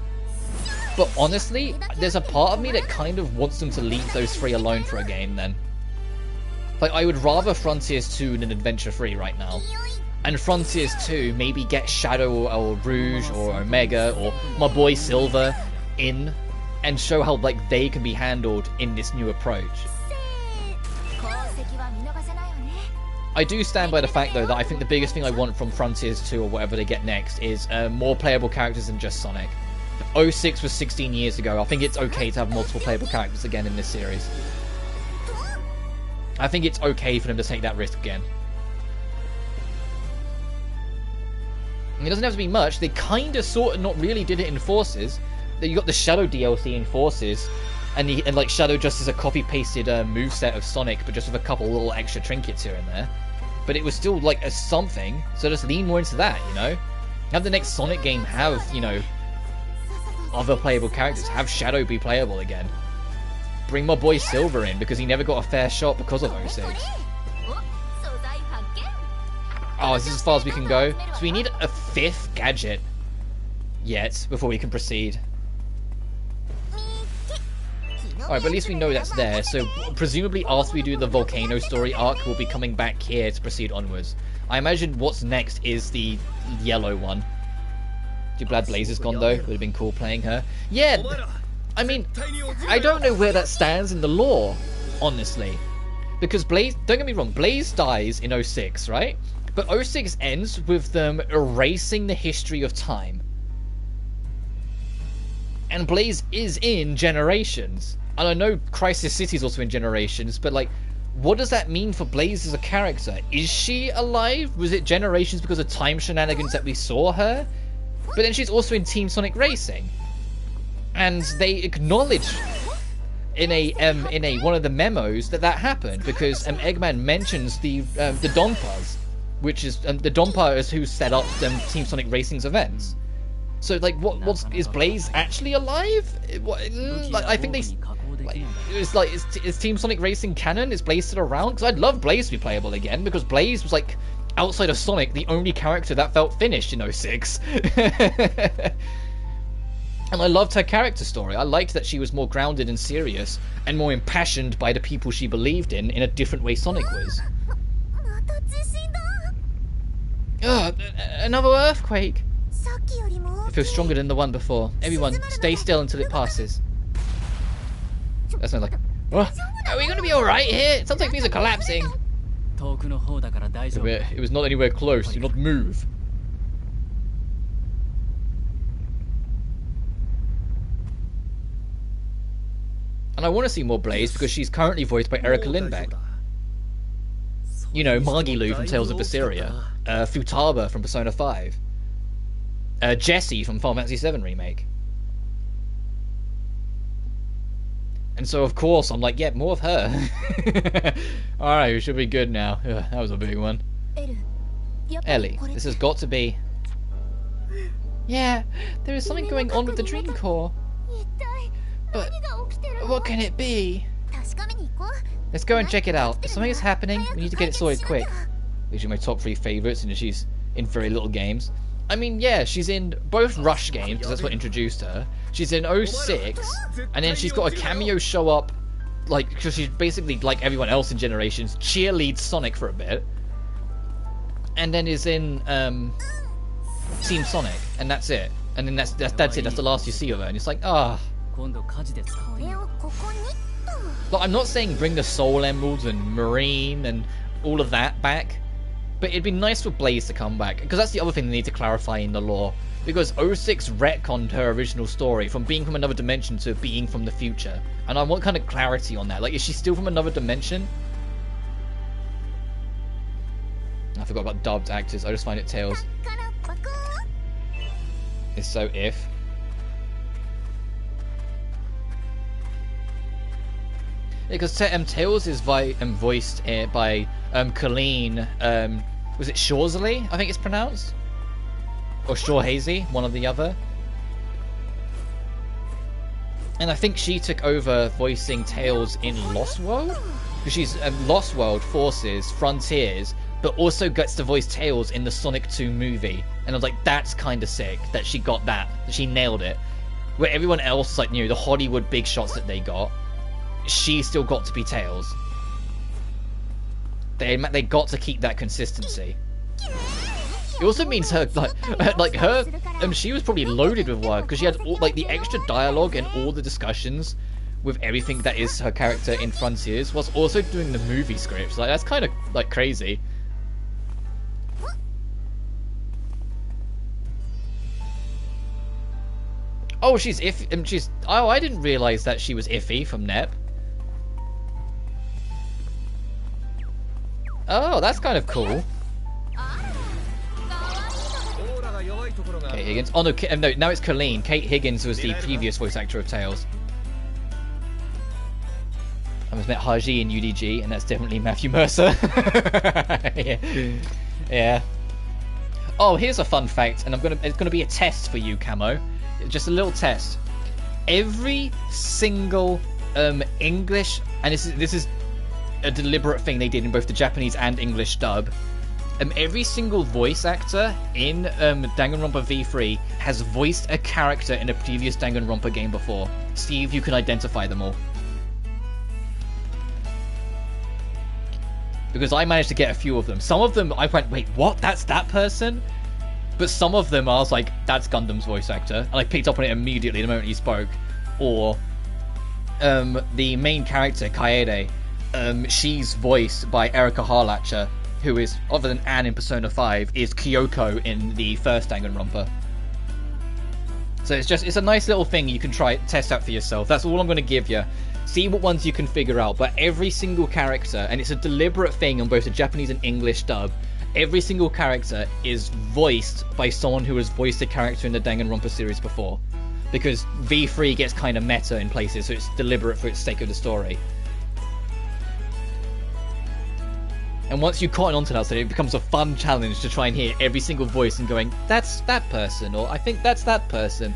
But honestly, there's a part of me that kind of wants them to leave those three alone for a game then. Like, I would rather Frontiers 2 than Adventure 3 right now. And Frontiers 2 maybe get Shadow or Rouge or Omega or my boy Silver in and show how, like, they can be handled in this new approach. I do stand by the fact, though, that I think the biggest thing I want from Frontiers 2 or whatever they get next is more playable characters than just Sonic. 06 was 16 years ago. I think it's okay to have multiple playable characters again in this series. I think it's okay for them to take that risk again. And it doesn't have to be much. They kind of, sort of, not really did it in Forces. You got the Shadow DLC in Forces, and like Shadow just is a copy-pasted moveset of Sonic, but just with a couple little extra trinkets here and there. But it was still like a something, so just lean more into that, you know? Have the next Sonic game have, you know, other playable characters. Have Shadow be playable again. Bring my boy Silver in, because he never got a fair shot because of 06. Oh, is this as far as we can go? So we need a 5th gadget yet before we can proceed. Alright, but at least we know that's there, so presumably after we do the Volcano story arc, we'll be coming back here to proceed onwards. I imagine what's next is the yellow one, Too glad Blaze is gone though. Would have been cool playing her. Yeah, I mean, I don't know where that stands in the lore, honestly. Because Blaze, don't get me wrong, Blaze dies in 06, right? But 06 ends with them erasing the history of time. And Blaze is in Generations. And I know Crisis City is also in Generations, but like, what does that mean for Blaze as a character? Is she alive? Was it Generations because of time shenanigans that we saw her? But then she's also in Team Sonic Racing. And they acknowledge in a one of the memos that happened because Eggman mentions the Donpas, which is the Donpa is who set up Team Sonic Racing's events. So like, is Blaze actually alive? I think they is Team Sonic Racing canon? Is Blaze still around? Because I'd love Blaze to be playable again because Blaze was like outside of Sonic the only character that felt finished in 06. And I loved her character story. I liked that she was more grounded and serious and more impassioned by the people she believed in a different way Sonic was. Ugh, another earthquake. It feels stronger than the one before. Everyone, stay still until it passes. That sounds like... Oh, are we going to be alright here? It sounds like things are collapsing. It was not anywhere close. Do not move. And I want to see more Blaze because she's currently voiced by Erica Lindbeck. You know, Magilu from Tales of Berseria, Futaba from Persona 5, Jessie from Final Fantasy VII Remake. And so, of course, I'm like, yeah, more of her. Alright, we should be good now. Ugh, that was a big one. Ellie, this has got to be... Yeah, there is something going on with the Dream Core. But what can it be? Let's go and check it out. If something is happening, we need to get it sorted quick. These are my top 3 favourites, and she's in very little games. I mean, yeah, she's in both Rush games, because that's what introduced her. She's in 06, and then she's got a cameo show up, like, because she's basically, like everyone else in Generations, cheerleads Sonic for a bit. And then is in Team Sonic, and that's it. And then that's it, that's the last you see of her, and it's like, ah. But I'm not saying bring the Soul Emeralds and Marine and all of that back, but it'd be nice for Blaze to come back, because that's the other thing they need to clarify in the lore, because 06 retconned her original story from being from another dimension to being from the future, and I want kind of clarity on that. Like, is she still from another dimension? I forgot about dubbed actors. I just find it Tails. It's so if. Because Tails is voiced by Colleen, was it Shawsley, I think it's pronounced? Or Shawhazy, one or the other. And I think she took over voicing Tails in Lost World? Because she's Lost World, Forces, Frontiers, but also gets to voice Tails in the Sonic 2 movie. And I was like, that's kind of sick, that she got that she nailed it. Where everyone else, like, you know, the Hollywood big shots that they got, she still got to be Tails. They got to keep that consistency. It also means her, she was probably loaded with work because she had all, like, the extra dialogue and all the discussions with everything that is her character in Frontiers, whilst also doing the movie scripts. Like, that's kind of like crazy. Oh, she's iffy. Oh, I didn't realize that she was iffy from Nep. Oh, that's kind of cool. Kate Higgins. Oh no, no, now it's Colleen. Kate Higgins was the previous voice actor of Tails. I was met Haji in UDG, and that's definitely Matthew Mercer. Yeah. Oh, here's a fun fact, and it's gonna be a test for you, Camo. Just a little test. Every single English, and this is a deliberate thing they did in both the Japanese and English dub. Every single voice actor in Danganronpa V3 has voiced a character in a previous Danganronpa game before. See if you can identify them all. Because I managed to get a few of them. Some of them I went, wait, what? That's that person? But some of them I was like, that's Gundam's voice actor, and I picked up on it immediately the moment he spoke. Or the main character, Kaede, she's voiced by Erika Harlacher, who is, other than Anne in Persona 5, is Kyoko in the first Danganronpa. So it's a nice little thing you can test out for yourself. That's all I'm going to give you. See what ones you can figure out. But every single character, and it's a deliberate thing on both the Japanese and English dub, every single character is voiced by someone who has voiced a character in the Danganronpa series before. Because V3 gets kind of meta in places, so it's deliberate for its sake of the story. And once you cotton onto that, it becomes a fun challenge to try and hear every single voice and going, that's that person, or I think that's that person.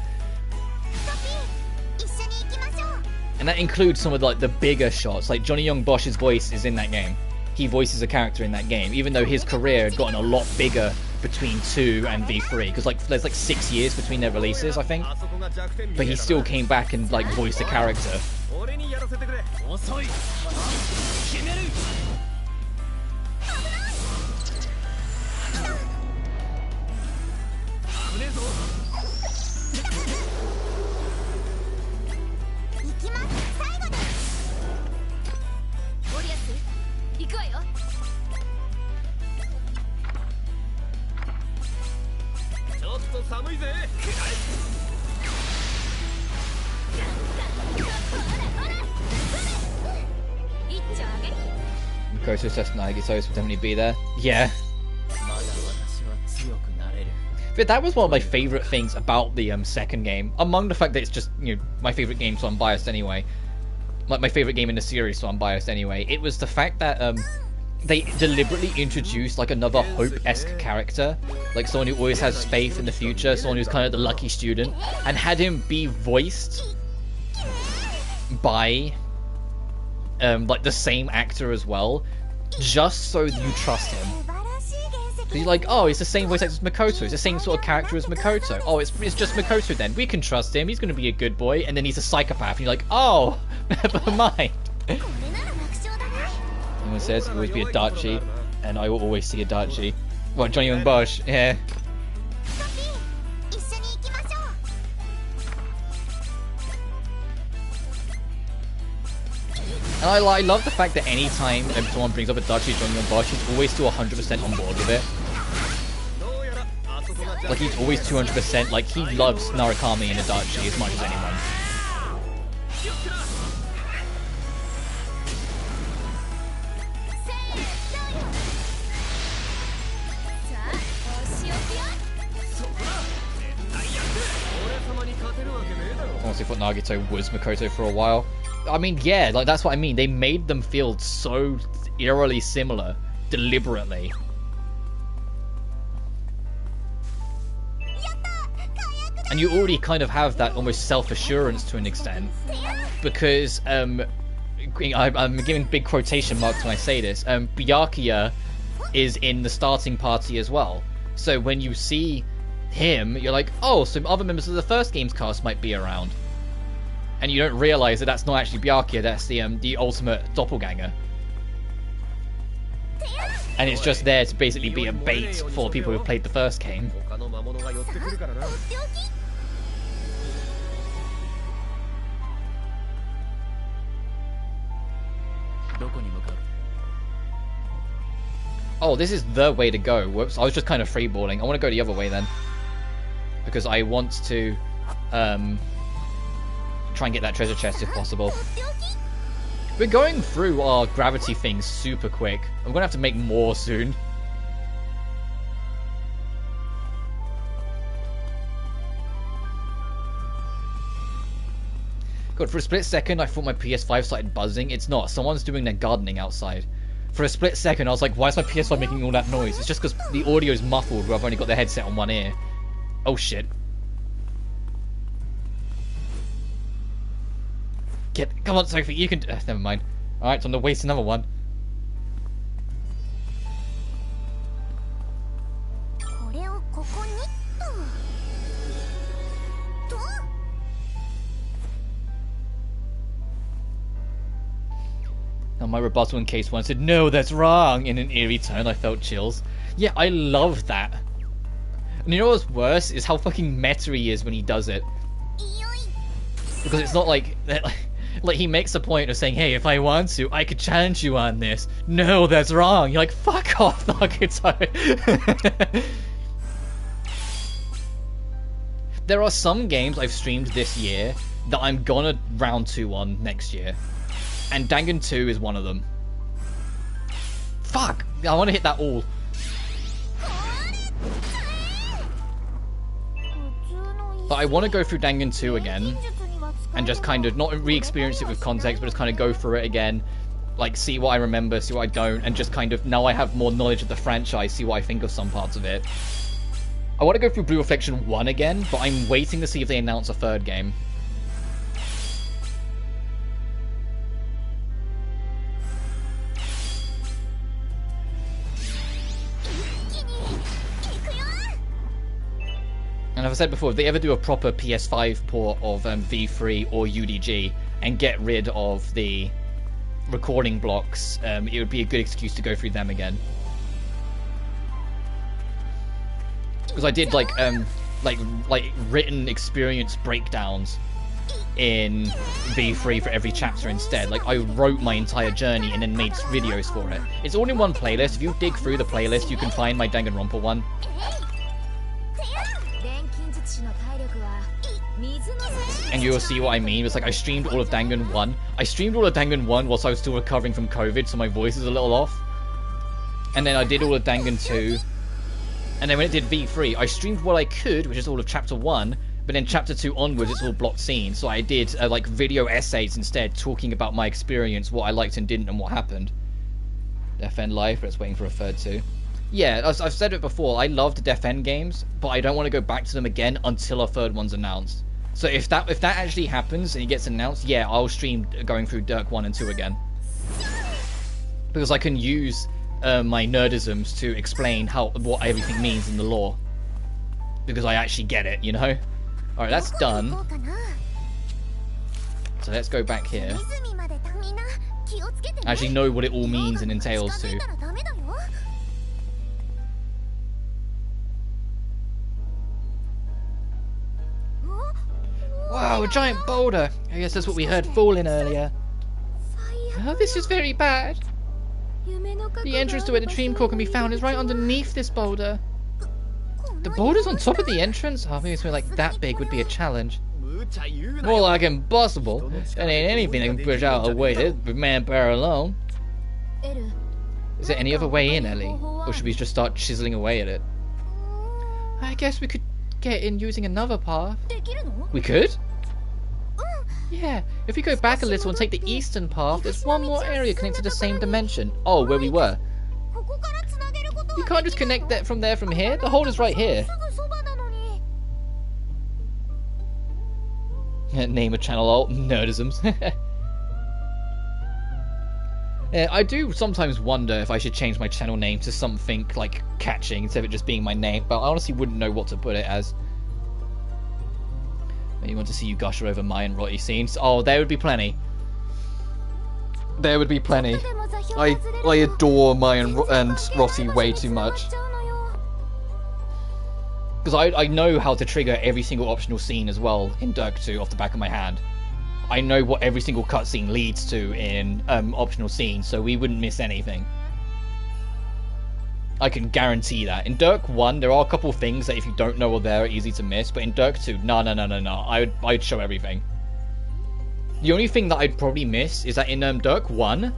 And that includes some of like the bigger shots, like Johnny Young Bosch's voice is in that game. He voices a character in that game, even though his career had gotten a lot bigger between 2 and V3, because like there's like 6 years between their releases, I think. But he still came back and like voiced a character. Goto says Nagitos will definitely be there. Yeah. But that was one of my favourite things about the second game. Among the fact that it's just, you know, my favourite game, so I'm biased anyway. Like my favourite game in the series, so I'm biased anyway. It was the fact that they deliberately introduced like another Hope-esque character, like someone who always has faith in the future, someone who's kind of the lucky student, and had him be voiced by like the same actor as well, just so you trust him. So you're like, oh, it's the same voice actor as Makoto, it's the same sort of character as Makoto. Oh, it's just Makoto then, we can trust him, he's going to be a good boy, and then he's a psychopath, and you're like, oh, never mind. Someone says he will always be a Dachi, and I will always see a Dachi. What, Johnny Young Bosch? Yeah. And I love the fact that any time someone brings up a Dachi Johnny Young Bosch, he's always still 100% on board with it. Like, he's always 200%, like, he loves Narukami and Adachi as much as anyone. I honestly thought Nagito was Makoto for a while. I mean, yeah, like that's what I mean. They made them feel so eerily similar, deliberately. And you already kind of have that almost self-assurance to an extent, because I'm giving big quotation marks when I say this. Byakuya is in the starting party as well, so when you see him, you're like, oh, some other members of the first game's cast might be around. And you don't realize that that's not actually Byakuya, that's the ultimate doppelganger. And it's just there to basically be a bait for people who've played the first game. Oh, this is the way to go. Whoops, I was just kind of freeballing. I want to go the other way then, because I want to try and get that treasure chest if possible. We're going through our gravity things super quick. I'm gonna have to make more soon. God, for a split second I thought my PS5 started buzzing. It's not. Someone's doing their gardening outside. For a split second I was like, why is my PS5 making all that noise? It's just because the audio's muffled where I've only got the headset on one ear. Oh shit. Come on, Sophie, you can... never mind. Alright, time to waste another one. Now my rebuttal in case one said, no, that's wrong, in an eerie tone. I felt chills. Yeah, I love that. And you know what's worse is how fucking meta he is when he does it. Because it's not like he makes a point of saying, hey, if I want to, I could challenge you on this. No, that's wrong. You're like, fuck off, Nagito. There are some games I've streamed this year that I'm gonna round 2 on next year. And Dangan 2 is one of them. Fuck! I want to hit that all. But I want to go through Dangan 2 again. And just kind of, not re-experience it with context, but just kind of go through it again. Like, see what I remember, see what I don't. And just kind of, now I have more knowledge of the franchise, see what I think of some parts of it. I want to go through Blue Reflection 1 again, but I'm waiting to see if they announce a 3rd game. And as I said before, if they ever do a proper PS5 port of V3 or UDG and get rid of the recording blocks, it would be a good excuse to go through them again. Because I did like written experience breakdowns in V3 for every chapter instead. Like, I wrote my entire journey and then made videos for it. It's all in one playlist. If you dig through the playlist, you can find my Danganronpa one. And you'll see what I mean. It's like I streamed all of Dangan 1. I streamed all of Dangan 1 whilst I was still recovering from COVID, so my voice is a little off. And then I did all of Dangan 2. And then when it did V3, I streamed what I could, which is all of Chapter 1, but then Chapter 2 onwards, it's all blocked scenes. So I did, like, video essays instead, talking about my experience, what I liked and didn't, and what happened. Death End Life, but it's waiting for a 3rd too. Yeah, I've said it before, I love the Death End games, but I don't want to go back to them again until a 3rd one's announced. So if that actually happens, and it gets announced, yeah, I'll stream going through Dirk 1 and 2 again. Because I can use my nerdisms to explain what everything means in the lore, because I actually get it, you know. All right, that's done. So let's go back here. I actually know what it all means and entails too. Wow, a giant boulder. I guess that's what we heard falling earlier. Oh, this is very bad. The entrance to where the dream core can be found is right underneath this boulder. The boulder's on top of the entrance? Oh, maybe something like that big would be a challenge. More like impossible. There ain't anything that can push out a weight with manpower alone. Is there any other way in, Ellie? Or should we just start chiseling away at it? I guess we could get in using another path. We could? Yeah, if we go back a little and take the eastern path, there's one more area connected to the same dimension. Oh, where we were. You can't just connect that from here? The hole is right here. Name a channel alt, nerdisms. Yeah, I do sometimes wonder if I should change my channel name to something like catching instead of it just being my name, but I honestly wouldn't know what to put it as. You want to see you gusher over Mayan Rotty scenes? Oh, there would be plenty. There would be plenty. I adore Mayan and Rotty way too much. Because I know how to trigger every single optional scene as well in Dirk 2 off the back of my hand. I know what every single cutscene leads to in optional scenes, so we wouldn't miss anything. I can guarantee that. In Dirk 1, there are a couple things that if you don't know are there are easy to miss, but in Dirk 2, no. I'd show everything. The only thing that I'd probably miss is that in Dirk 1,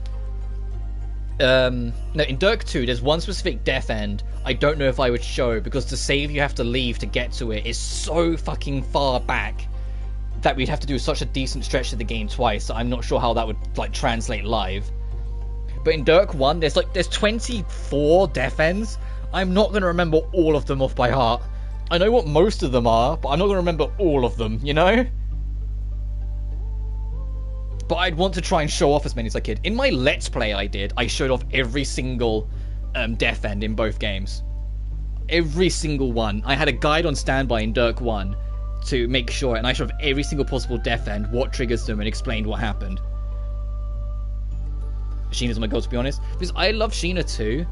no, in Dirk 2, there's one specific death end I don't know if I would show, because the save you have to leave to get to it is so fucking far back that we'd have to do such a decent stretch of the game twice, so I'm not sure how that would like translate live. But in Dirk 1, there's 24 death ends. I'm not going to remember all of them off by heart. I know what most of them are, but I'm not going to remember all of them, you know? But I'd want to try and show off as many as I could. In my Let's Play I showed off every single death end in both games. Every single one. I had a guide on standby in Dirk 1 to make sure, and I showed off every single possible death end, what triggers them, and explained what happened. Sheena's my goal, to be honest, because I love Sheena too,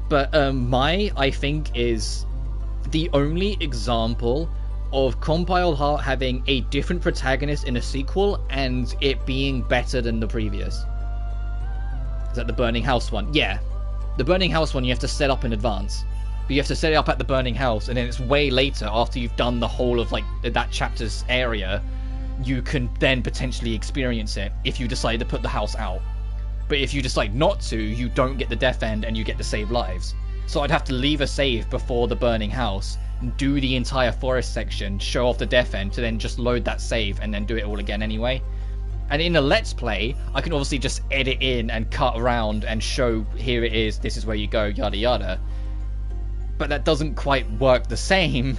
but Mai, I think, is the only example of Compiled Heart having a different protagonist in a sequel and it being better than the previous. Is that the Burning House one? Yeah. The Burning House one you have to set up in advance. But you have to set it up at the Burning House, and then it's way later, after you've done the whole of like that chapter's area, you can then potentially experience it if you decide to put the house out. But if you decide not to, you don't get the death end and you get to save lives. So I'd have to leave a save before the Burning House, do the entire forest section, show off the death end, to then just load that save and then do it all again anyway. And in a Let's Play, I can obviously just edit in and cut around and show, here it is, this is where you go, yada yada. But that doesn't quite work the same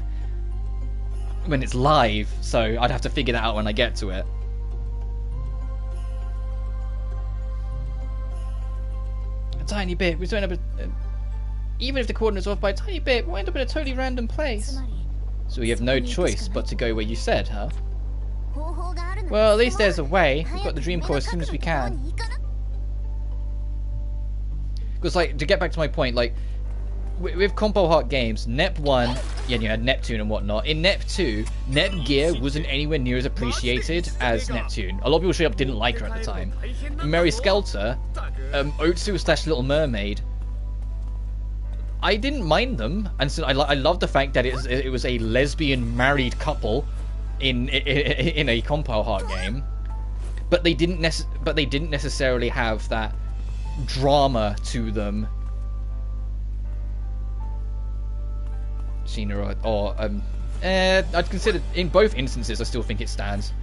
when it's live, so I'd have to figure that out when I get to it. A tiny bit. We end up even if the coordinates are off by a tiny bit, we'll end up in a totally random place. So we have no choice but to go where you said, huh? Well, at least there's a way. We've got the dream core as soon as we can. Because, like, to get back to my point, like, with Compile Heart games, NEP 1, yeah, you had Neptune and whatnot. In NEP 2, Netgear wasn't anywhere near as appreciated as Neptune. A lot of people straight up didn't like her at the time. In Mary Skelter, Otsu / Little Mermaid, I didn't mind them, and so I love the fact that it was a lesbian married couple in a Compile Heart game, but they didn't necessarily have that drama to them. Sheena or I'd consider, in both instances, I still think it stands.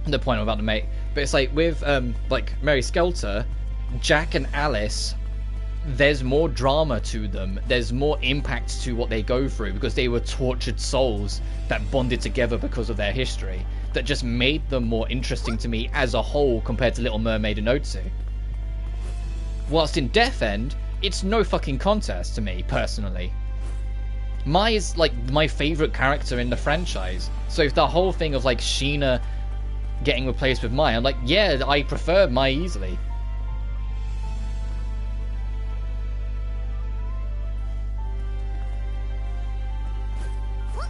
The point I'm about to make, but it's like with like Mary Skelter, Jack and Alice, there's more drama to them. There's more impact to what they go through because they were tortured souls that bonded together because of their history. That just made them more interesting to me as a whole compared to Little Mermaid and Otsu. Whilst in Death End, it's no fucking contest to me personally. Mai is like my favorite character in the franchise. So if the whole thing of like Sheena getting replaced with Mai, I'm like, yeah, I prefer Mai easily.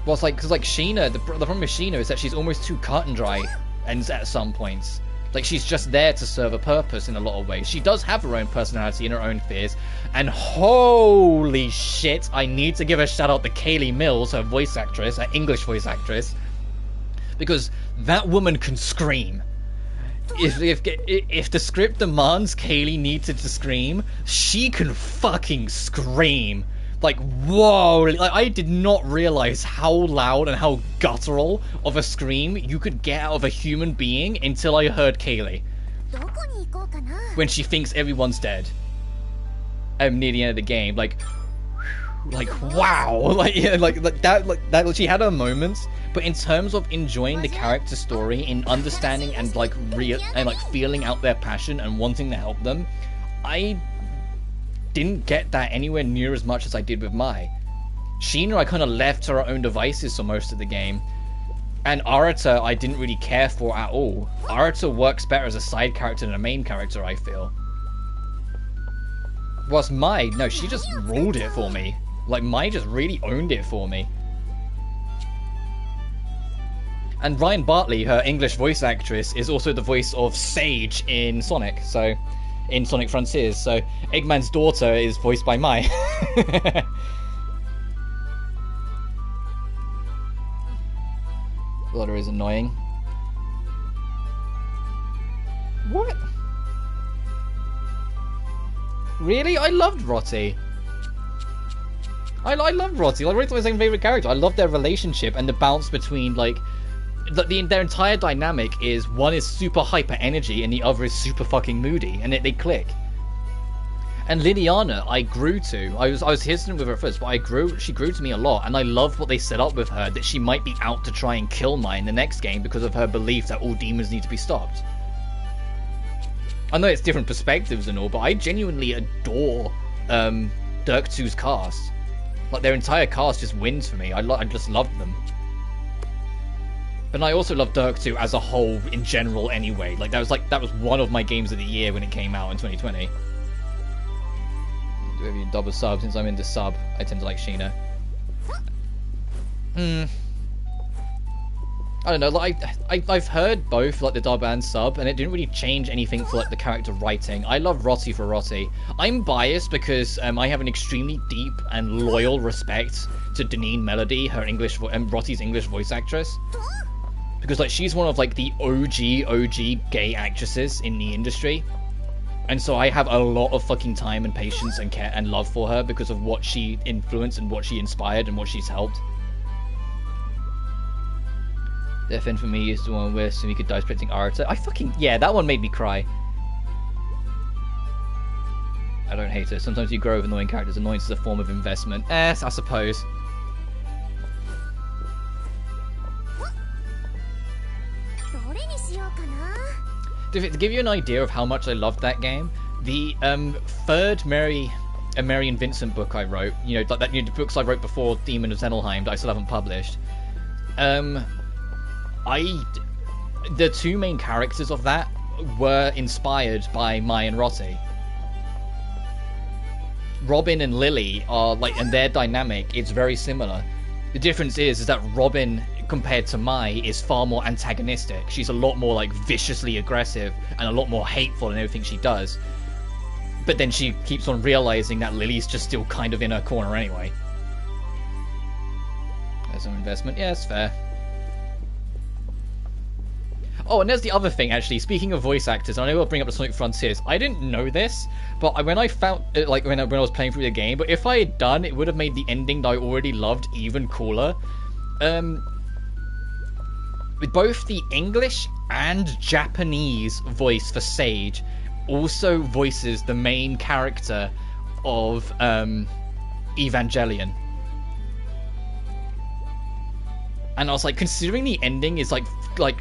Well, it's like, because like Sheena, the problem with Sheena is that she's almost too cut and dry, and at some points. Like, she's just there to serve a purpose in a lot of ways. She does have her own personality and her own fears, and holy shit, I need to give a shout out to Kaylee Mills, her voice actress, her English voice actress, because that woman can scream. If the script demands Kaylee needs to scream, she can fucking scream. Like, whoa, like, I did not realize how loud and how guttural of a scream you could get out of a human being until I heard Kaylee. When she thinks everyone's dead. Near the end of the game, like wow, like yeah, like that. She had her moments, but in terms of enjoying the character story, in understanding and like feeling out their passion and wanting to help them, I didn't get that anywhere near as much as I did with Mai. Sheena, I kind of left to her own devices for most of the game, and Arata I didn't really care for at all. Arata works better as a side character than a main character, I feel. Whilst Mai, no, she just ruled it for me. Like, Mai just really owned it for me. And Ryan Bartley, her English voice actress, is also the voice of Sage in Sonic, so in Sonic Frontiers, so Eggman's daughter is voiced by Mai. Blotter is annoying. What? Really? I loved Rotty. I loved Rotty. Like, Rotty's my second favourite character. I love their relationship and the bounce between, like, their entire dynamic is one is super hyper energy and the other is super fucking moody, and they click. And Liliana, I grew to. I was hesitant with her at first, but she grew to me a lot, and I loved what they set up with her, that she might be out to try and kill Mai in the next game because of her belief that all demons need to be stopped. I know it's different perspectives and all, but I genuinely adore Dirk 2's cast. Like, their entire cast just wins for me. I just loved them. But I also love Dirk 2 as a whole in general anyway. Like, that was one of my games of the year when it came out in 2020. Do you double sub? Since I'm into sub, I tend to like Sheena. I don't know, like, I've heard both, like, the dub and sub, and it didn't really change anything for, like, the character writing. I love Roti for Roti. I'm biased because I have an extremely deep and loyal respect to Deneen Melody, her Roti's English voice actress. Because, like, she's one of, like, the OG gay actresses in the industry. And so I have a lot of fucking time and patience and care and love for her because of what she influenced and what she inspired and what she's helped. Death End for me is the one where Sumika dies predicting Arata. Yeah, that one made me cry. I don't hate it. Sometimes you grow with annoying characters. Annoyance is a form of investment. I suppose. To give you an idea of how much I loved that game, the third Marion Vincent book I wrote, you know, like the books I wrote before Demon of Zenelheim that I still haven't published, the two main characters of that were inspired by Mai and Roti. Robin and Lily are like, and their dynamic is very similar. The difference is that Robin, compared to Mai, is far more antagonistic. She's a lot more like viciously aggressive and a lot more hateful in everything she does. But then she keeps on realizing that Lily's just still kind of in her corner anyway. There's some investment. Yeah, it's fair. Oh, and there's the other thing, actually. Speaking of voice actors, I know I'll bring up the Sonic Frontiers. I didn't know this, but when I found, like, when I was playing through the game, but if I had done, it would have made the ending that I already loved even cooler. Both the English and Japanese voice for Sage also voices the main character of Evangelion. And I was like, considering the ending is like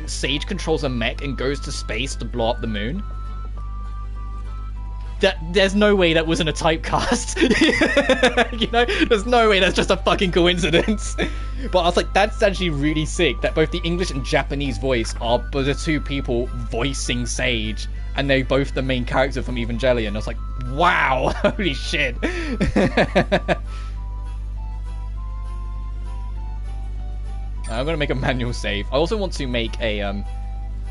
Sage controls a mech and goes to space to blow up the moon, there's no way that wasn't a typecast. You know, there's no way that's just a fucking coincidence. But I was like, that's actually really sick that both the English and Japanese voice are the two people voicing Sage, and they're both the main character from Evangelion. I was like, wow, holy shit. I'm going to make a manual save. I also want to make a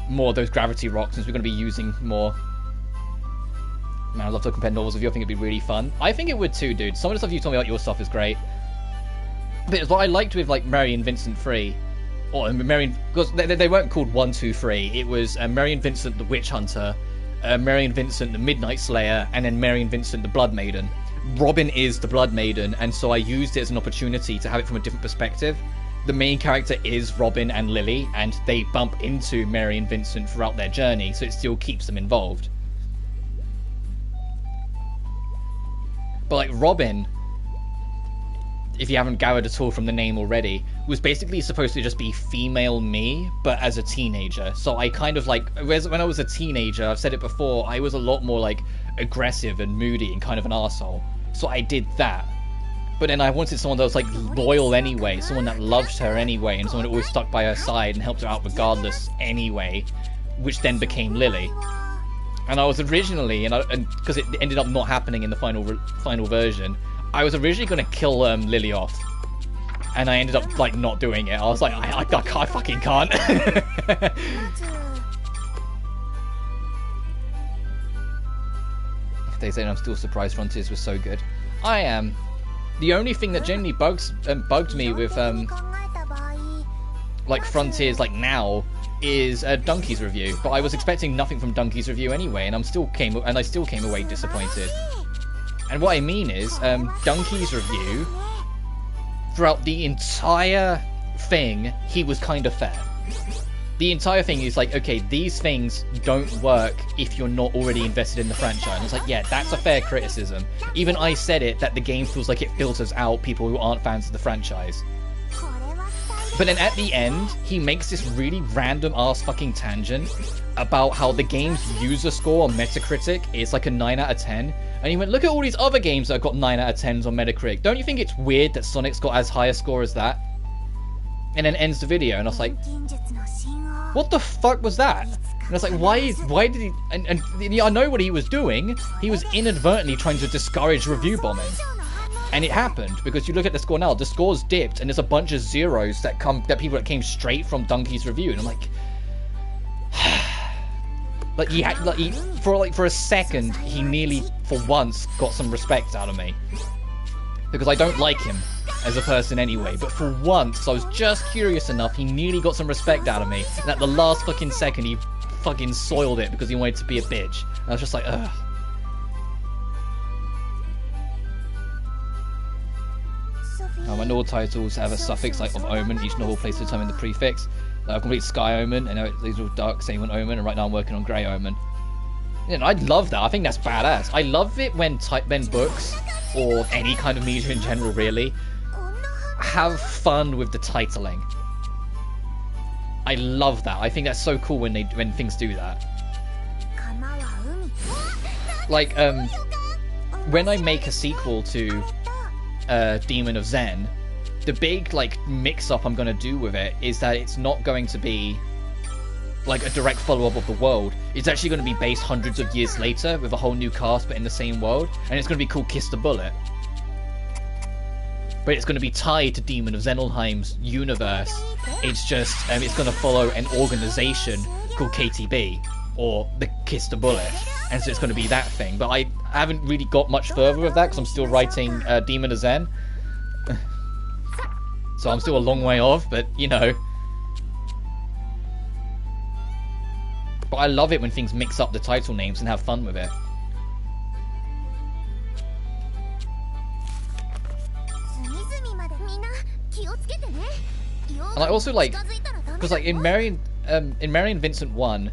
more of those gravity rocks, since we're going to be using more. Man, I'd love to compare novels with you. I think it'd be really fun. I think it would too, dude. Some of the stuff you told me about your stuff is great. But what I liked with like Marion Vincent 3, or Marion, because they weren't called 1, 2, 3. It was Marion Vincent the Witch Hunter, Marion Vincent the Midnight Slayer, and then Marion Vincent the Blood Maiden. Robin is the Blood Maiden, and so I used it as an opportunity to have it from a different perspective. The main character is Robin and Lily, and they bump into Marion Vincent throughout their journey, so it still keeps them involved. But like Robin, if you haven't gathered at all from the name already, was basically supposed to just be female me, but as a teenager. So I kind of like, when I was a teenager, I've said it before, I was a lot more like aggressive and moody and kind of an arsehole. So I did that. But then I wanted someone that was like loyal anyway, someone that loved her anyway, and someone that always stuck by her side and helped her out regardless anyway, which then became Lily. And I was originally, and because it ended up not happening in the final version, I was originally going to kill Lily off, and I ended up like not doing it. I was like, I fucking can't. They say I'm still surprised Frontiers was so good. I am. The only thing that genuinely bugged me with like Frontiers like now is Donkey's review, but I was expecting nothing from Donkey's review anyway, and I still came away disappointed. And what I mean is, Donkey's review, throughout the entire thing, he was kind of fair. The entire thing is like, okay, these things don't work if you're not already invested in the franchise. And it's like, yeah, that's a fair criticism. Even I said it, that the game feels like it filters out people who aren't fans of the franchise. But then at the end, he makes this really random ass fucking tangent about how the game's user score on Metacritic is like a 9 out of 10. And he went, look at all these other games that have got 9 out of 10s on Metacritic. Don't you think it's weird that Sonic's got as high a score as that? And then ends the video, and I was like, what the fuck was that? And I was like, why did he... And I know what he was doing. He was inadvertently trying to discourage review bombing. And it happened, because you look at the score now, the score's dipped, and there's a bunch of zeros that people that came straight from Donkey's review, and I'm like, for a second, he nearly, for once, got some respect out of me, because I don't like him as a person anyway. But for once, I was just curious enough. He nearly got some respect out of me, and at the last fucking second, he fucking soiled it because he wanted to be a bitch. And I was just like, ugh. My novel titles have a suffix like of omen. Each novel places determine the prefix. I've completed Sky Omen, and these are Dark Saint Omen, and right now I'm working on Grey Omen. You know, I love that. I think that's badass. I love it when books, or any kind of media in general really, have fun with the titling. I love that. I think that's so cool when things do that. Like, when I make a sequel to Demon of Zen, the big like mix-up I'm going to do with it is that it's not going to be like a direct follow-up of the world. It's actually going to be based hundreds of years later with a whole new cast but in the same world, and it's going to be called Kiss the Bullet. But it's going to be tied to Demon of Zenelheim's universe. It's just it's going to follow an organization called KTB, or the Kiss the Bullet, and so it's going to be that thing. But I haven't really got much further with that because I'm still writing Demon of Zen. So I'm still a long way off, but you know. But I love it when things mix up the title names and have fun with it. And I also like, because like in Mary and Vincent 1,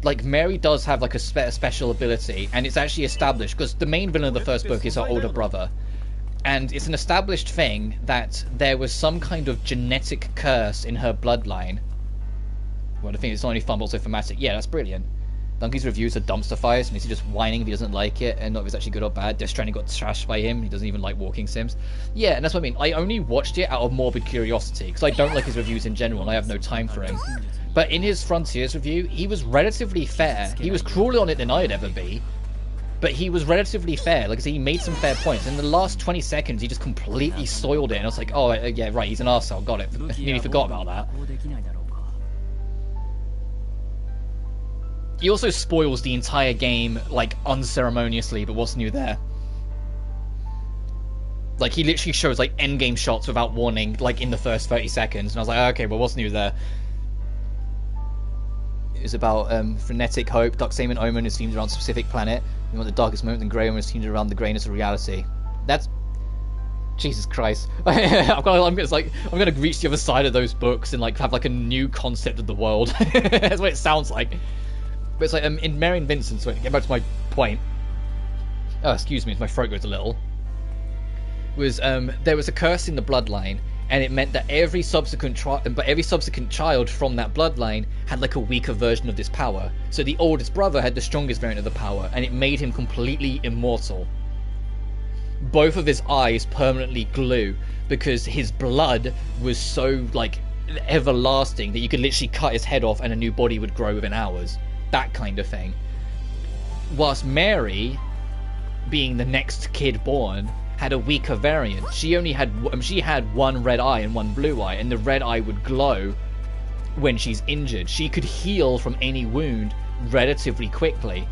like Mary does have like a special ability, and it's actually established because the main villain of the first book is her older brother. And it's an established thing that there was some kind of genetic curse in her bloodline. Well, I think it's not only fun but also thematic. Yeah, that's brilliant. Donkey's reviews are dumpster fires, and he's just whining if he doesn't like it, and not if it's actually good or bad. Death Stranding got trashed by him. He doesn't even like walking sims. Yeah, and that's what I mean. I only watched it out of morbid curiosity, because I don't like his reviews in general, and I have no time for him. But in his Frontiers review, he was relatively fair. He was crueler on it than I'd ever be. But he was relatively fair. Like I said, he made some fair points. In the last 20 seconds, he just completely soiled it. And I was like, oh, yeah, right, he's an arsehole. Got it. Nearly forgot about that. He also spoils the entire game, like, unceremoniously, but what's new there? Like, he literally shows, like, endgame shots without warning, like, in the first 30 seconds. And I was like, okay, well, what's new there? It was about frenetic hope. Dark Saint Omen is themed around a specific planet. You want the darkest moment, and Grey Omen is themed around the greyness of reality. That's... Jesus Christ. I'm gonna reach the other side of those books and, like, have, like, a new concept of the world. That's what it sounds like. But it's like, in Mary and Vincent, so to get back to my point... Oh, excuse me, my throat goes a little. Was, there was a curse in the bloodline, and it meant that every subsequent child from that bloodline had like a weaker version of this power. So the oldest brother had the strongest variant of the power, and it made him completely immortal. Both of his eyes permanently glue, because his blood was so like everlasting that you could literally cut his head off and a new body would grow within hours. That kind of thing. Whilst Mary, being the next kid born, had a weaker variant. She had one red eye and one blue eye, and the red eye would glow when she's injured. She could heal from any wound relatively quickly,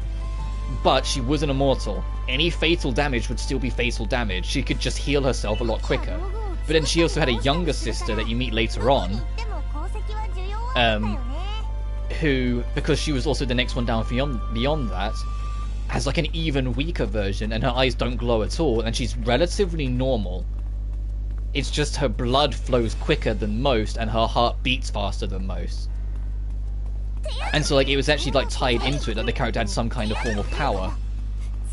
but she wasn't immortal. Any fatal damage would still be fatal damage. She could just heal herself a lot quicker. But then she also had a younger sister that you meet later on, who, because she was also the next one down beyond that, has like an even weaker version, and her eyes don't glow at all, and she's relatively normal. It's just her blood flows quicker than most, and her heart beats faster than most. And so like it was actually like tied into it that the character had some kind of form of power.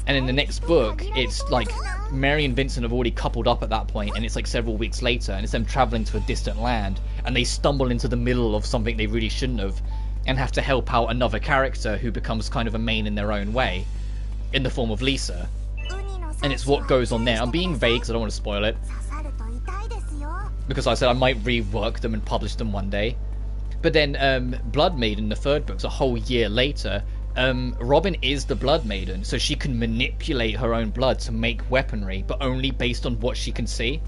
And in the next book, it's like Mary and Vincent have already coupled up at that point, and it's like several weeks later, and it's them traveling to a distant land, and they stumble into the middle of something they really shouldn't have, and have to help out another character who becomes kind of a main in their own way, in the form of Lisa. And it's what goes on there. I'm being vague because I don't want to spoil it, because I said I might rework them and publish them one day. But then Blood Maiden, the third book's a whole year later, Robin is the Blood Maiden, so she can manipulate her own blood to make weaponry, but only based on what she can see.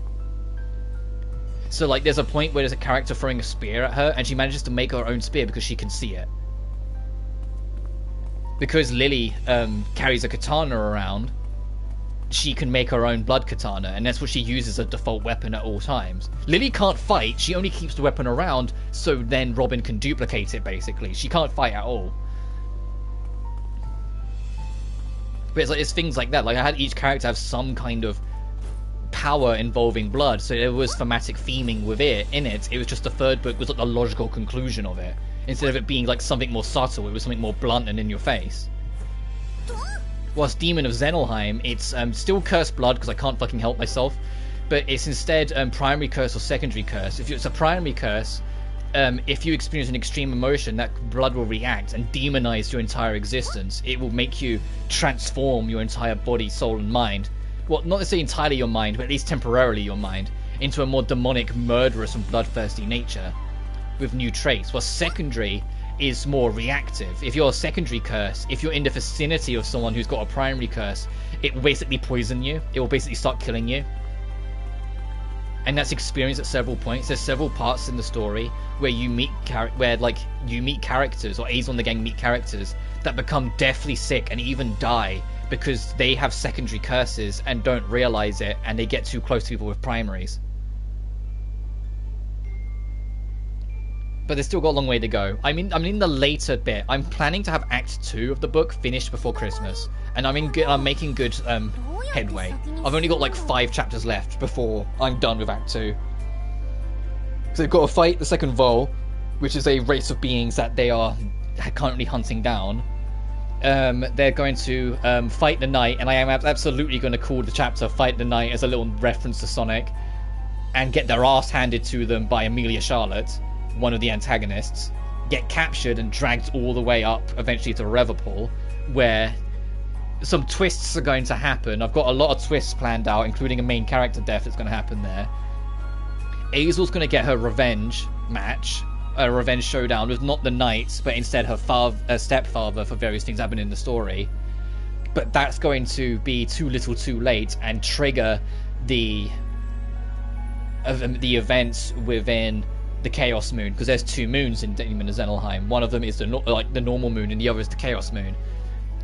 So, like, there's a point where there's a character throwing a spear at her, and she manages to make her own spear because she can see it. Because Lily carries a katana around, she can make her own blood katana, and that's what she uses as a default weapon at all times. Lily can't fight, she only keeps the weapon around, so then Robin can duplicate it, basically. She can't fight at all. But it's like, it's things like that. Like, I had each character have some kind of power involving blood, so there was thematic theming with it in it. It was just the third book was like the logical conclusion of it. Instead of it being like something more subtle, it was something more blunt and in your face. Whilst Demon of Xenelheim, it's still cursed blood because I can't fucking help myself, but it's instead primary curse or secondary curse. If it's a primary curse, if you experience an extreme emotion, that blood will react and demonize your entire existence. It will make you transform your entire body, soul, and mind. Well, not necessarily entirely your mind, but at least temporarily your mind, into a more demonic, murderous, and bloodthirsty nature, with new traits. While secondary is more reactive. If you're a secondary curse, if you're in the vicinity of someone who's got a primary curse, it will basically poison you. It will basically start killing you. And that's experienced at several points. There's several parts in the story where you meet characters, or A's on the gang meet characters that become deathly sick and even die because they have secondary curses and don't realize it, and they get too close to people with primaries. But they've still got a long way to go. I'm in the later bit. I'm planning to have Act 2 of the book finished before Christmas, and I'm making good headway. I've only got like 5 chapters left before I'm done with Act 2. So they've got to fight the second Vol, which is a race of beings that they are currently hunting down. They're going to fight the Knight, and I am absolutely going to call the chapter Fight the Knight as a little reference to Sonic, and get their ass handed to them by Amelia Charlotte, one of the antagonists, get captured and dragged all the way up eventually to Reverpool, where some twists are going to happen. I've got a lot of twists planned out, including a main character death that's going to happen there. Azel's going to get her revenge match, a revenge showdown with not the Knight, but instead her stepfather for various things happening in the story. But that's going to be too little too late and trigger the events within the Chaos Moon, because there's 2 moons in Demon of Xenelheim. One of them is the normal moon, and the other is the Chaos Moon.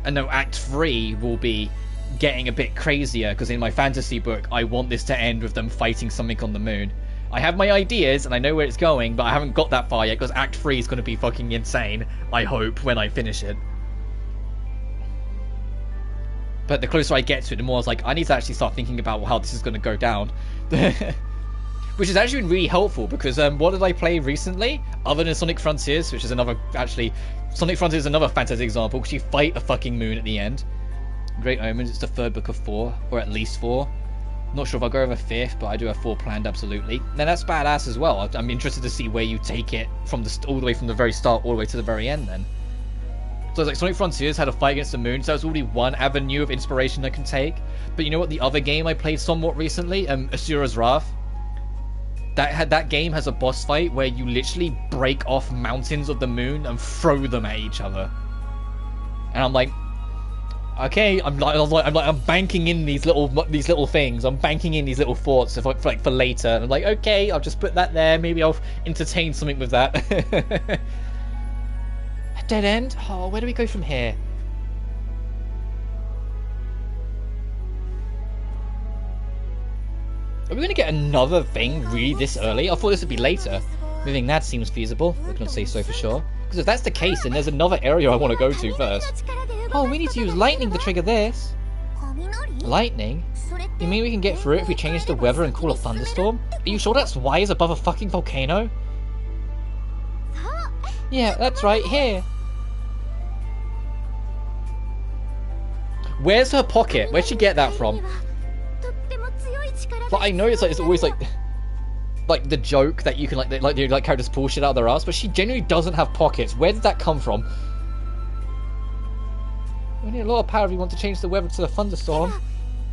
And now Act 3 will be getting a bit crazier, because in my fantasy book, I want this to end with them fighting something on the moon. I have my ideas, and I know where it's going, but I haven't got that far yet, because Act 3 is going to be fucking insane, I hope, when I finish it. But the closer I get to it, the more I was like, I need to actually start thinking about how this is going to go down. Which has actually been really helpful, because what did I play recently? Other than Sonic Frontiers, which is another, actually, Sonic Frontiers is another fantastic example, because you fight a fucking moon at the end. Great Omens, it's the 3rd book of 4, or at least 4. Not sure if I'll go over 5th, but I do have 4 planned, absolutely. Now that's badass as well. I'm interested to see where you take it from all the way from the very start all the way to the very end then. So it's like Sonic Frontiers had a fight against the moon, so that's already one avenue of inspiration I can take. But you know what, the other game I played somewhat recently, Asura's Wrath, that game has a boss fight where you literally break off mountains of the moon and throw them at each other. And I'm like, okay, I'm banking in these little things. I'm banking in these little thoughts for later. And I'm like, okay, I'll just put that there. Maybe I'll entertain something with that. A dead end? Oh, where do we go from here? Are we going to get another thing really this early? I thought this would be later. Moving that seems feasible. I cannot say so for sure. Because if that's the case, then there's another area I want to go to first. Oh, we need to use lightning to trigger this. Lightning? You mean we can get through it if we change the weather and call a thunderstorm? Are you sure that's wise above a fucking volcano? Yeah, that's right, here. Where's her pocket? Where'd she get that from? Like, I know it's always like the joke that you can like characters pull shit out of their ass, but she genuinely doesn't have pockets. Where did that come from? We need a lot of power if we want to change the weather to a thunderstorm.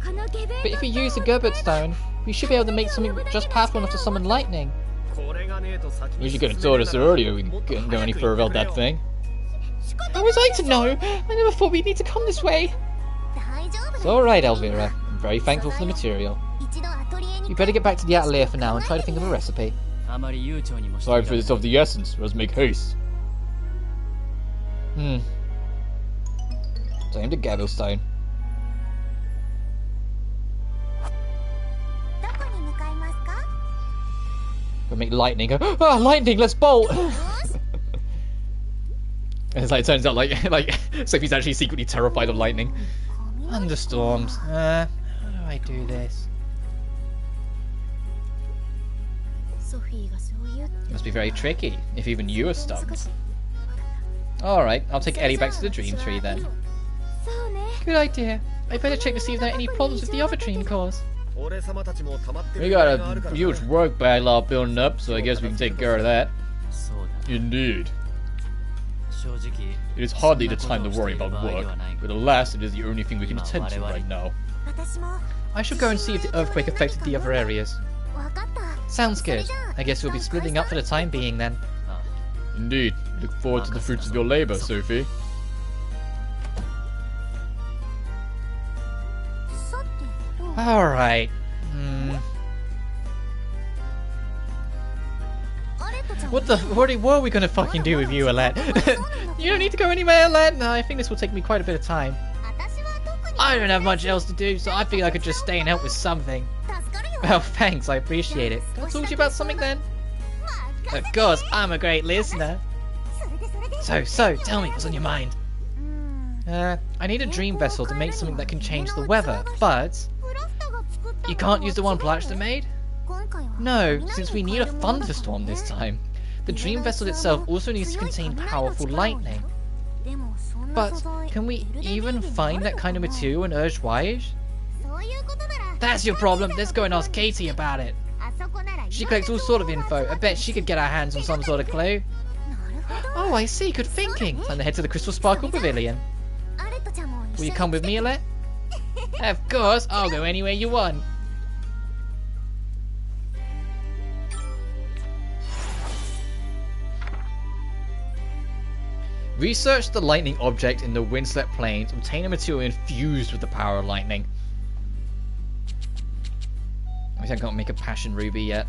But if we use the Gerbert Stone, we should be able to make something just powerful enough to summon lightning. We should get it told us earlier we couldn't go any further about that thing. How was I to know? I never thought we'd need to come this way. It's alright, Elvira. I'm very thankful for the material. We better get back to the atelier for now and try to think of a recipe. Time for this of the essence. Let's make haste. Time to Gavelstone. We'll make lightning. Ah, lightning! Let's bolt! It's like, it turns out like Sophie's actually secretly terrified of lightning. Thunderstorms. How do I do this? Must be very tricky, if even you are stuck. Alright, I'll take Ellie back to the dream tree then. Good idea. I better check to see if there are any problems with the other dream cores. We got a huge work backlog building up, so I guess we can take care of that. Indeed. It is hardly the time to worry about work, but alas, it is the only thing we can attend to right now. I shall go and see if the earthquake affected the other areas. Sounds good. I guess we'll be splitting up for the time being then. Indeed. Look forward to the fruits of your labor, Sophie. Alright. What are we gonna fucking do with you, Alette? You don't need to go anywhere, Alette. No, I think this will take me quite a bit of time. I don't have much else to do, so I figured I could just stay and help with something. Well, thanks, I appreciate it. Can I talk to you about something then? Of course, I'm a great listener. So, tell me what's on your mind. I need a dream vessel to make something that can change the weather, but... You can't use the one Blatchster made? No, since we need a thunderstorm this time. The dream vessel itself also needs to contain powerful lightning. But, can we even find that kind of material in Ruenheid? That's your problem, let's go and ask Katie about it. She collects all sort of info, I bet she could get our hands on some sort of clue. Oh, I see, good thinking. Time to head to the Crystal Sparkle Pavilion. Will you come with me, Alette? Of course, I'll go anywhere you want. Research the lightning object in the windswept plains. Obtain a material infused with the power of lightning. I can't make a passion ruby yet.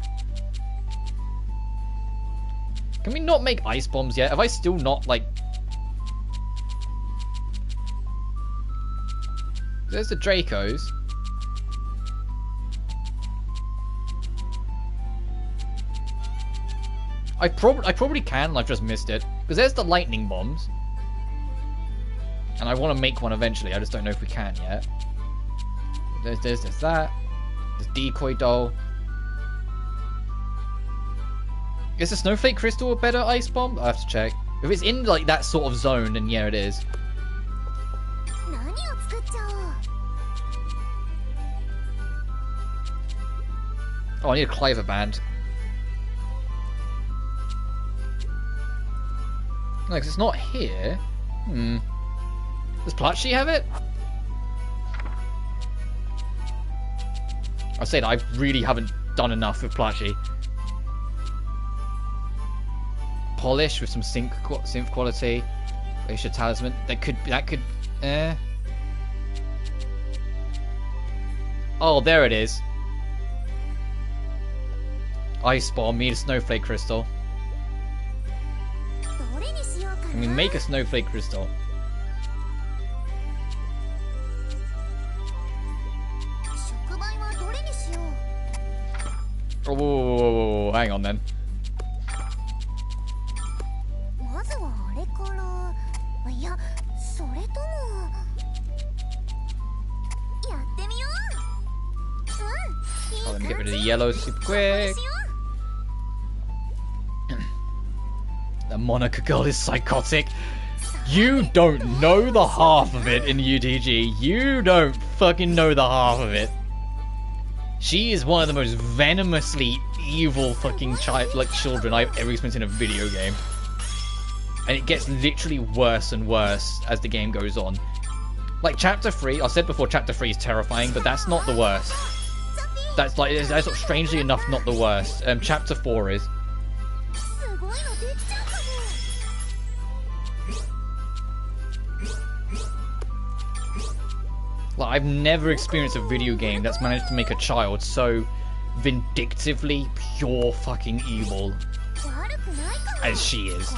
Can we not make ice bombs yet? Have I still not, like... There's the Dracos. I probably can, and I've just missed it. Because there's the lightning bombs. And I want to make one eventually, I just don't know if we can yet. There's that. There's decoy doll. Is the snowflake crystal a better ice bomb? I have to check. If it's in like that sort of zone, then yeah, it is. Oh, I need a Cliver band. No, because it's not here. Does Platchy have it? I said I really haven't done enough with Platchy. Polish with some synth quality. Glacier Talisman. That could. Oh, there it is. Ice bomb. Need a snowflake crystal. Can we make a snowflake crystal? Oh, whoa, hang on then. Oh, let me get rid of the yellow super quick. The Monica girl is psychotic. You don't know the half of it in UDG. You don't fucking know the half of it. She is one of the most venomously evil fucking children I've ever experienced in a video game. And it gets literally worse and worse as the game goes on. Like chapter 3, I said before chapter 3 is terrifying, but that's not the worst. That's strangely enough not the worst. Chapter 4 is. Like, I've never experienced a video game that's managed to make a child so vindictively pure fucking evil as she is.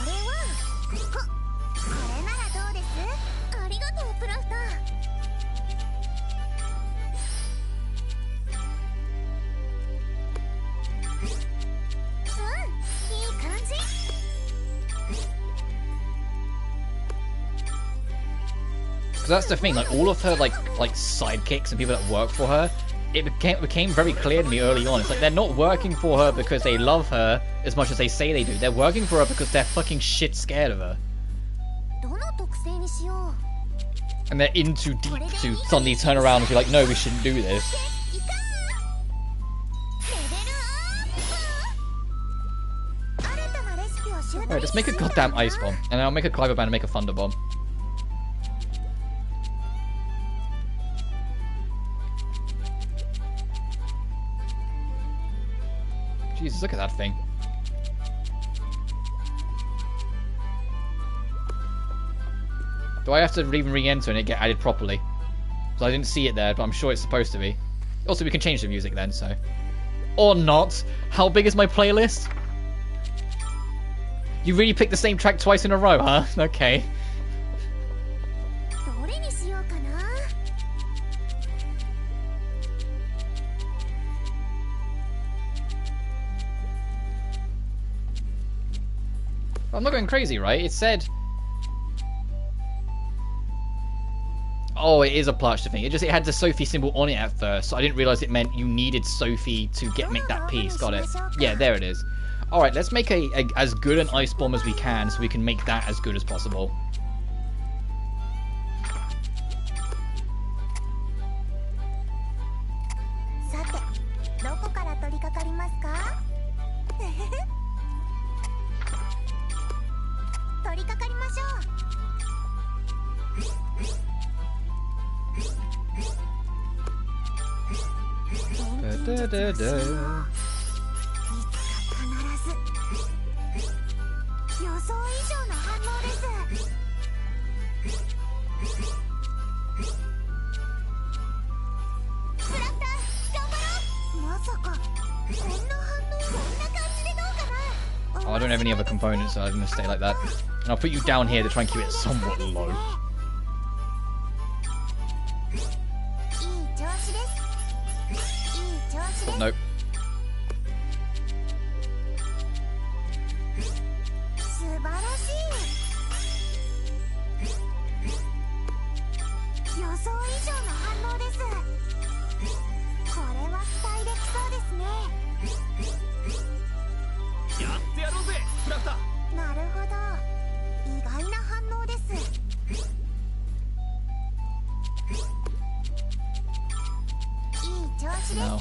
Because that's the thing, like all of her like sidekicks and people that work for her, it became very clear to me early on. It's like they're not working for her because they love her as much as they say they do. They're working for her because they're fucking shit scared of her. And they're in too deep to suddenly turn around and be like, no, we shouldn't do this. Alright, let's make a goddamn ice bomb. And then I'll make a climber band and make a thunder bomb. Jesus, look at that thing. Do I have to even re-enter and it get added properly? So I didn't see it there, but I'm sure it's supposed to be. Also, we can change the music then, so... Or not! How big is my playlist? You really picked the same track twice in a row, huh? Okay. I'm not going crazy, right? It said... Oh, it is a plaster thing. It had the Sophie symbol on it at first, so I didn't realize it meant you needed Sophie to make that piece. Got it. Yeah, there it is. Alright, let's make as good an ice bomb as we can so we can make that as good as possible. Oh, I don't have any other components, so I'm going to stay like that. And I'll put you down here to try and keep it somewhat low. Nope. No.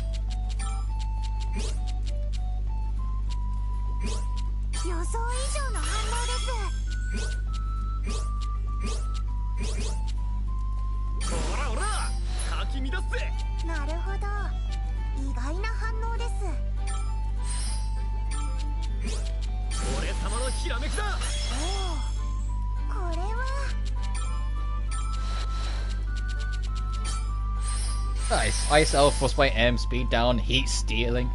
Nice. Ice Elf, Frostbite M, speed down, heat stealing.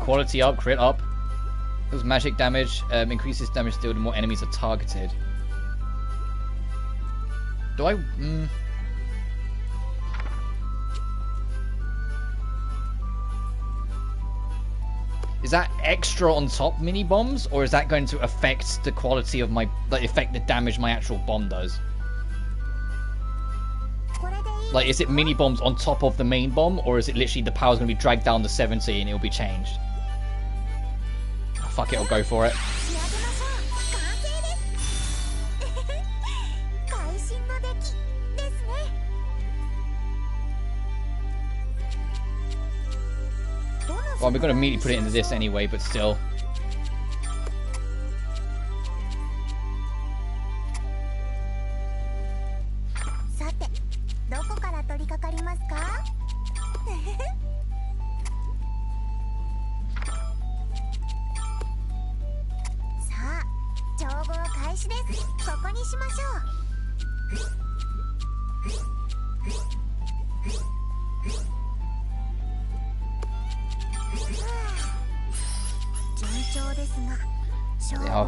Quality up, crit up. Does magic damage, increases damage dealt when more enemies are targeted. Do I... Is that extra on top mini bombs, or is that going to affect the quality of my... like, affect the damage my actual bomb does? Like, is it mini bombs on top of the main bomb, or is it literally the power's going to be dragged down to 70 and it'll be changed? Oh, fuck it, I'll go for it. Well, we're going to immediately put it into this anyway, but still.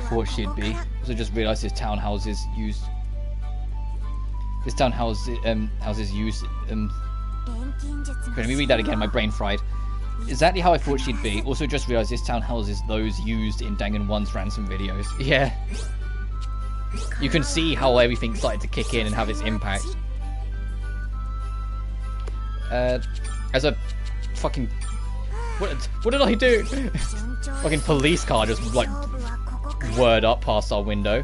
thought she'd be. Also just realised this townhouse is used. This townhouse houses used. Let me read that again. My brain fried. Exactly how I thought she'd be. Also just realised this townhouse is those used in Danganron's ransom videos. Yeah. You can see how everything started to kick in and have its impact. As a fucking... What did I do? Fucking police car just like whirred up past our window.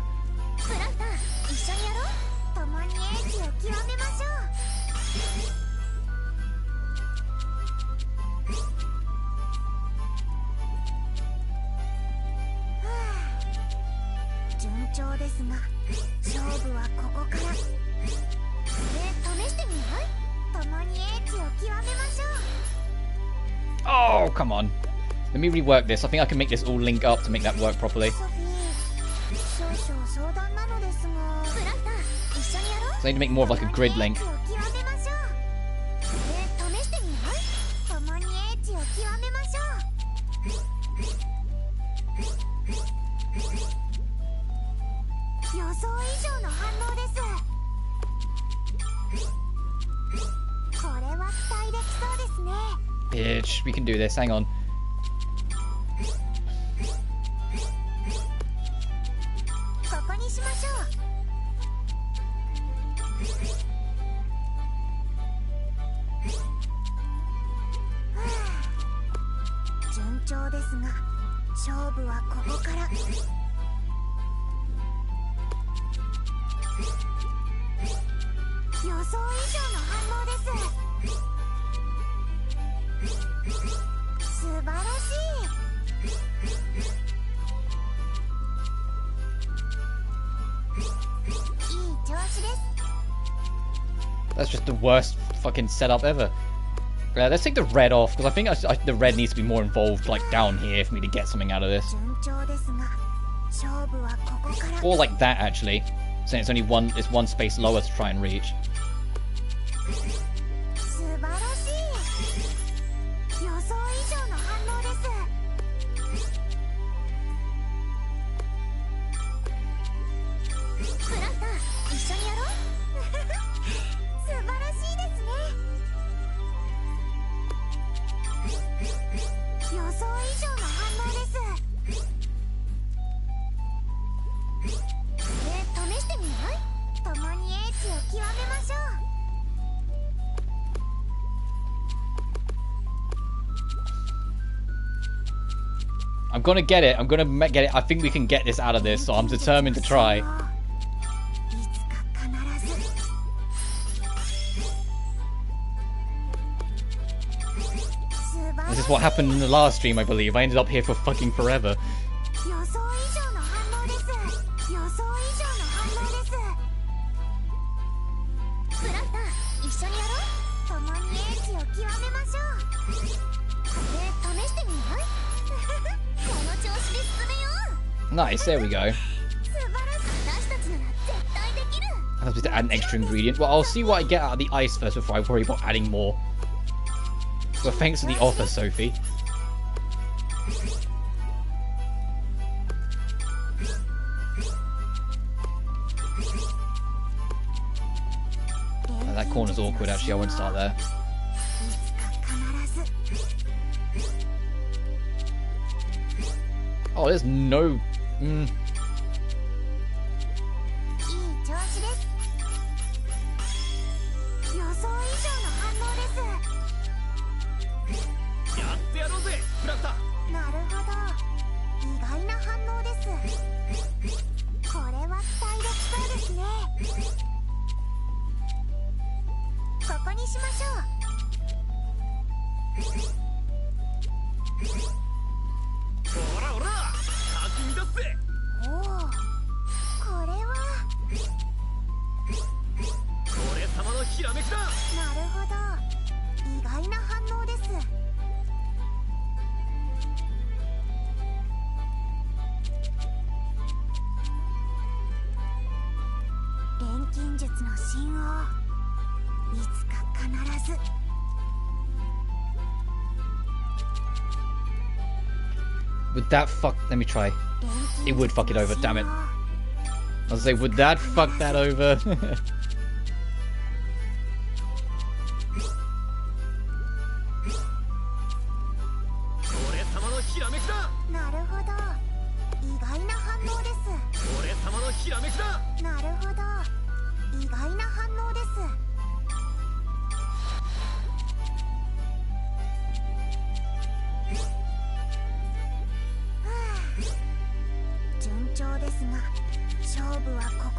Oh, come on. Let me rework this. I think I can make this all link up to make that work properly. So I need to make more of like a grid link. Bitch, we can do this. Hang on. That's just the worst fucking setup ever. Let's take the red off, because I think the red needs to be more involved, like down here, for me to get something out of this. Or like that, actually. So it's only one space lower to try and reach. I'm gonna get it. I'm gonna get it. I think we can get this out of this, so I'm determined to try. This is what happened in the last stream, I believe. I ended up here for fucking forever. Nice, there we go. I have to add an extra ingredient. Well, I'll see what I get out of the ice first before I worry about adding more. Well, thanks for the offer, Sophie. Oh, that corner's awkward, actually. I won't start there. Oh, there's no... Would that fuck... Let me try. It would fuck it over, damn it. I was gonna say, would that fuck that over?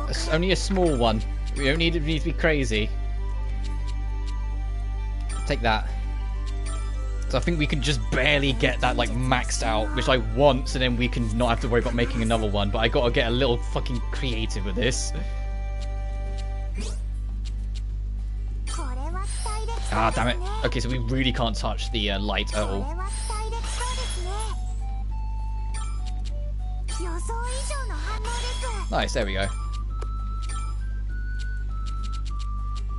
It's only a small one. We don't need to be crazy. Take that. So I think we can just barely get that like maxed out, which I want, so then we can not have to worry about making another one. But I gotta get a little fucking creative with this. Ah, damn it. Okay, so we really can't touch the light at all. Nice, there we go.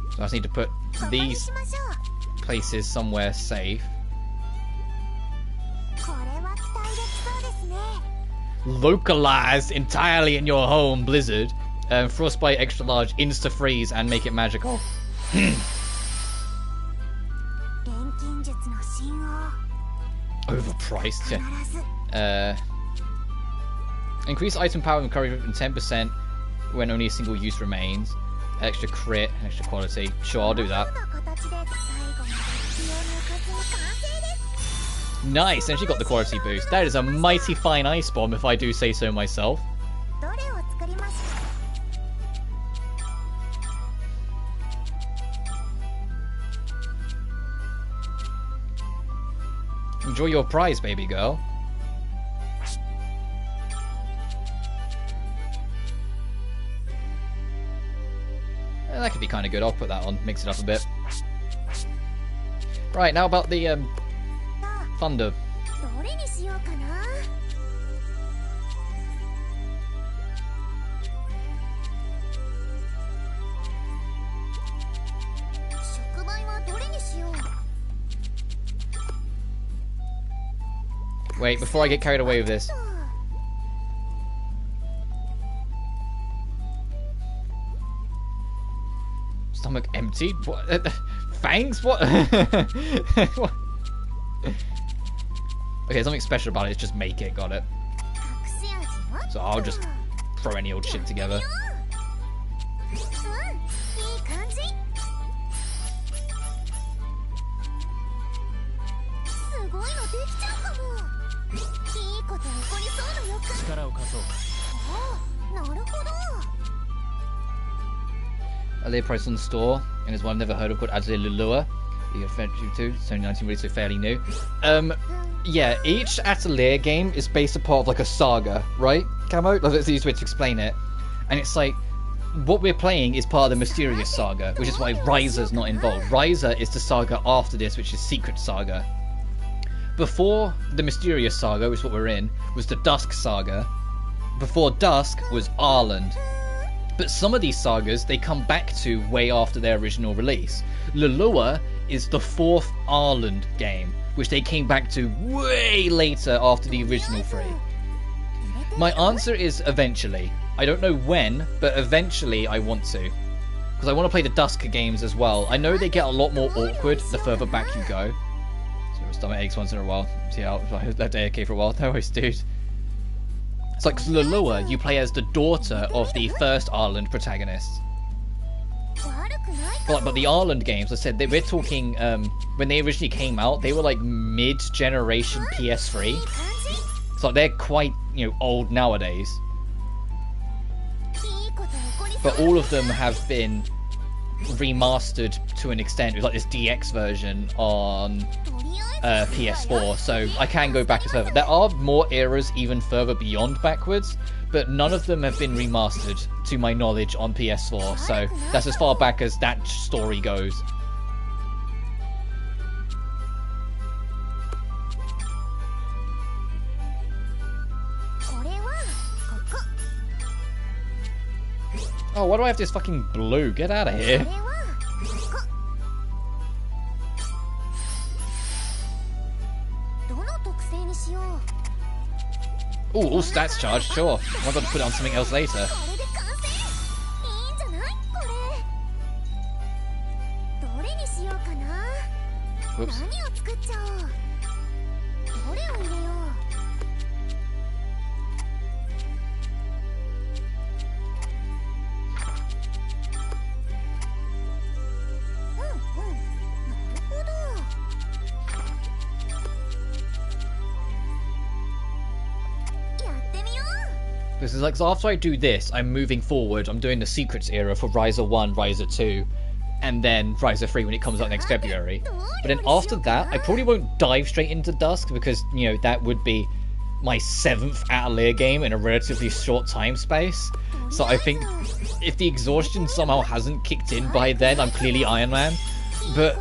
So I just need to put these places somewhere safe. Localized entirely in your home, Blizzard. Frostbite extra large, insta freeze, and make it magical. Overpriced. Yeah. Increase item power and encouragement 10% when only a single use remains. Extra crit, extra quality. Sure, I'll do that. Nice, and she got the quality boost. That is a mighty fine ice bomb, if I do say so myself. Enjoy your prize, baby girl. That could be kind of good. I'll put that on, mix it up a bit. Right, now about the thunder. Wait, before I get carried away with this. Stomach emptied? What? Fangs? What? What? Okay, something special about it is just make it, got it. So I'll just throw any old shit together. Atelier price on the store, and there's one I've never heard of called Atelier Lulua. You get French too, it's only 19 really, so fairly new. Yeah, each Atelier game is based upon of like a saga, right? Camo? That's the easiest way to explain it. And it's like, what we're playing is part of the Mysterious Saga, which is why Riser's not involved. Riser is the saga after this, which is Secret Saga. Before the Mysterious Saga, which is what we're in, was the Dusk Saga. Before Dusk was Arland. But some of these sagas, they come back to way after their original release. Lulua is the 4th Arland game, which they came back to way later after the original 3. My answer is eventually. I don't know when, but eventually I want to. Because I want to play the Dusk games as well. I know they get a lot more awkward the further back you go. So my stomach aches once in a while. See how I left AFK for a while. No worries, dude. It's like Lulua, you play as the daughter of the first Arland protagonist. But the Arland games, I said, we're talking, when they originally came out, they were like mid-generation PS3. So they're quite, old nowadays. But all of them have been remastered to an extent. It was like this DX version on PS4, so I can go back as further. There are more eras even further beyond backwards, but none of them have been remastered to my knowledge on PS4, so that's as far back as that story goes. Oh, why do I have this fucking blue? Get out of here. Ooh, all stats charged, sure. I'm going to put it on something else later. Whoops. This is like, so after I do this, I'm moving forward. I'm doing the Secrets era for Riser 1, Riser 2, and then Riser 3 when it comes out next February. But then after that, I probably won't dive straight into Dusk because, you know, that would be my 7th Atelier game in a relatively short time space. So I think if the exhaustion somehow hasn't kicked in by then, I'm clearly Iron Man. But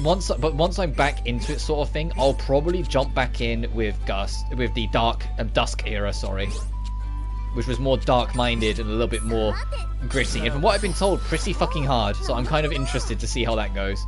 once I'm back into it, sort of thing, I'll probably jump back in with the Dusk era, sorry, which was more dark-minded and a little bit more gritty, and from what I've been told, pretty fucking hard. So I'm kind of interested to see how that goes.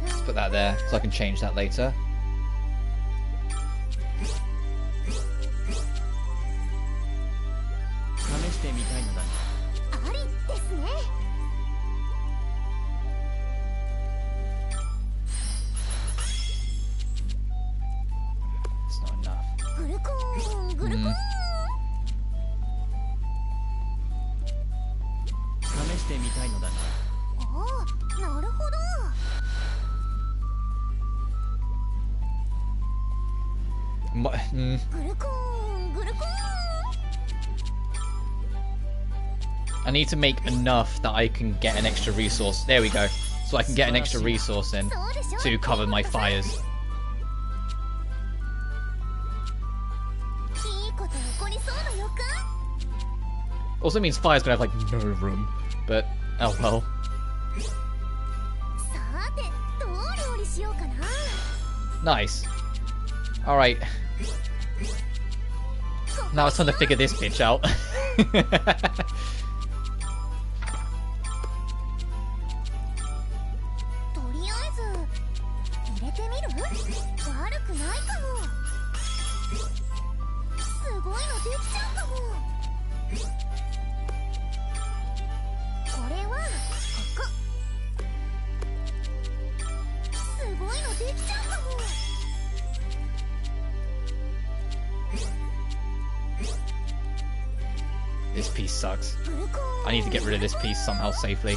Let's put that there so I can change that later. I need to make enough that I can get an extra resource. There we go. So I can get an extra resource in to cover my fires. Also means fire's gonna have like no room, but oh well. Nice. Alright. Now it's time to figure this bitch out. This piece sucks. I need to get rid of this piece somehow safely.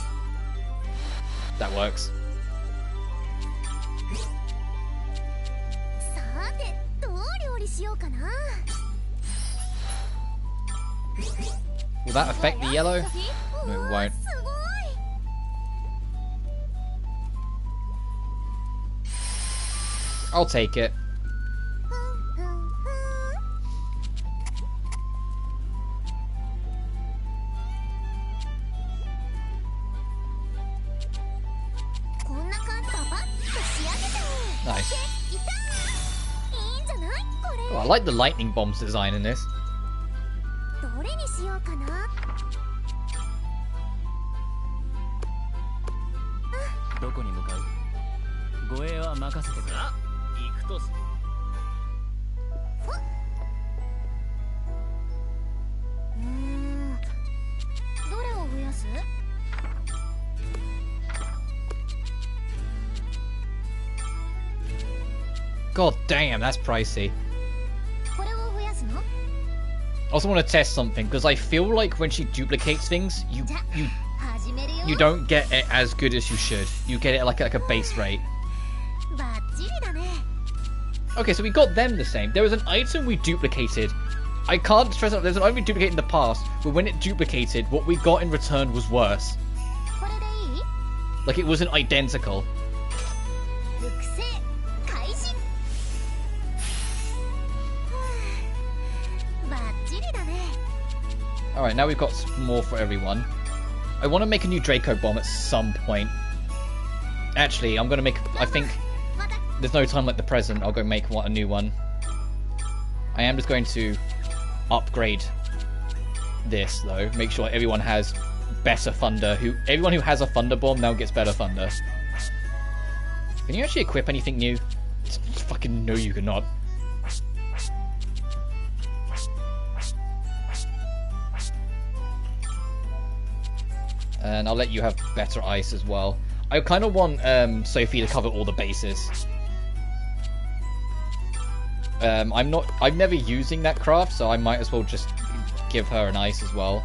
That works. Will that affect the yellow? No, it won't. I'll take it. Nice. Oh, I like the lightning bombs design in this. God damn, that's pricey. I also want to test something, because I feel like when she duplicates things, you don't get it as good as you should. You get it like a base rate. Okay, so we got them the same. There was an item we duplicated I can't stress out. There's an only duplicate in the past, but when it duplicated, what we got in return was worse. Like, it wasn't identical. Alright, now we've got more for everyone. I want to make a new Draco bomb at some point. Actually, I'm going to make... I think there's no time like the present. I'll go make a new one. I am just going to upgrade this, though. Make sure everyone has better thunder. Everyone who has a thunder bomb now gets better thunder. Can you actually equip anything new? Fucking no, you cannot. And I'll let you have better ice as well. I kind of want Sophie to cover all the bases. I'm never using that craft, so I might as well just give her an ice as well.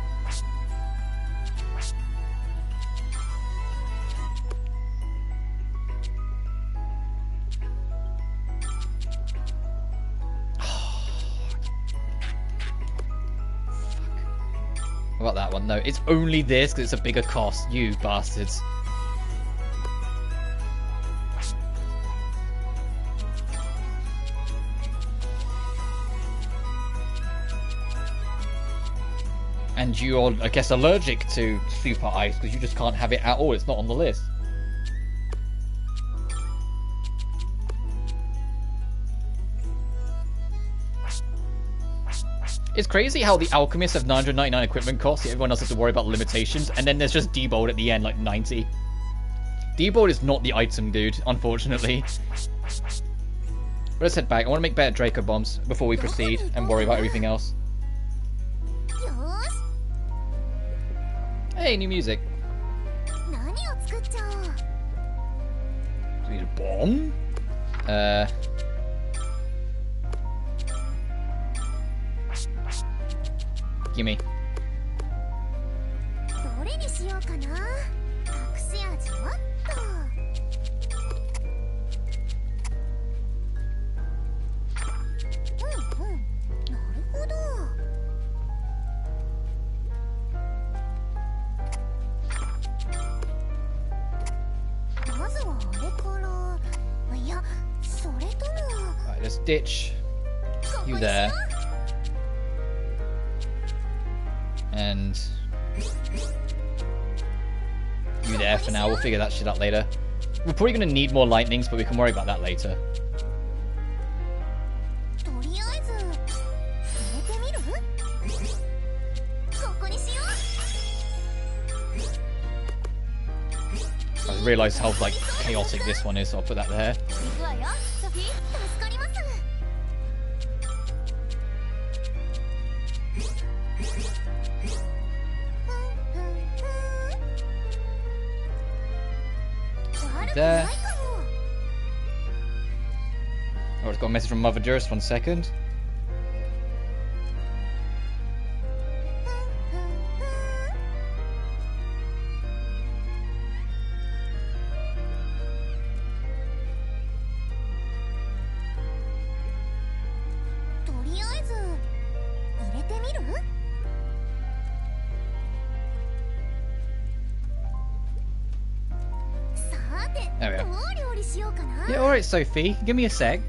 What about that one? No, it's only this because it's a bigger cost. You bastards. And you're, I guess, allergic to super ice because you just can't have it at all. It's not on the list. It's crazy how the alchemists have 999 equipment costs, yet everyone else has to worry about limitations, and then there's just Diebold at the end, like 90. Diebold is not the item, dude, unfortunately. But let's head back. I want to make better Draco bombs before we proceed and worry about everything else. Hey, new music. Do we need a bomb? Gimme. Right, let's ditch you there. And you there for now. We'll figure that shit out later. We're probably going to need more lightnings, but we can worry about that later. I realised how like chaotic this one is, so I'll put that there. There. Oh, it's got a message from Mother Dearest. 1 second. There we go. Yeah, alright, Sophie. Give me a sec.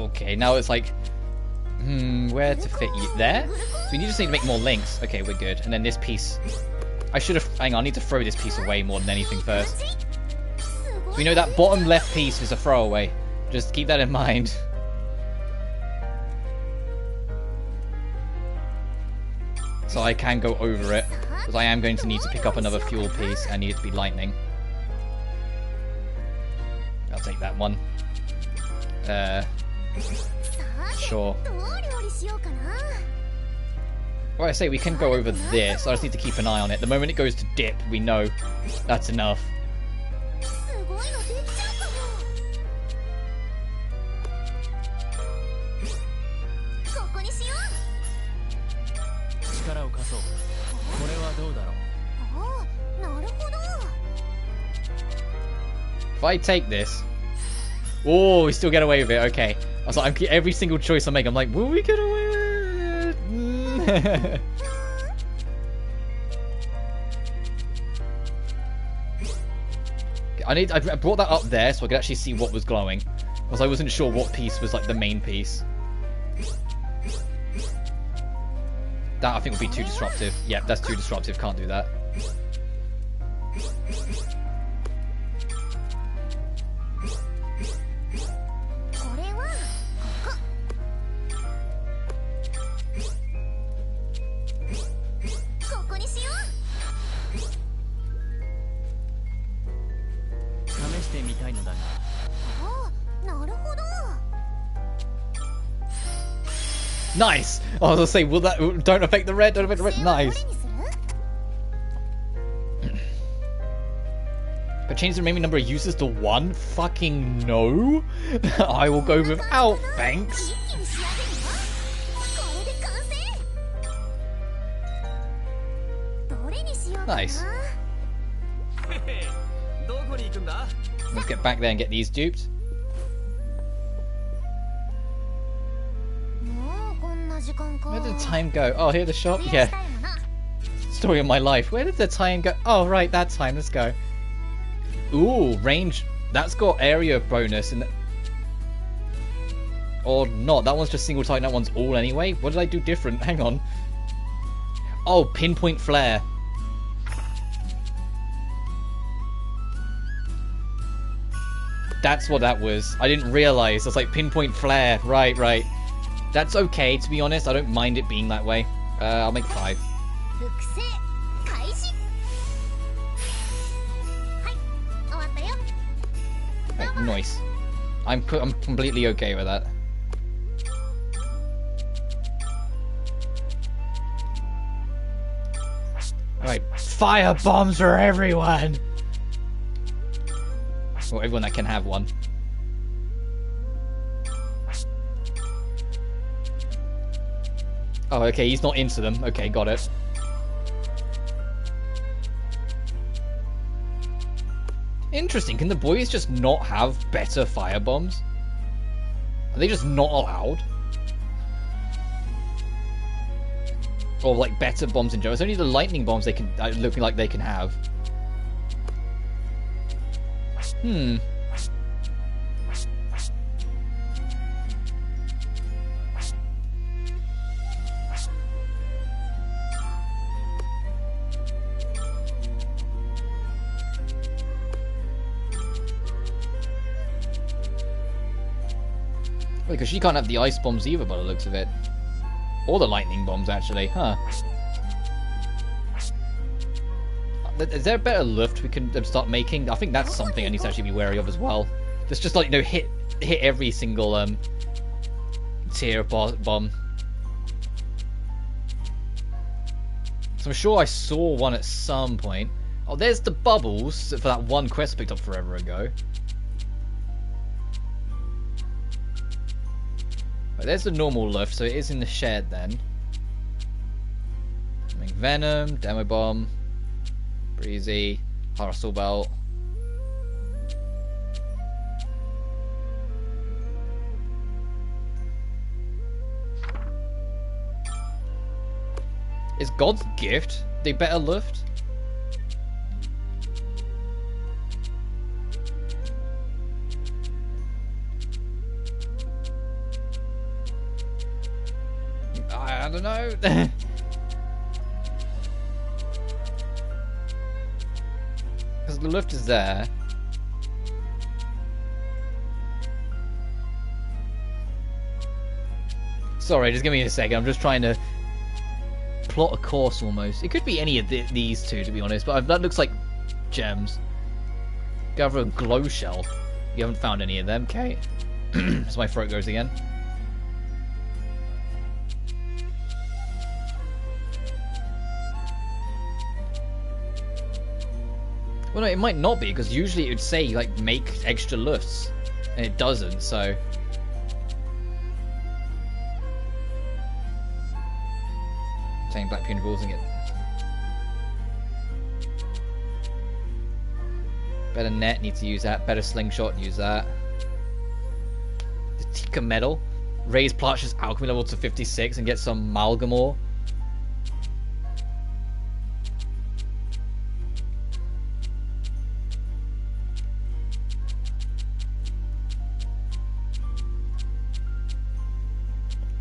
Okay, now it's like, where to fit you? There? So we just need to make more links. Okay, we're good. And then this piece, I should have, hang on, I need to throw this piece away more than anything first. So we know that bottom left piece is a throwaway. Just keep that in mind. So I can go over it, because I am going to need to pick up another fuel piece. I need it to be lightning. I'll take that one. Sure. Well, I say we can go over this. I just need to keep an eye on it. The moment it goes to dip, we know that's enough. If I take this... Oh, we still get away with it. Okay. I was like, every single choice I make, I'm like, will we get away with it? I brought that up there so I could actually see what was glowing. Because I wasn't sure what piece was like the main piece. That I think would be too disruptive. Yeah, that's too disruptive. Can't do that. Nice! I was gonna say, will that don't affect the red? Don't affect the red. Nice. But change the remaining number of users to 1? Fucking no! I will go without, thanks. Nice. Let's get back there and get these duped. Where did the time go? Oh, here the shop? Yeah. Story of my life. Where did the time go? Oh, right, that time. Let's go. Ooh, range. That's got area bonus. Or not. That one's just single target. That one's all anyway. What did I do different? Hang on. Oh, pinpoint flare. That's what that was. I didn't realize. I was like, pinpoint flare. Right, right. That's okay, to be honest. I don't mind it being that way. I'll make 5. Right, nice. I'm completely okay with that. Alright, fire bombs for everyone! Well, everyone that can have one. Oh, okay, he's not into them. Okay, got it. Interesting. Can the boys just not have better fire bombs? Are they just not allowed? Or like better bombs in general? It's only the lightning bombs they can looking like they can have. Hmm. Because she can't have the ice bombs either by the looks of it. Or the lightning bombs, actually. Huh. Is there a better lift we can start making? I think that's something I need to actually be wary of as well. There's just like, you know, hit every single tier bomb. So I'm sure I saw one at some point. Oh, there's the bubbles for that one quest I picked up forever ago. Right, there's the normal lift, so it is in the shed then. Make Venom, Demo Bomb, Breezy, Hustle Belt. Is God's Gift the better lift? I don't know. Because the lift is there. Sorry, just give me a second. I'm just trying to plot a course almost. It could be any of these two, to be honest, but that looks like gems. Gather a glow shell. You haven't found any of them, Kate. So my throat goes again. Well, no, it might not be, because usually it would say, like, make extra lufts. And it doesn't, so... Saying black puny balls and get... Better net, need to use that. Better slingshot, use that. The Tika medal. Raise Plotch's alchemy level to 56 and get some Malgamore.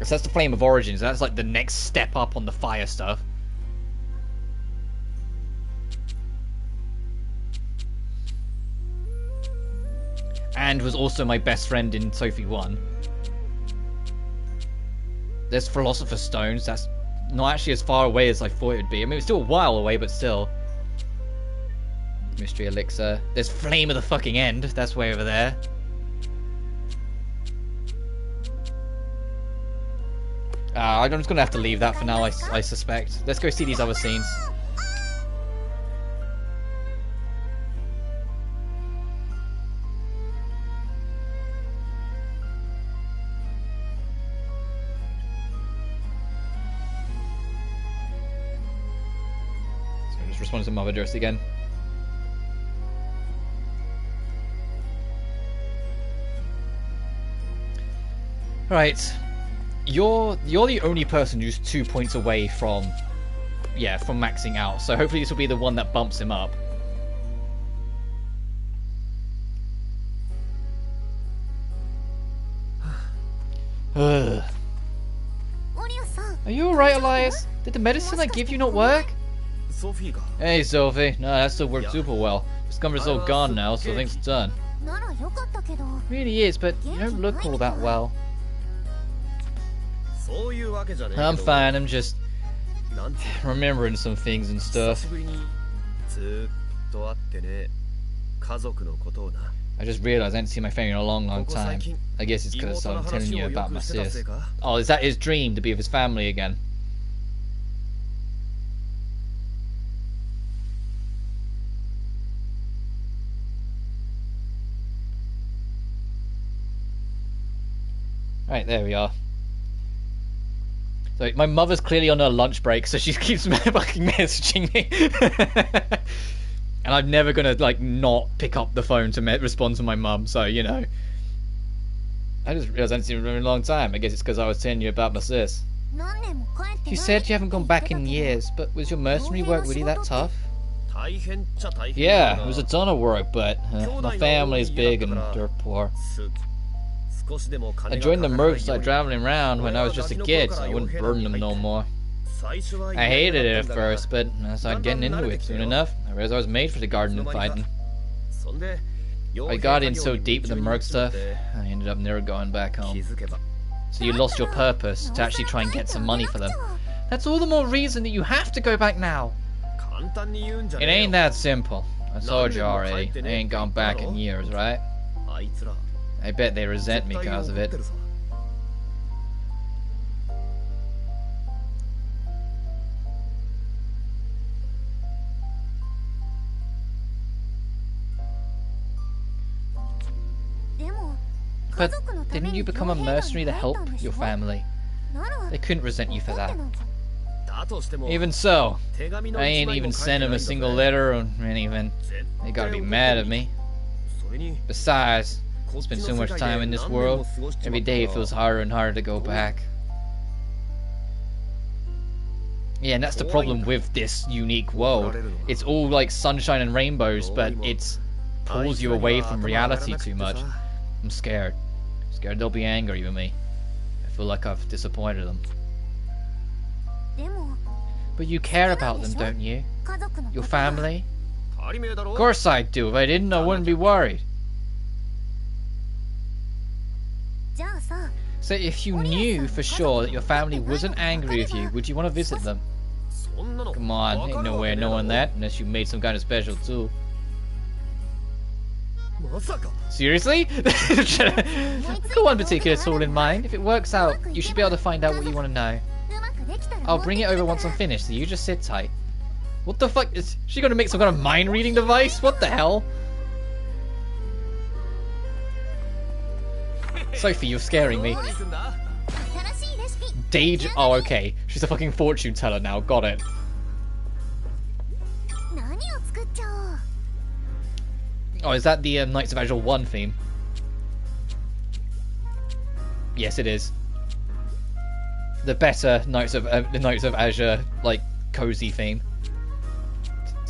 So that's the Flame of Origins. That's like the next step up on the fire stuff. And was also my best friend in Sophie 1. There's Philosopher's Stones. That's not actually as far away as I thought it would be. I mean, it's still a while away, but still. Mystery Elixir. There's Flame of the fucking End. That's way over there. I'm just going to have to leave that for now, I suspect. Let's go see these other scenes. So just respond to Mother Durst again. Right. You're the only person who's 2 points away from maxing out. So hopefully this will be the one that bumps him up. Are you alright, Elias? Did the medicine I give you not work? Hey, Sophie. No, that still worked super well. Discomfort's all gone now, so things are done. Really is, but you don't look all that well. I'm fine, I'm just remembering some things and stuff. I just realised I hadn't seen my family in a long time. I guess it's because I'm telling you about my sis. Oh, is that his dream, to be with his family again? Right, there we are. So my mother's clearly on her lunch break, so she keeps fucking messaging me. And I'm never gonna like not pick up the phone to respond to my mum, so you know. I just realised I hadn't seen her in a long time. I guess it's because I was telling you about my sis. You said you haven't gone back in years, but was your mercenary work really that tough? Yeah, it was a ton of work, but my family's big and dirt poor. I joined the mercs, started traveling around when I was just a kid, so I wouldn't burden them no more. I hated it at first, but I started getting into it soon enough. I realized I was made for the garden and fighting. I got in so deep with the merc stuff, I ended up never going back home. So you lost your purpose to actually try and get some money for them. That's all the more reason that you have to go back now. It ain't that simple. I told you already. I ain't gone back in years, right? I bet they resent me because of it. But didn't you become a mercenary to help your family? They couldn't resent you for that. Even so, I ain't even sent him a single letter or anything. They gotta be mad at me. Besides, spent so much time in this world, every day it feels harder and harder to go back. Yeah, and that's the problem with this unique world. It's all like sunshine and rainbows, but it pulls you away from reality too much. I'm scared. Scared they'll be angry with me. I feel like I've disappointed them. But you care about them, don't you? Your family? Of course I do. If I didn't, I wouldn't be worried. So if you knew for sure that your family wasn't angry with you, would you want to visit them? Come on, ain't no way of knowing that unless you made some kind of special tool. Seriously? I've got one particular tool in mind. If it works out, you should be able to find out what you want to know. I'll bring it over once I'm finished, so you just sit tight. What the fuck? Is she gonna make some kind of mind-reading device? What the hell? Sophie, you're scaring me. Oh, okay. She's a fucking fortune teller now. Got it. Oh, is that the Knights of Azure 1 theme? Yes, it is. The better Knights of Azure, like, cozy theme.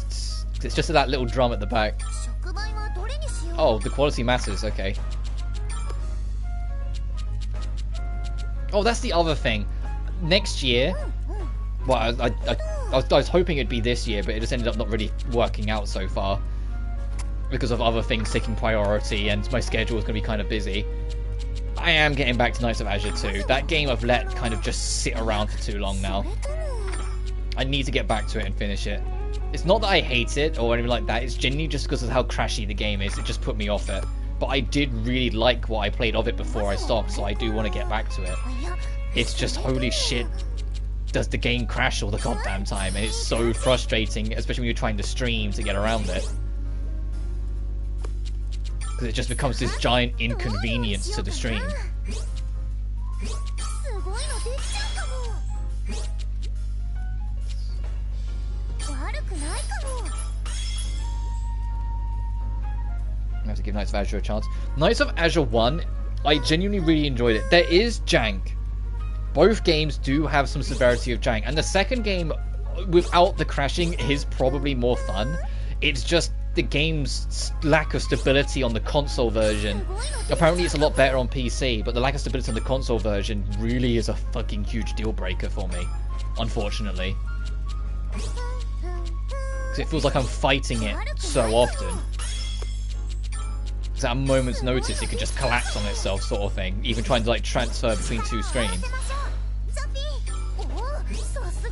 It's just that little drum at the back. Oh, the quality matters. Okay. Oh, that's the other thing. Next year, well, I was hoping it'd be this year, but it just ended up not really working out so far because of other things taking priority, and my schedule is going to be kind of busy. I am getting back to Knights of Azure 2. That game I've let kind of just sit around for too long now. I need to get back to it and finish it. It's not that I hate it or anything like that. It's genuinely just because of how crashy the game is. It just put me off it. But I did really like what I played of it before I stopped, so I do want to get back to it. It's just, holy shit, does the game crash all the goddamn time, and it's so frustrating, especially when you're trying to stream to get around it. Because it just becomes this giant inconvenience to the stream. I have to give Knights of Azure a chance. Knights of Azure 1, I genuinely really enjoyed it. There is jank. Both games do have some severity of jank. And the second game, without the crashing, is probably more fun. It's just the game's lack of stability on the console version. Apparently it's a lot better on PC, but the lack of stability on the console version really is a fucking huge deal breaker for me, unfortunately. Because it feels like I'm fighting it so often. At a moment's notice it could just collapse on itself, sort of thing, even trying to like transfer between two screens.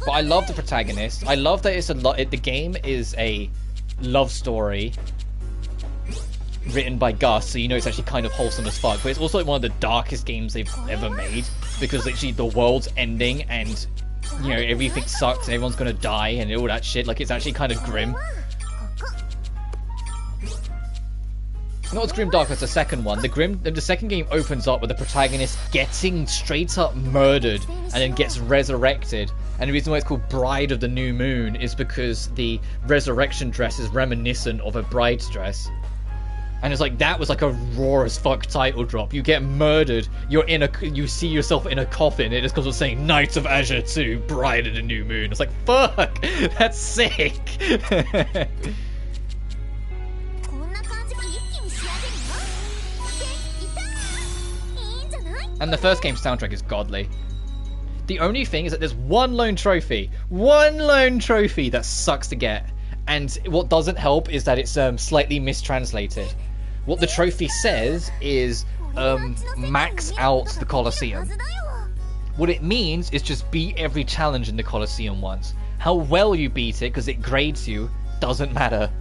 But I love the protagonist. I love that it's the game is a love story written by Gus, so you know it's actually kind of wholesome as fuck. But it's also like one of the darkest games they've ever made, because literally the world's ending and, you know, everything sucks and everyone's gonna die and all that shit. Like, it's actually kind of grim. Not as grimdark as the second one. The second game opens up with the protagonist getting straight up murdered and then gets resurrected. And the reason why it's called Bride of the New Moon is because the resurrection dress is reminiscent of a bride's dress. And it's like, that was like a raw as fuck title drop. You get murdered, you see yourself in a coffin, and it's because of saying Knights of Azure 2, Bride of the New Moon. It's like, fuck, that's sick. And the first game's soundtrack is godly. The only thing is that there's one lone trophy that sucks to get. And what doesn't help is that it's slightly mistranslated. What the trophy says is max out the Colosseum. What it means is just beat every challenge in the Colosseum once. How well you beat it, because it grades you, doesn't matter.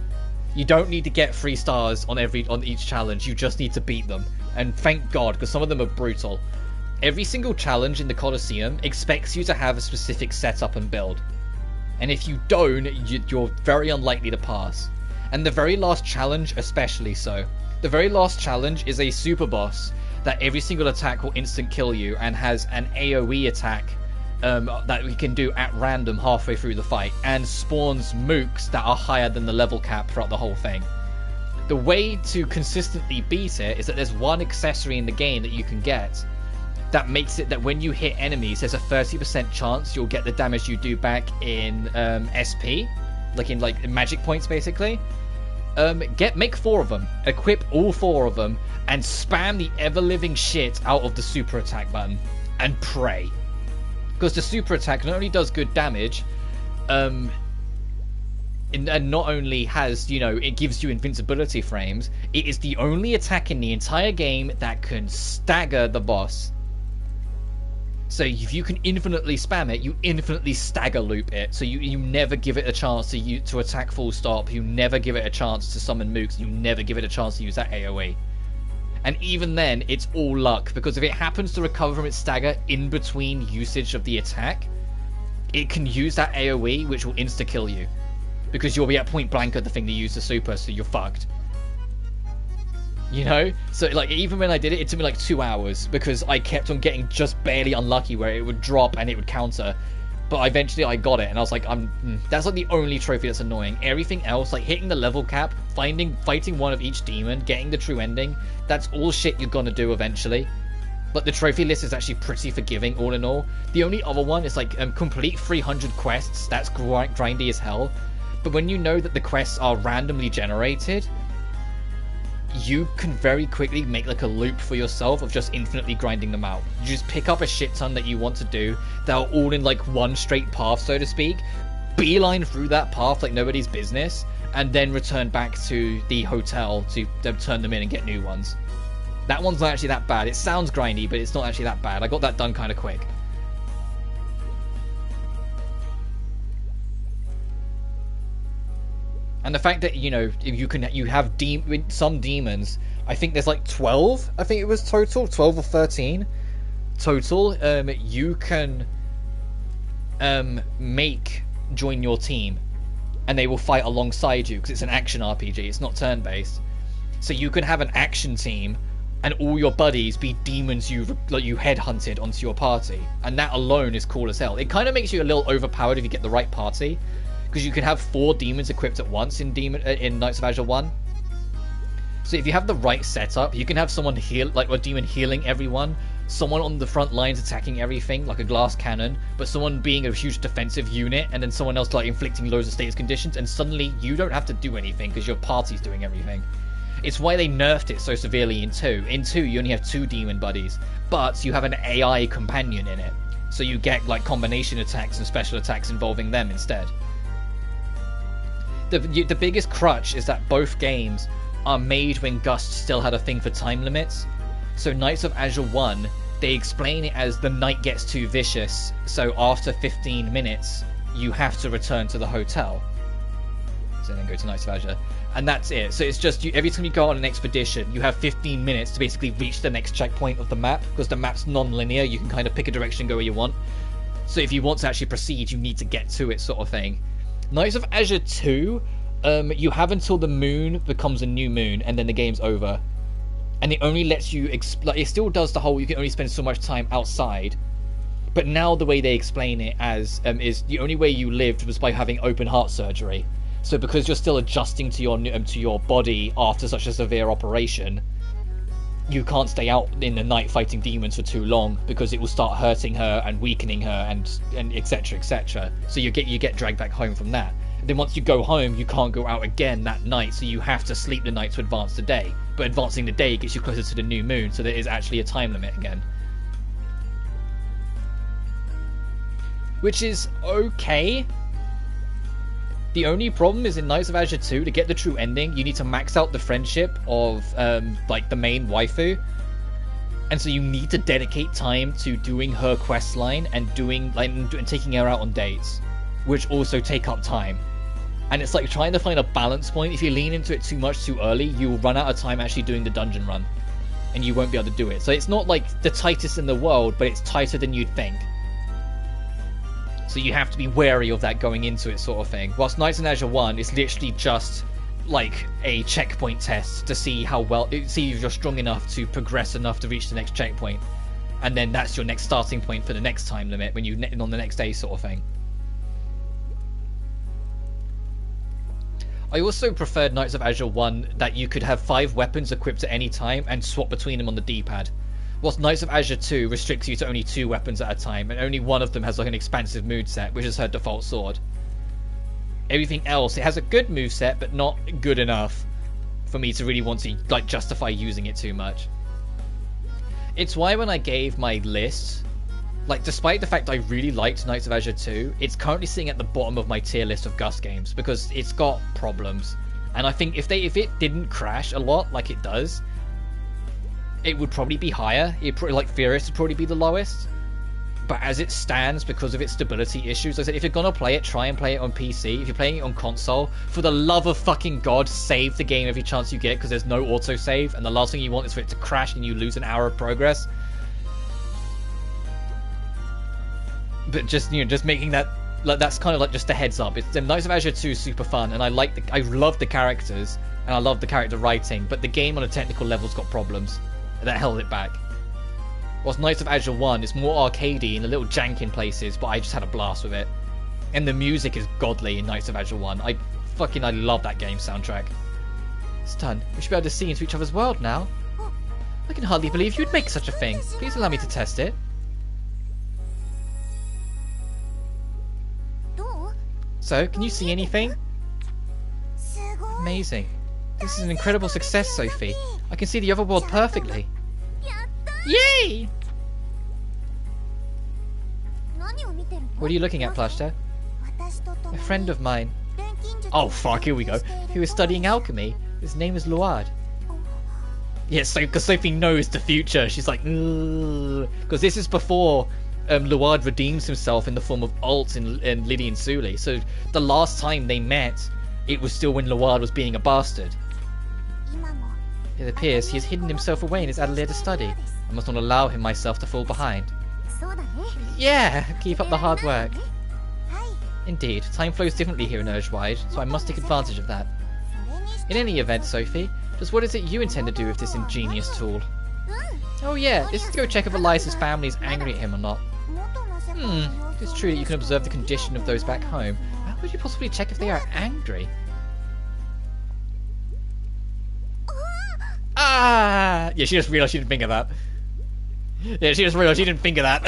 You don't need to get 3 stars on each challenge, you just need to beat them. And thank God, because some of them are brutal. Every single challenge in the Colosseum expects you to have a specific setup and build. And if you don't, you're very unlikely to pass. And the very last challenge especially so. The very last challenge is a super boss that every single attack will instant kill you and has an AoE attack that we can do at random halfway through the fight, and spawns mooks that are higher than the level cap throughout the whole thing. The way to consistently beat it is that there's one accessory in the game that you can get that makes it that when you hit enemies, there's a 30% chance you'll get the damage you do back in SP, like in magic points basically. Make 4 of them, equip all 4 of them, and spam the ever-living shit out of the super attack button and pray. Because the super attack not only does good damage, and not only has, you know, it gives you invincibility frames, it is the only attack in the entire game that can stagger the boss. So if you can infinitely spam it, you infinitely stagger loop it. So you never give it a chance to attack full stop. You never give it a chance to summon mooks. You never give it a chance to use that AoE. And even then, it's all luck, because if it happens to recover from its stagger in between usage of the attack, it can use that AoE, which will insta-kill you. Because you'll be at point blank at the thing to use the super, so you're fucked. You know? So, like, even when I did it, it took me like 2 hours, because I kept on getting just barely unlucky where it would drop and it would counter. But eventually I got it, and I was like, that's like the only trophy that's annoying. Everything else, like hitting the level cap, fighting one of each demon, getting the true ending, that's all shit you're gonna do eventually. But the trophy list is actually pretty forgiving all in all. The only other one is like complete 300 quests. That's grindy as hell. But when you know that the quests are randomly generated, you can very quickly make like a loop for yourself of just infinitely grinding them out. You just pick up a shit ton that you want to do that are all in like one straight path, so to speak, beeline through that path like nobody's business, and then return back to the hotel to turn them in and get new ones. That one's not actually that bad. It sounds grindy, but it's not actually that bad. I got that done kind of quick. And the fact that, you know, you have some demons, I think there's like 12, I think it was total, 12 or 13 total, you can make join your team, and they will fight alongside you, because it's an action RPG, it's not turn-based. So you can have an action team, and all your buddies be demons you headhunted onto your party, and that alone is cool as hell. It kind of makes you a little overpowered if you get the right party, because you can have 4 demons equipped at once in Knights of Azure 1. So if you have the right setup, you can have someone like a demon healing everyone, someone on the front lines attacking everything like a glass cannon, but someone being a huge defensive unit, and then someone else like inflicting loads of status conditions, and suddenly you don't have to do anything because your party's doing everything. It's why they nerfed it so severely in 2. In 2, you only have 2 demon buddies, but you have an AI companion in it, so you get like combination attacks and special attacks involving them instead. The biggest crutch is that both games are made when Gust still had a thing for time limits. So Knights of Azure 1, they explain it as the night gets too vicious, so after 15 minutes you have to return to the hotel. So then go to Knights of Azure, and that's it. So it's just every time you go on an expedition, you have 15 minutes to basically reach the next checkpoint of the map, because the map's non-linear. You can kind of pick a direction, go where you want. So if you want to actually proceed, you need to get to it, sort of thing. Knights of Azure 2, you have until the moon becomes a new moon, and then the game's over. And it only lets you it still does the whole you can only spend so much time outside, but now the way they explain it as is the only way you lived was by having open heart surgery. So because you're still adjusting to your body after such a severe operation, you can't stay out in the night fighting demons for too long, because it will start hurting her and weakening her and etc, etc. So you get dragged back home from that. And then once you go home, you can't go out again that night, so you have to sleep the night to advance the day. But advancing the day gets you closer to the new moon, so there is actually a time limit again. Which is okay. The only problem is in Knights of Azure 2, to get the true ending, you need to max out the friendship of like the main waifu, and so you need to dedicate time to doing her quest line and taking her out on dates, which also take up time. And it's like trying to find a balance point. If you lean into it too much too early, you will run out of time actually doing the dungeon run, and you won't be able to do it. So it's not like the tightest in the world, but it's tighter than you'd think. So you have to be wary of that going into it, sort of thing. Whilst Knights in Azure 1 is literally just like a checkpoint test to see if you're strong enough to progress enough to reach the next checkpoint, and then that's your next starting point for the next time limit when you on the next day, sort of thing. I also preferred Knights of Azure 1 that you could have 5 weapons equipped at any time and swap between them on the D-pad. Whilst Knights of Azure 2 restricts you to only 2 weapons at a time, and only one of them has like an expansive moveset, which is her default sword. Everything else, it has a good moveset, but not good enough for me to really want to like justify using it too much. It's why when I gave my list, like despite the fact I really liked Knights of Azure 2, it's currently sitting at the bottom of my tier list of Gust games, because it's got problems. And I think if it didn't crash a lot like it does, it would probably be higher. Like Furious would probably be the lowest. But as it stands, because of its stability issues, I said if you're gonna play it, try and play it on PC. If you're playing it on console, for the love of fucking God, save the game every chance you get, because there's no autosave, and the last thing you want is for it to crash and you lose an hour of progress. But just, you know, just making that, like, that's kind of like just a heads up. It's Knights of Azure 2 is super fun, and I love the characters, and I love the character writing, but the game on a technical level's got problems that held it back. Whilst Knights of Azure 1 is more arcadey and a little jank in places, but I just had a blast with it. And the music is godly in Knights of Azure 1. I love that game soundtrack. It's done. We should be able to see into each other's world now. I can hardly believe you'd make such a thing. Please allow me to test it. So, can you see anything? Amazing. This is an incredible success, Sophie. I can see the other world perfectly. Yay! What are you looking at, Plashta? A friend of mine. Oh fuck, here we go. He was studying alchemy. His name is Luard. Yeah, so because Sophie knows the future, she's like, because this is before Luard redeems himself in the form of Alt and Lydian Suli. So the last time they met, it was still when Luard was being a bastard. It appears he has hidden himself away in his atelier to study. I must not allow him myself to fall behind. Yeah, keep up the hard work. Indeed, time flows differently here in Urgewide, so I must take advantage of that. In any event, Sophie, just what is it you intend to do with this ingenious tool? Oh yeah, this is to go check if Elias's family is angry at him or not. It's true that you can observe the condition of those back home. How would you possibly check if they are angry? Ah! Yeah, she just realised she didn't think of that. Yeah, she just realised she didn't think of that.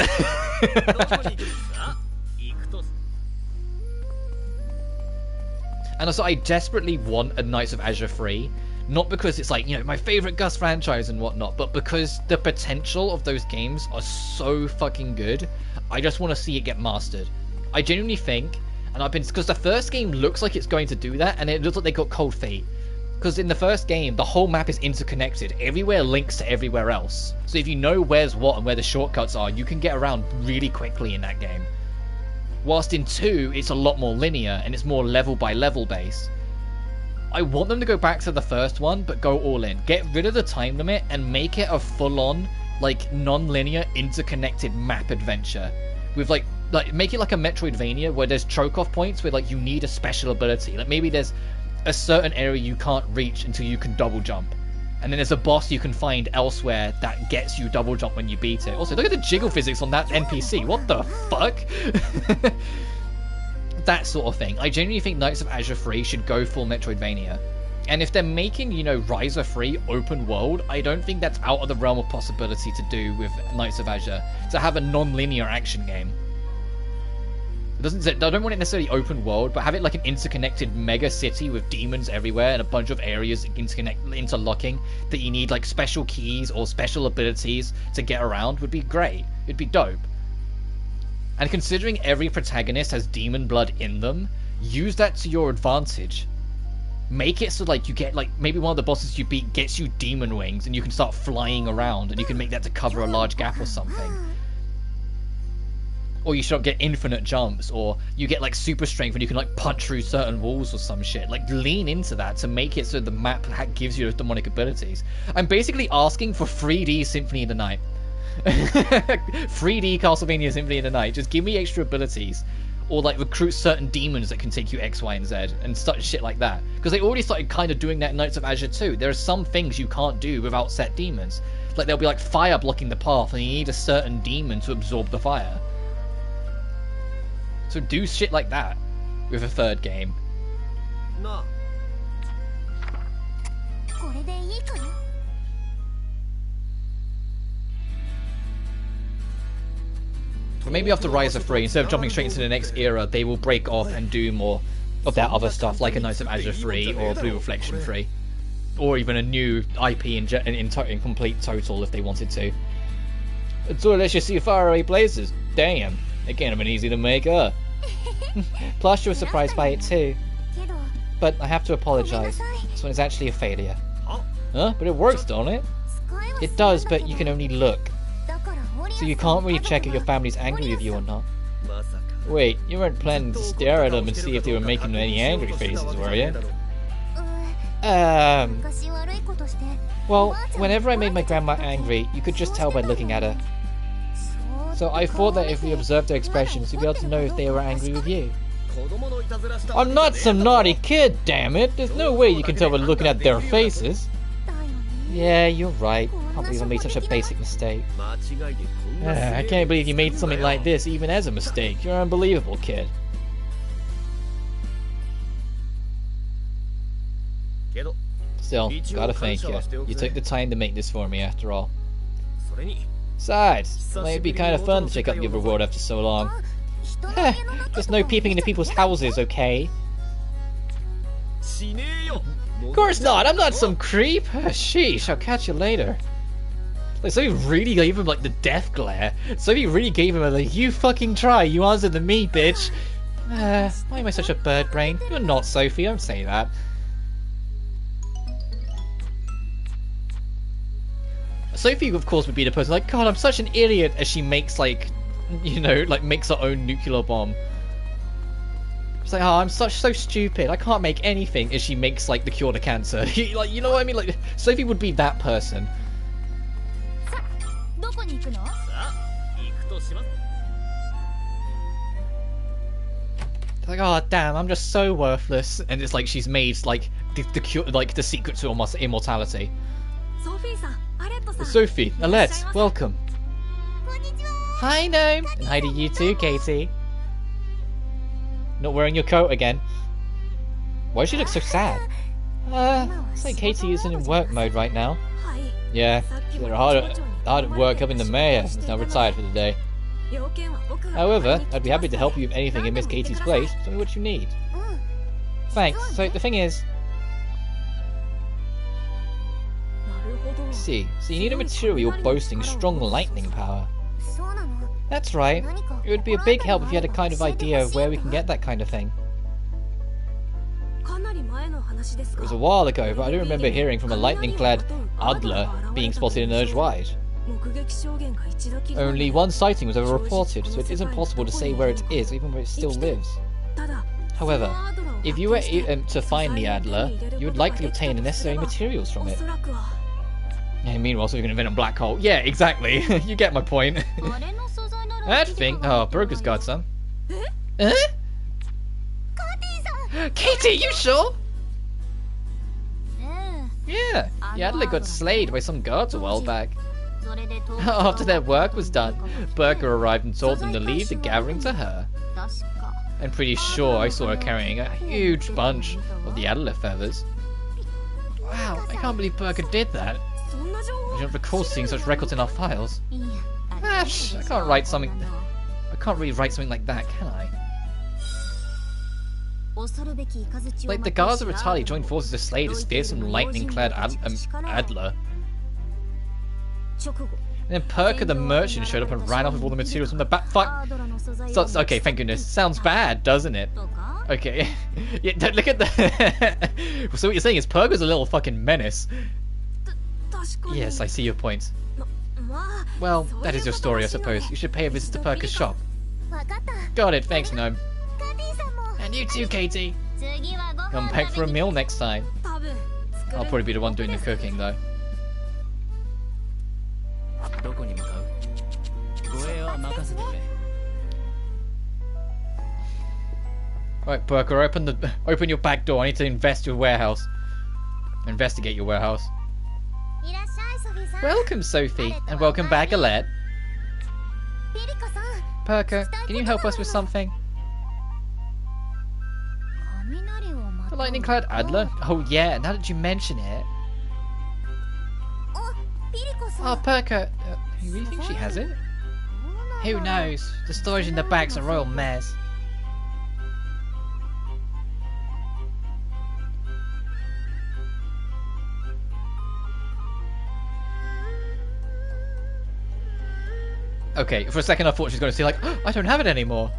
And also, I desperately want a Knights of Azure 3. Not because it's like, you know, my favourite Gus franchise and whatnot, but because the potential of those games are so fucking good. I just want to see it get mastered. I genuinely think, and I've been, because the first game looks like it's going to do that, and it looks like they got cold feet. Because in the first game, the whole map is interconnected. Everywhere links to everywhere else. So if you know where's what and where the shortcuts are, you can get around really quickly in that game. Whilst in 2, it's a lot more linear, and it's more level by level based. I want them to go back to the first one, but go all in. Get rid of the time limit, and make it a full-on, like, non-linear, interconnected map adventure. With, like, make it like a Metroidvania, where there's choke-off points where, like, you need a special ability. Like, maybe there's a certain area you can't reach until you can double jump, and then there's a boss you can find elsewhere that gets you double jump when you beat it. Also, look at the jiggle physics on that NPC. What the fuck? That sort of thing. I genuinely think Knights of Azure 3 should go full Metroidvania. And if they're making, you know, Ryza 3 open world, I don't think that's out of the realm of possibility to do with Knights of Azure, to have a non-linear action game. I don't want it necessarily open world, but have it like an interconnected mega city with demons everywhere and a bunch of areas interlocking that you need like special keys or special abilities to get around would be great. It'd be dope. And considering every protagonist has demon blood in them, use that to your advantage. Make it so like you get like maybe one of the bosses you beat gets you demon wings and you can start flying around and you can make that to cover a large gap or something. Or you should get infinite jumps, or you get like super strength and you can like punch through certain walls or some shit. Like lean into that to make it so the map gives you those demonic abilities. I'm basically asking for 3D Symphony of the Night. 3D Castlevania Symphony of the Night. Just give me extra abilities. Or like recruit certain demons that can take you X, Y, and Z and such shit like that. Because they already started kind of doing that in Knights of Azure 2. There are some things you can't do without set demons. Like there'll be like fire blocking the path and you need a certain demon to absorb the fire. So do shit like that with a third game. No. But maybe after Ryza 3, instead of jumping straight into the next era, they will break off and do more of that other stuff, like a Knights of Azure 3 or Blue Reflection 3. Or even a new IP in complete total if they wanted to. So let's just see faraway places. Damn, they can't have been easy to make, huh? Plasha was surprised by it too. But I have to apologise. This one is actually a failure. Huh? But it works, don't it? It does, but you can only look. So you can't really check if your family's angry with you or not. Wait, you weren't planning to stare at them and see if they were making any angry faces, were you? Well, whenever I made my grandma angry, you could just tell by looking at her. So I thought that if we observed their expressions, we'd be able to know if they were angry with you. I'm not some naughty kid, damn it! There's no way you can tell by looking at their faces. Yeah, you're right. I can't believe I made such a basic mistake. I can't believe you made something like this even as a mistake. You're unbelievable, kid. Still, gotta thank you. You took the time to make this for me after all. Besides, it might be kind of fun to check out the other world after so long. Just no peeping into people's houses, okay? Of course not! I'm not some creep! Sheesh, I'll catch you later. Like, Sophie really gave him, like, the death glare. Sophie really gave him a, like, you fucking try, you answer to me, bitch! Why am I such a bird brain? You're not, Sophie, don't say that. Sophie, of course, would be the person like, God, I'm such an idiot, as she makes, like, you know, like, makes her own nuclear bomb. It's like, oh, I'm so stupid, I can't make anything, as she makes, like, the cure to cancer. Like, you know what I mean? Like, Sophie would be that person. It's like, oh, damn, I'm just so worthless. And it's like she's made, like, the cure, like, the secret to almost immortality. Sophie, Alette, welcome. Hi, Gnome. And hi to you too, Katie. Not wearing your coat again. Why does she look so sad? It's like Katie isn't in work mode right now. Yeah, she's hard at work helping the mayor. She's now retired for the day. However, I'd be happy to help you with anything in Miss Katie's place. Tell me what you need. Thanks. So the thing is... See, so you need a material boasting strong lightning power. That's right. It would be a big help if you had a kind of idea of where we can get that kind of thing. It was a while ago, but I do remember hearing from a lightning-clad Adler being spotted in Urge-wide. Only one sighting was ever reported, so it isn't possible to say where it is, even where it still lives. However, if you were to find the Adler, you would likely obtain the necessary materials from it. And meanwhile, so we can invent a black hole. Yeah, exactly. You get my point. That thing. Oh, Broker's got some. Katie, you sure? Yeah, the Adler got slayed by some guards a while back. After their work was done, Burker arrived and told them to leave the gathering to her. I'm pretty sure I saw her carrying a huge bunch of the Adler feathers. Wow, I can't believe Burker did that. I don't recall seeing such records in our files. Ash, I can't really write something like that, can I? Like, the guards of Atelier joined forces to slay this fearsome lightning-clad Adler. And then Perker the merchant showed up and ran off with all the materials from the back. Fuck! So, okay, thank goodness. Sounds bad, doesn't it? Okay. Yeah, look at the... So what you're saying is Perker's a little fucking menace. Yes, I see your point. Well, that is your story, I suppose. You should pay a visit to Perker's shop. Got it, thanks, Gnome. And you too, Katie. Come back for a meal next time. I'll probably be the one doing the cooking, though. Right, Perker, open your back door. I need to investigate your warehouse. Welcome, Sophie, and welcome back, Alette. Perker, can you help us with something? The lightning-clad Adler? Oh yeah, now that you mention it. Oh, Perker, you really think she has it? Who knows? The storage in the bag's a royal mess. Okay, for a second I thought she was going to say like, oh, I don't have it anymore.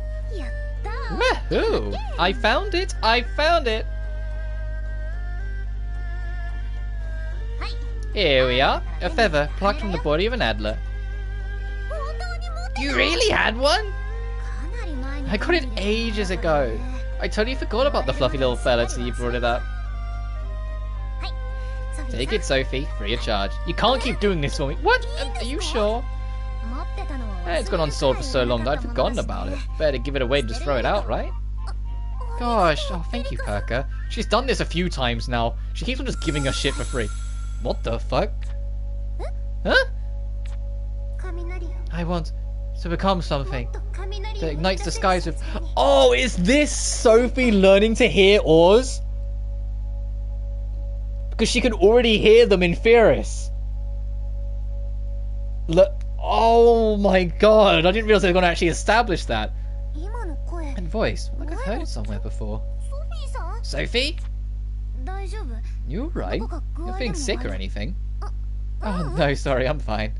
Woohoo! I found it! I found it! Here we are, a feather plucked from the body of an Adler. You really had one? I got it ages ago. I totally forgot about the fluffy little fella till you brought it up. Take it, Sophie, free of charge. You can't keep doing this for me. What? Are you sure? It's gone unsold for so long that I'd forgotten about it. Better give it away and just throw it out, right? Gosh, oh thank you, Perka. She's done this a few times now. She keeps on just giving us shit for free. What the fuck? Huh? I want to become something that ignites the skies with... Oh, is this Sophie learning to hear oars? Because she can already hear them in Ferris. Look, oh my god, I didn't realize they were going to actually establish that. And voice, like I've heard it somewhere before. Sophie? You alright? You're feeling sick or anything? Oh no, sorry, I'm fine.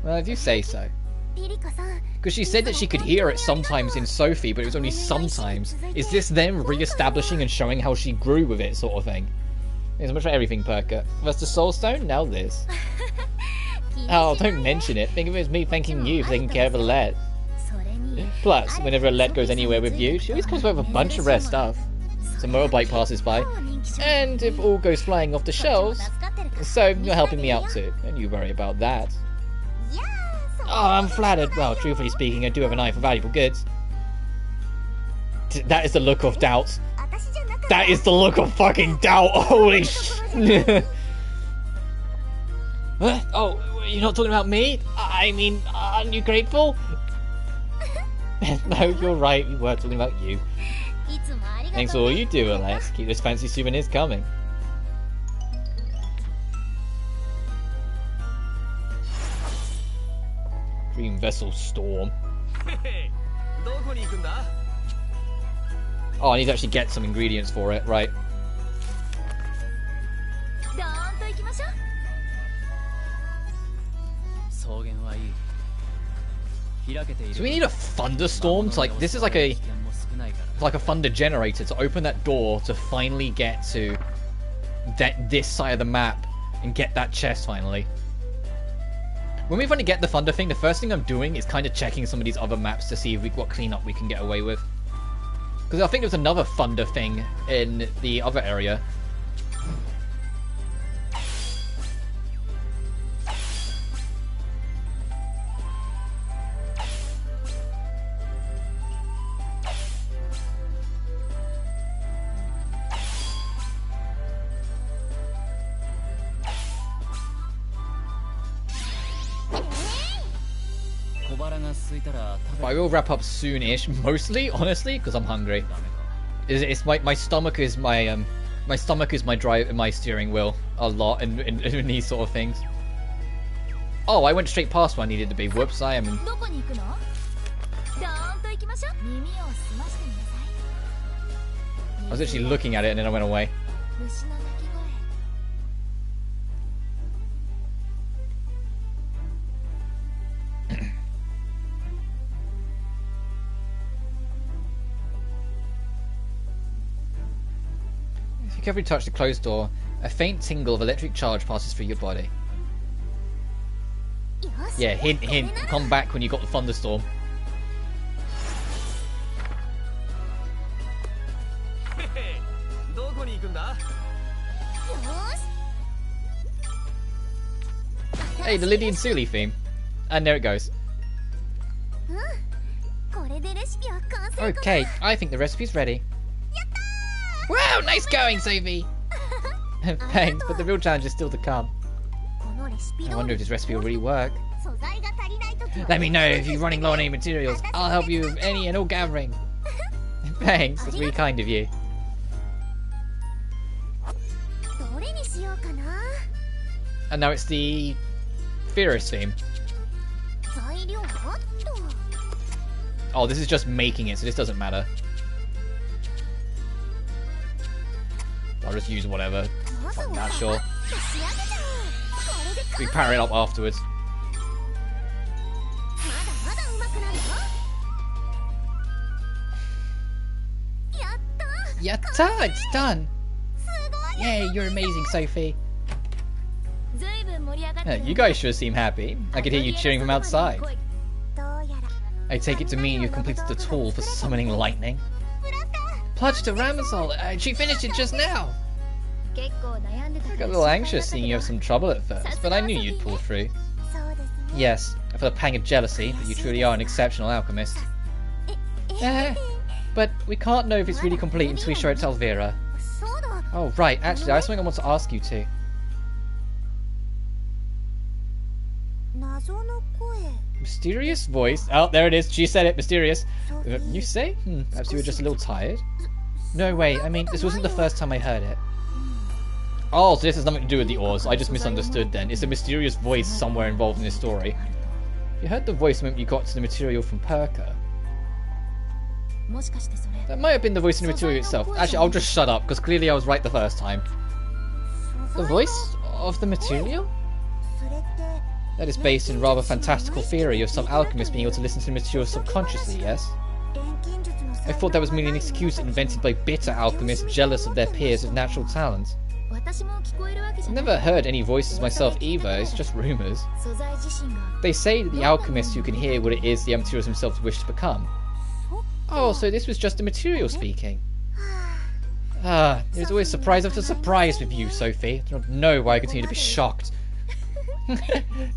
Well, if you say so. Because she said that she could hear it sometimes in Sophie, but it was only sometimes. Is this them re-establishing and showing how she grew with it, sort of thing? There's much for everything, Perka. First the Soul Stone, now this. Oh, don't mention it. Think of it as me thanking you for taking care of Alette. Plus, whenever Alette goes anywhere with you, she always comes back with a bunch of rare stuff. Some motorbike passes by, and if all goes flying off the shelves, so you're helping me out too, and you worry about that. Oh, I'm flattered. Well, truthfully speaking, I do have an eye for valuable goods. That is the look of doubt. That is the look of fucking doubt. Holy shit. Oh, you're not talking about me? I mean, aren't you grateful? No, you're right. We were talking about you. Thanks for all you do, Alex. Keep those fancy souvenirs coming. Dream Vessel Storm. Oh, I need to actually get some ingredients for it, right. So we need a thunderstorm to, like, this is like a thunder generator to open that door to finally get to this side of the map and get that chest finally. When we finally get the thunder thing, the first thing I'm doing is kind of checking some of these other maps to see what cleanup we can get away with. Because I think there's another thunder thing in the other area. But I will wrap up soon-ish, mostly, honestly, because I'm hungry. It's my stomach is my stomach is my drive, my steering wheel a lot in these sort of things. Oh, I went straight past where I needed to be. Whoops, I am. I was actually looking at it and then I went away. If you carefully touch the closed door, a faint tingle of electric charge passes through your body. Yeah, hint, hint. Come back when you got the thunderstorm. Hey, the Lydian Suli theme. And there it goes. Okay, I think the recipe's ready. Wow, nice going, Sophie! Thanks, but the real challenge is still to come. I wonder if this recipe will really work. Let me know if you're running low on any materials. I'll help you with any and all gathering. Thanks, that's really kind of you. And now it's the Ferris theme. Oh, this is just making it, so this doesn't matter. I'll just use whatever. I'm not sure. We power it up afterwards. Yatta! It's done! Yay, you're amazing, Sophie. Yeah, you guys sure seem happy. I could hear you cheering from outside. I take it to mean you've completed the tool for summoning lightning. Pledge to Ramazal! She finished it just now! I got a little anxious seeing you have some trouble at first, but I knew you'd pull through. Yes, I felt a pang of jealousy, but you truly are an exceptional alchemist. But we can't know if it's really complete until we show it to Elvira. Oh, right, actually, I have something I want to ask you too. Mysterious voice. Oh, there it is. She said it. Mysterious. You say? Perhaps you were just a little tired? No way. I mean, this wasn't the first time I heard it. Oh, so this has nothing to do with the oars. I just misunderstood then. It's a mysterious voice somewhere involved in this story. You heard the voice the moment you got to the material from Perka. That might have been the voice in the material itself. Actually, I'll just shut up, because clearly I was right the first time. The voice of the material? That is based in rather fantastical theory of some alchemist being able to listen to the material subconsciously, yes? I thought that was merely an excuse invented by bitter alchemists jealous of their peers with natural talent. I've never heard any voices myself either, it's just rumours. They say that the alchemists who can hear what it is the materials themselves wish to become. Oh, so this was just the material speaking. There's always surprise after surprise with you, Sophie. I don't know why I continue to be shocked.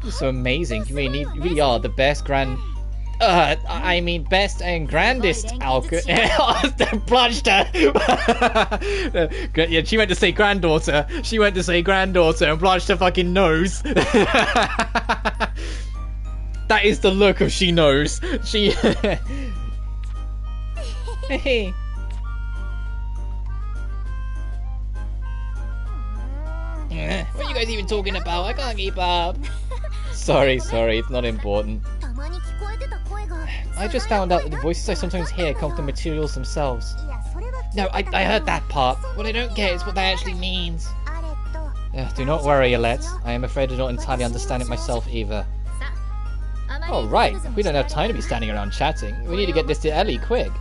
You're so amazing. You really are the best best and grandest alchemist. Plunged her. Yeah, she went to say granddaughter. She went to say granddaughter and blanched her fucking nose. That is the look of she knows. She. Hey. What are you guys even talking about? I can't keep up. Sorry, it's not important. I just found out that the voices I sometimes hear come from the materials themselves. No, I heard that part. What I don't get is what that actually means. Do not worry, Alette. I am afraid I don't entirely understand it myself either. Oh, right. We don't have time to be standing around chatting. We need to get this to Ellie quick.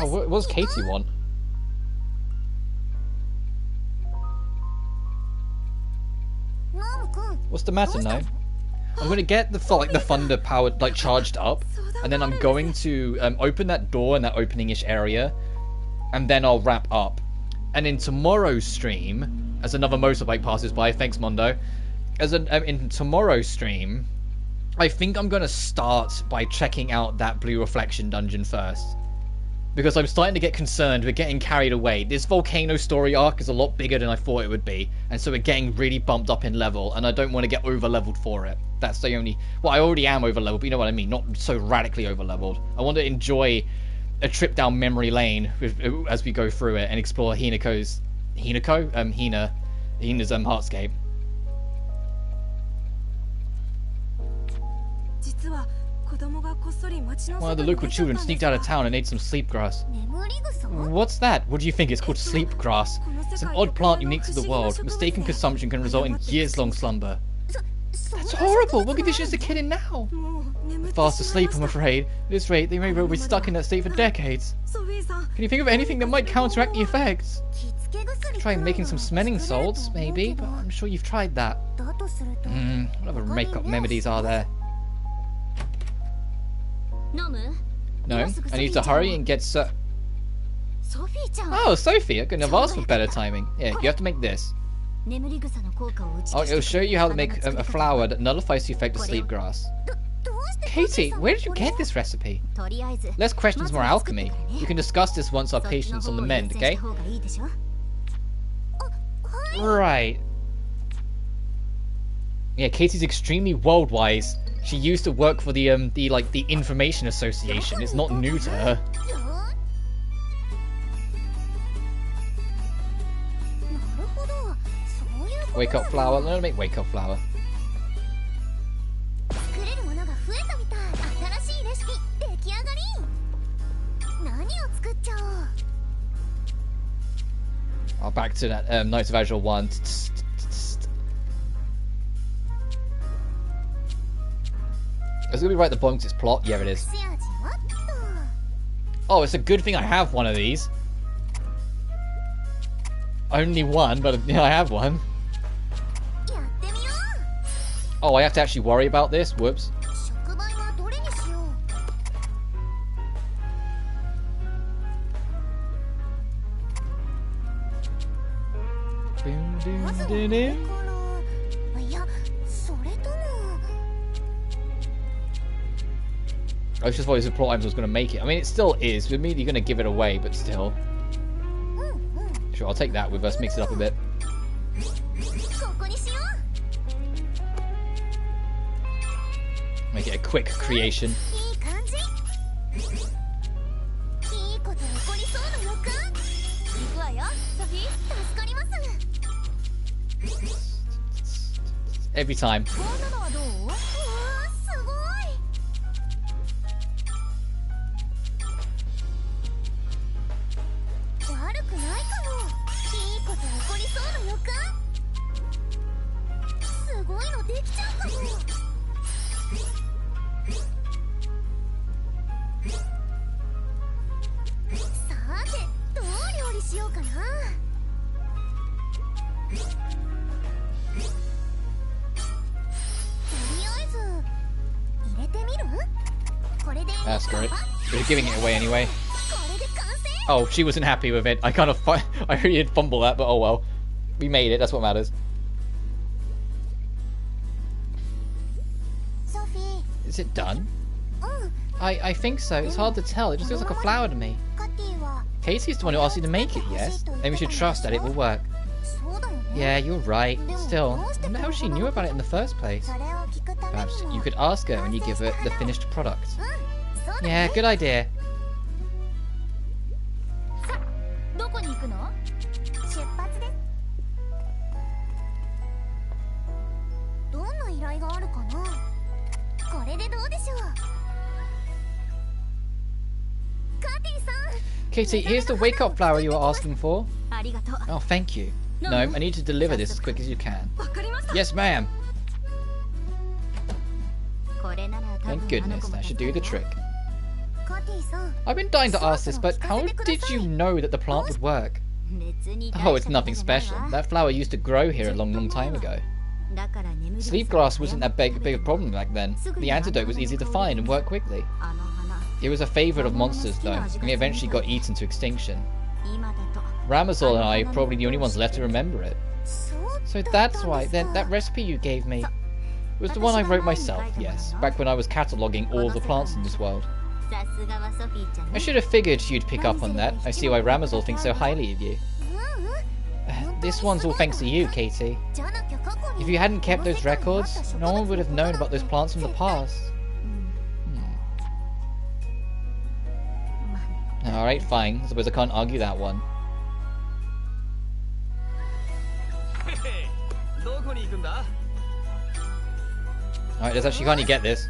Oh, what does Katie want? What's the matter now? I'm going to get the thunder power charged up, and then I'm going to open that door in that opening-ish area, and then I'll wrap up. And in tomorrow's stream, as another motorbike passes by, thanks Mondo. In tomorrow's stream, I think I'm going to start by checking out that blue reflection dungeon first. Because I'm starting to get concerned we're getting carried away. This Volcano story arc is a lot bigger than I thought it would be. And so we're getting really bumped up in level. And I don't want to get over-leveled for it. That's the only... Well, I already am over-leveled, but you know what I mean. Not so radically over-leveled. I want to enjoy a trip down memory lane as we go through it. And explore Hina's Heartscape. One of the local children sneaked out of town and ate some sleep grass. What's that? What do you think? It's called sleep grass. It's an odd plant unique to the world. Mistaken consumption can result in years-long slumber. That's horrible! What condition is the kid in now? Fast asleep, I'm afraid. At this rate, they may well be stuck in that state for decades. Can you think of anything that might counteract the effects? Try making some smelling salts, maybe, but I'm sure you've tried that. What other make-up remedies are there? No, I need to hurry and get Oh, Sophie, I couldn't have asked for better timing. Yeah, you have to make this. It'll show you how to make a flower that nullifies the effect of sleep grass. Katie, where did you get this recipe? Less questions, more alchemy. We can discuss this once our patient's on the mend, okay? Right. Yeah, Katie's extremely world-wise. She used to work for the Information Association. It's not new to her. Wake up flower. Let me make wake up flower. Oh, back to that Knights of Azure 1. Is it gonna be right at the bottom 'cause it's plot? Yeah, it is. Oh, it's a good thing I have one of these. Only one, but yeah, I have one. Oh, I have to actually worry about this? Whoops. I just thought his plot items was going to make it. I mean, it still is. We're immediately going to give it away, but still. Sure, I'll take that with us. Mix it up a bit. Make it a quick creation. Every time. That's great. We're giving it away anyway. Oh, she wasn't happy with it. I kind of I really did fumble that, but oh well. We made it, that's what matters. Sophie. Is it done? I think so. It's hard to tell. It just looks like a flower to me. Casey's the one who asked you to make it, yes? Then we should trust that it will work. Yeah, you're right. Still, I wonder how she knew about it in the first place. Perhaps you could ask her when you give her the finished product. Yeah, good idea. Katie, here's the wake-up flower you were asking for. Oh, thank you. No, I need to deliver this as quick as you can. Yes, ma'am. Thank goodness, that should do the trick. I've been dying to ask this, but how did you know that the plant would work? Oh, it's nothing special. That flower used to grow here a long time ago. Sleepgrass wasn't that big a problem back then. The antidote was easy to find and worked quickly. It was a favourite of monsters, though, and it eventually got eaten to extinction. Ramazol and I are probably the only ones left to remember it. So that's why, then, that recipe you gave me was the one I wrote myself, yes, back when I was cataloguing all the plants in this world. I should have figured you'd pick up on that. I see why Ramazol thinks so highly of you. This one's all thanks to you, Katie. If you hadn't kept those records, no one would have known about those plants from the past. Alright, fine. I suppose I can't argue that one. Alright, let's actually can't you get this.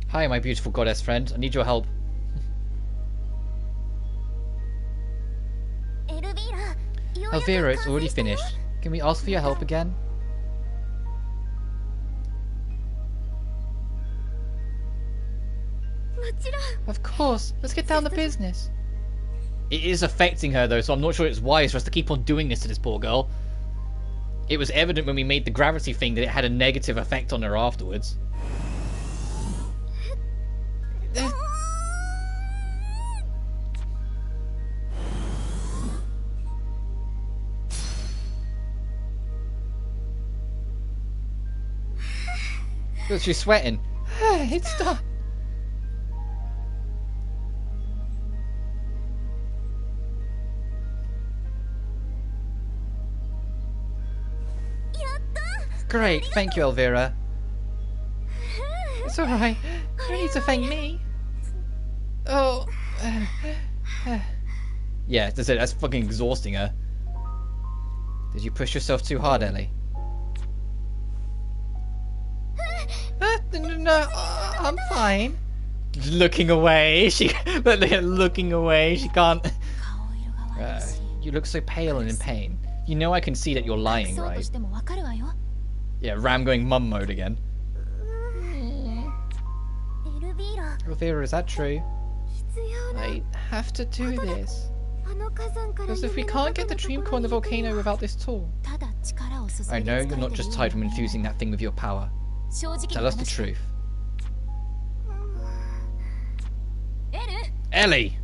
Hi, my beautiful goddess friend. I need your help. Elvira, it's already finished. Can we ask for your help again? Of course. Let's get down to business. It is affecting her though, so I'm not sure it's wise for us to keep on doing this to this poor girl. It was evident when we made the gravity thing that it had a negative effect on her afterwards. Look, she's sweating. It's done. Great, thank you, Elvira. It's alright. You don't need to thank me. Oh. Yeah, that's it. That's fucking exhausting her. Did you push yourself too hard, Ellie? No, I'm fine. Looking away. Looking away. She can't. You look so pale and in pain. You know I can see that you're lying, right? Yeah, Ram going mum mode again. Elvira, is that true? I have to do this. Because if we can't get the dream core in the volcano without this tool... I know you're not just tired from infusing that thing with your power. Tell us the truth. Ellie!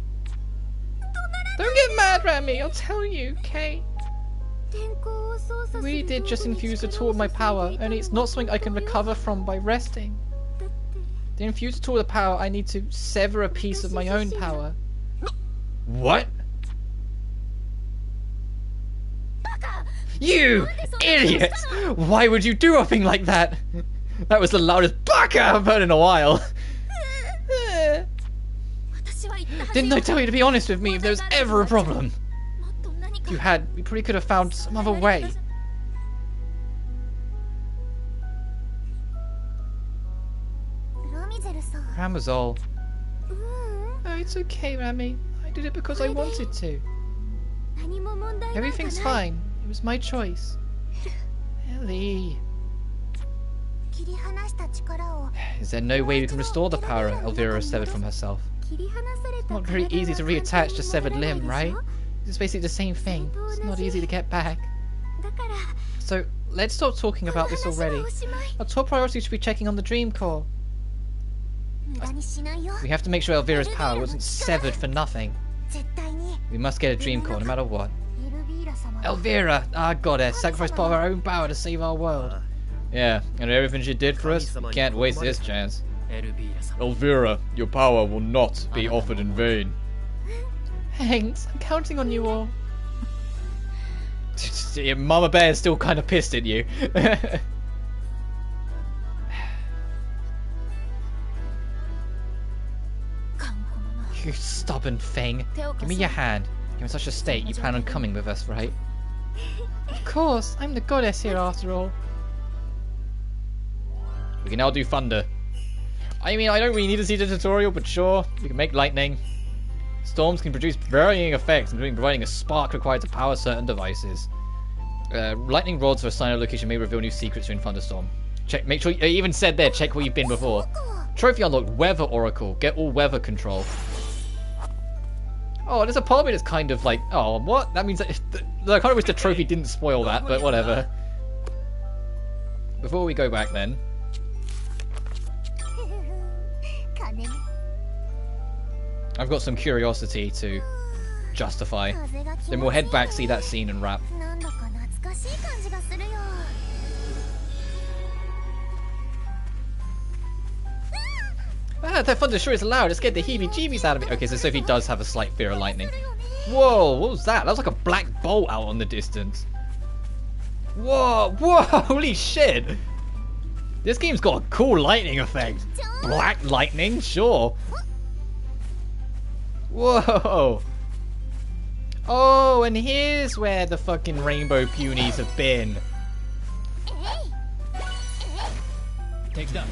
Don't get mad at me, I'll tell you, okay? We did just infuse the tool with my power, only it's not something I can recover from by resting. To infuse the tool with the power, I need to sever a piece of my own power. What? You idiot! Why would you do a thing like that? That was the loudest baka I've heard in a while. Didn't I tell you to be honest with me if there was ever a problem? If you had, we probably could have found some other way. Ramazol. Oh, it's okay, Rami. I did it because I wanted to. Everything's fine. It was my choice. Ellie. Is there no way we can restore the power Elvira severed from herself? It's not very easy to reattach a severed limb, right? It's basically the same thing. It's not easy to get back. So, let's stop talking about this already. Our top priority should be checking on the dream core. We have to make sure Elvira's power wasn't severed for nothing. We must get a dream core no matter what. Elvira, our goddess, sacrificed part of our own power to save our world. Yeah, and everything she did for us, we can't waste this chance. Elvira, your power will not be offered in vain. Thanks, I'm counting on you all. Mama Bear's still kind of pissed at you. You stubborn thing. Give me your hand. You're in such a state, you plan on coming with us, right? Of course, I'm the goddess here after all. We can now do thunder. I mean, I don't really need to see the tutorial, but sure, we can make lightning. Storms can produce varying effects, including providing a spark required to power certain devices. Lightning rods for a sign of location may reveal new secrets during thunderstorm. Check. Make sure. I even said there. Check where you've been before. Trophy unlocked. Weather Oracle. Get all weather control. Oh, there's a part of me that's kind of like, oh, what? That means that I kind of wish the trophy didn't spoil that, but whatever. Before we go back, then. I've got some curiosity to justify. Then we'll head back, see that scene, and wrap. Ah, that thunder sure is loud. It scared the heebie-jeebies out of me. Okay, so Sophie does have a slight fear of lightning. Whoa, what was that? That was like a black bolt out on the distance. Whoa, whoa, holy shit. This game's got a cool lightning effect. Black lightning, sure. Whoa. Oh, and here's where the fucking rainbow punies have been. Take that.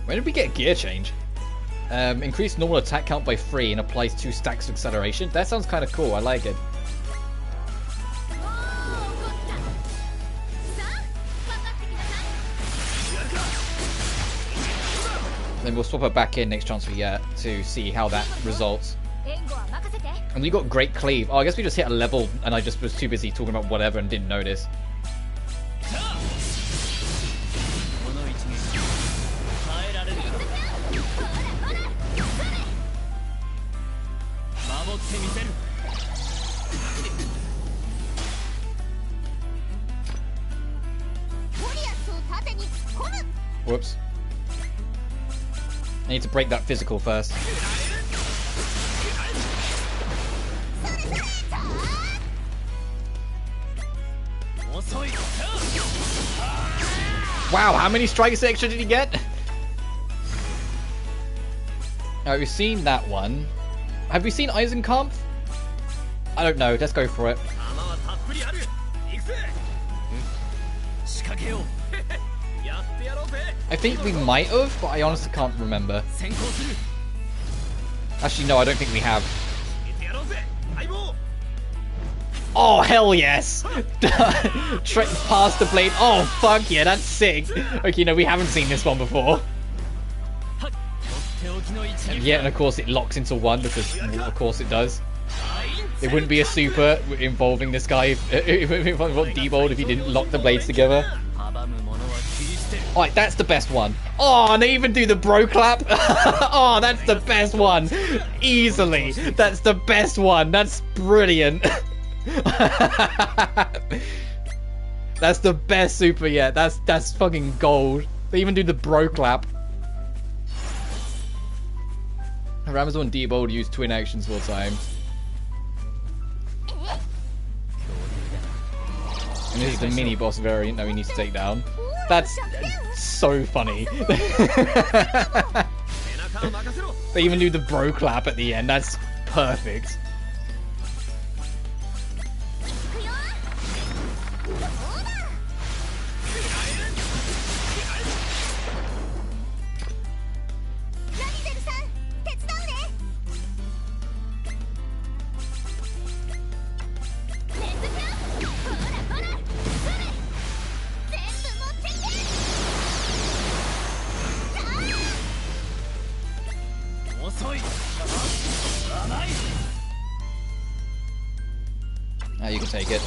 When did we get a gear change? Increase normal attack count by 3 and applies 2 stacks of acceleration. That sounds kind of cool. I like it. Then we'll swap it back in next chance we get to see how that results. And we got great cleave. Oh, I guess we just hit a level and I just was too busy talking about whatever and didn't notice. Whoops. I need to break that physical first. Wow, how many strikes extra did he get? Alright, we've seen that one. Have we seen Eisenkampf? I don't know, let's go for it. I think we might have, but I honestly can't remember. Actually, no, I don't think we have. Oh, hell yes! Past the blade. Oh, fuck yeah, that's sick. Okay, no, we haven't seen this one before. Yeah, and of course it locks into one because, of course, it does. It wouldn't be a super involving this guy if Diebold if he didn't lock the blades together. Alright, that's the best one. Oh, and they even do the bro clap. Oh, that's the best one. Easily. That's the best one. That's brilliant. That's the best super yet. That's fucking gold. They even do the bro clap. Ramazan and Diebold use twin actions 4 times. And this is the mini boss variant that we need to take down. That's so funny. They even do the bro clap at the end. That's perfect. You can take it.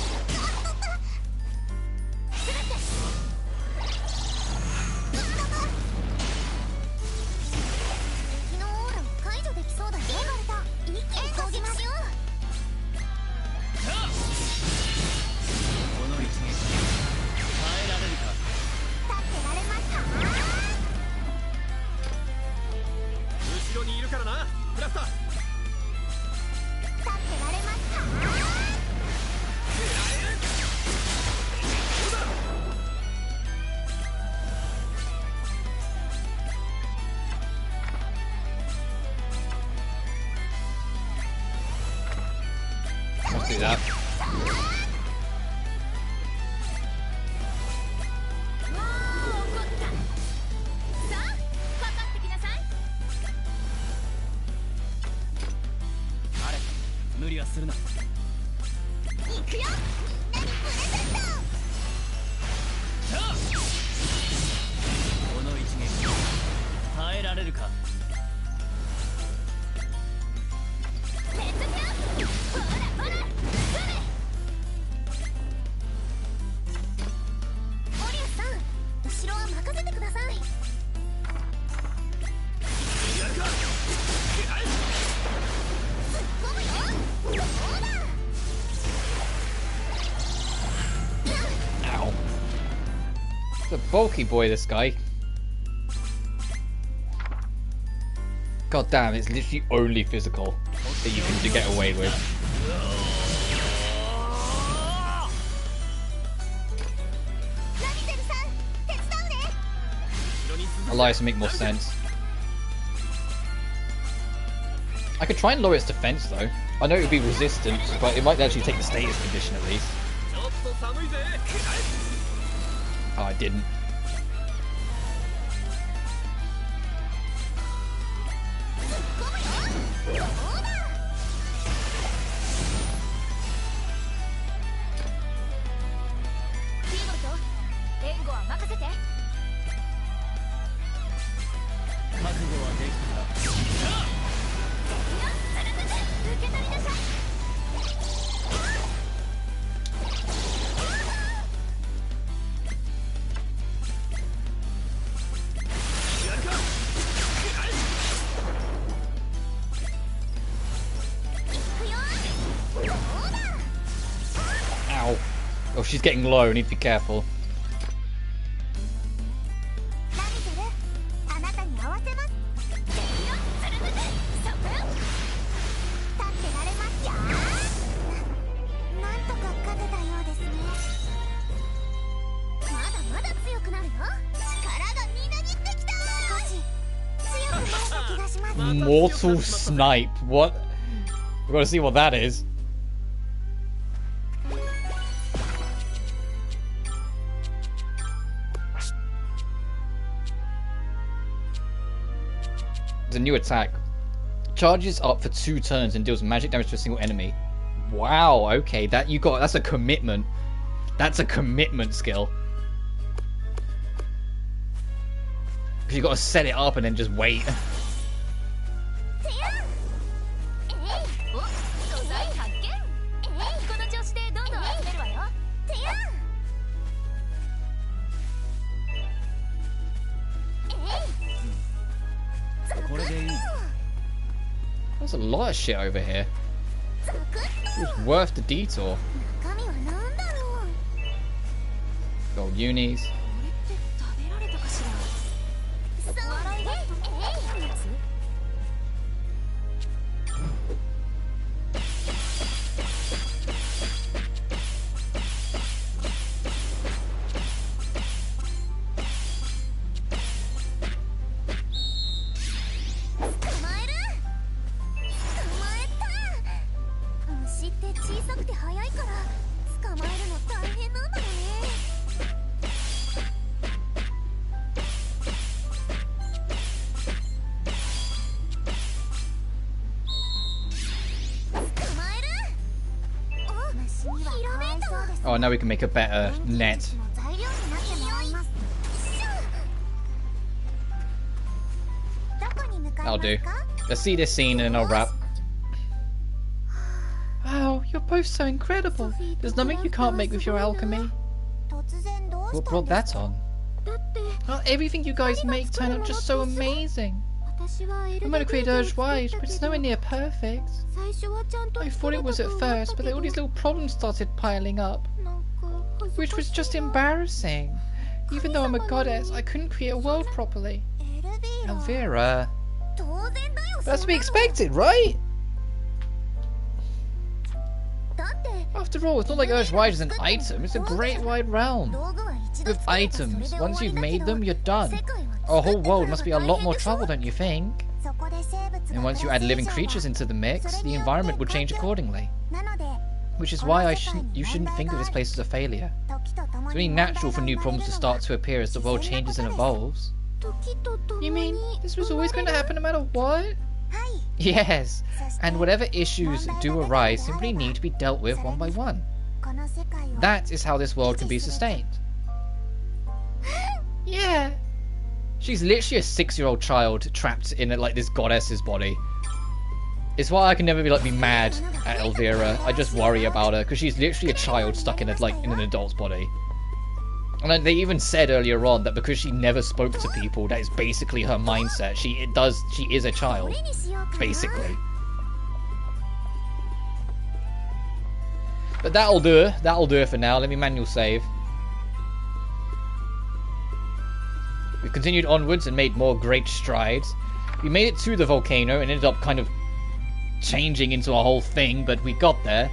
Let's do that. He's a bulky boy, this guy. God damn, it's literally only physical that you can get away with. Elias would make more sense. I could try and lower its defense though. I know it would be resistant, but it might actually take the status condition at least. Oh, I didn't. Oh, she's getting low. Need to be careful. Mortal snipe. What? We've got to see what that is. It's a new attack. Charges up for 2 turns and deals magic damage to a single enemy. Wow, okay, that's a commitment. That's a commitment skill. Because you got to set it up and then just wait. There's a lot of shit over here. It was worth the detour. Gold unis. Oh, now we can make a better net. I'll do. Let's see this scene and then I'll wrap. Wow, you're both so incredible. There's nothing you can't make with your alchemy. What brought that on? Oh, everything you guys make turned out just so amazing. I'm gonna create Urge-wide, but it's nowhere near perfect. I thought it was at first, but then all these little problems started piling up, which was just embarrassing. Even though I'm a goddess, I couldn't create a world properly. Elvira. That's to be expected, right? After all, it's not like Urge-wide is an item, it's a great wide realm. With items, once you've made them, you're done. Our whole world must be a lot more trouble, don't you think? And once you add living creatures into the mix, the environment will change accordingly. Which is why you shouldn't think of this place as a failure. It's really natural for new problems to start to appear as the world changes and evolves. You mean, this was always going to happen no matter what? Yes, and whatever issues do arise simply need to be dealt with one by one. That is how this world can be sustained. Yeah. She's literally a 6-year-old child trapped in like this goddess's body. It's why I can never be mad at Elvira. I just worry about her because she's literally a child stuck in an adult's body. And they even said earlier on that because she never spoke to people, that is basically her mindset. She is a child, basically. But that'll do it. That'll do it for now. Let me manual save. We've continued onwards and made more great strides. We made it to the volcano and ended up kind of changing into a whole thing, but we got there.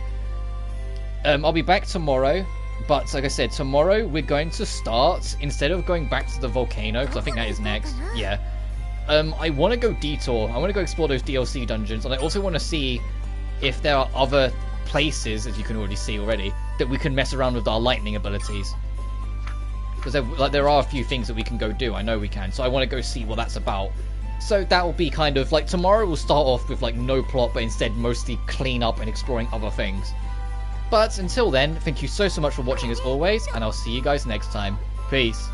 I'll be back tomorrow, but like I said, tomorrow we're going to start, instead of going back to the volcano, because I think that is next, yeah. I want to go detour. I want to go explore those DLC dungeons, and I also want to see if there are other places, as you can already see already, that we can mess around with our lightning abilities. Because there are a few things that we can go do. I know we can. So I want to go see what that's about. So that will be kind of like tomorrow we'll start off with no plot, but instead mostly clean up and exploring other things. But until then, thank you so much for watching as always, and I'll see you guys next time. Peace.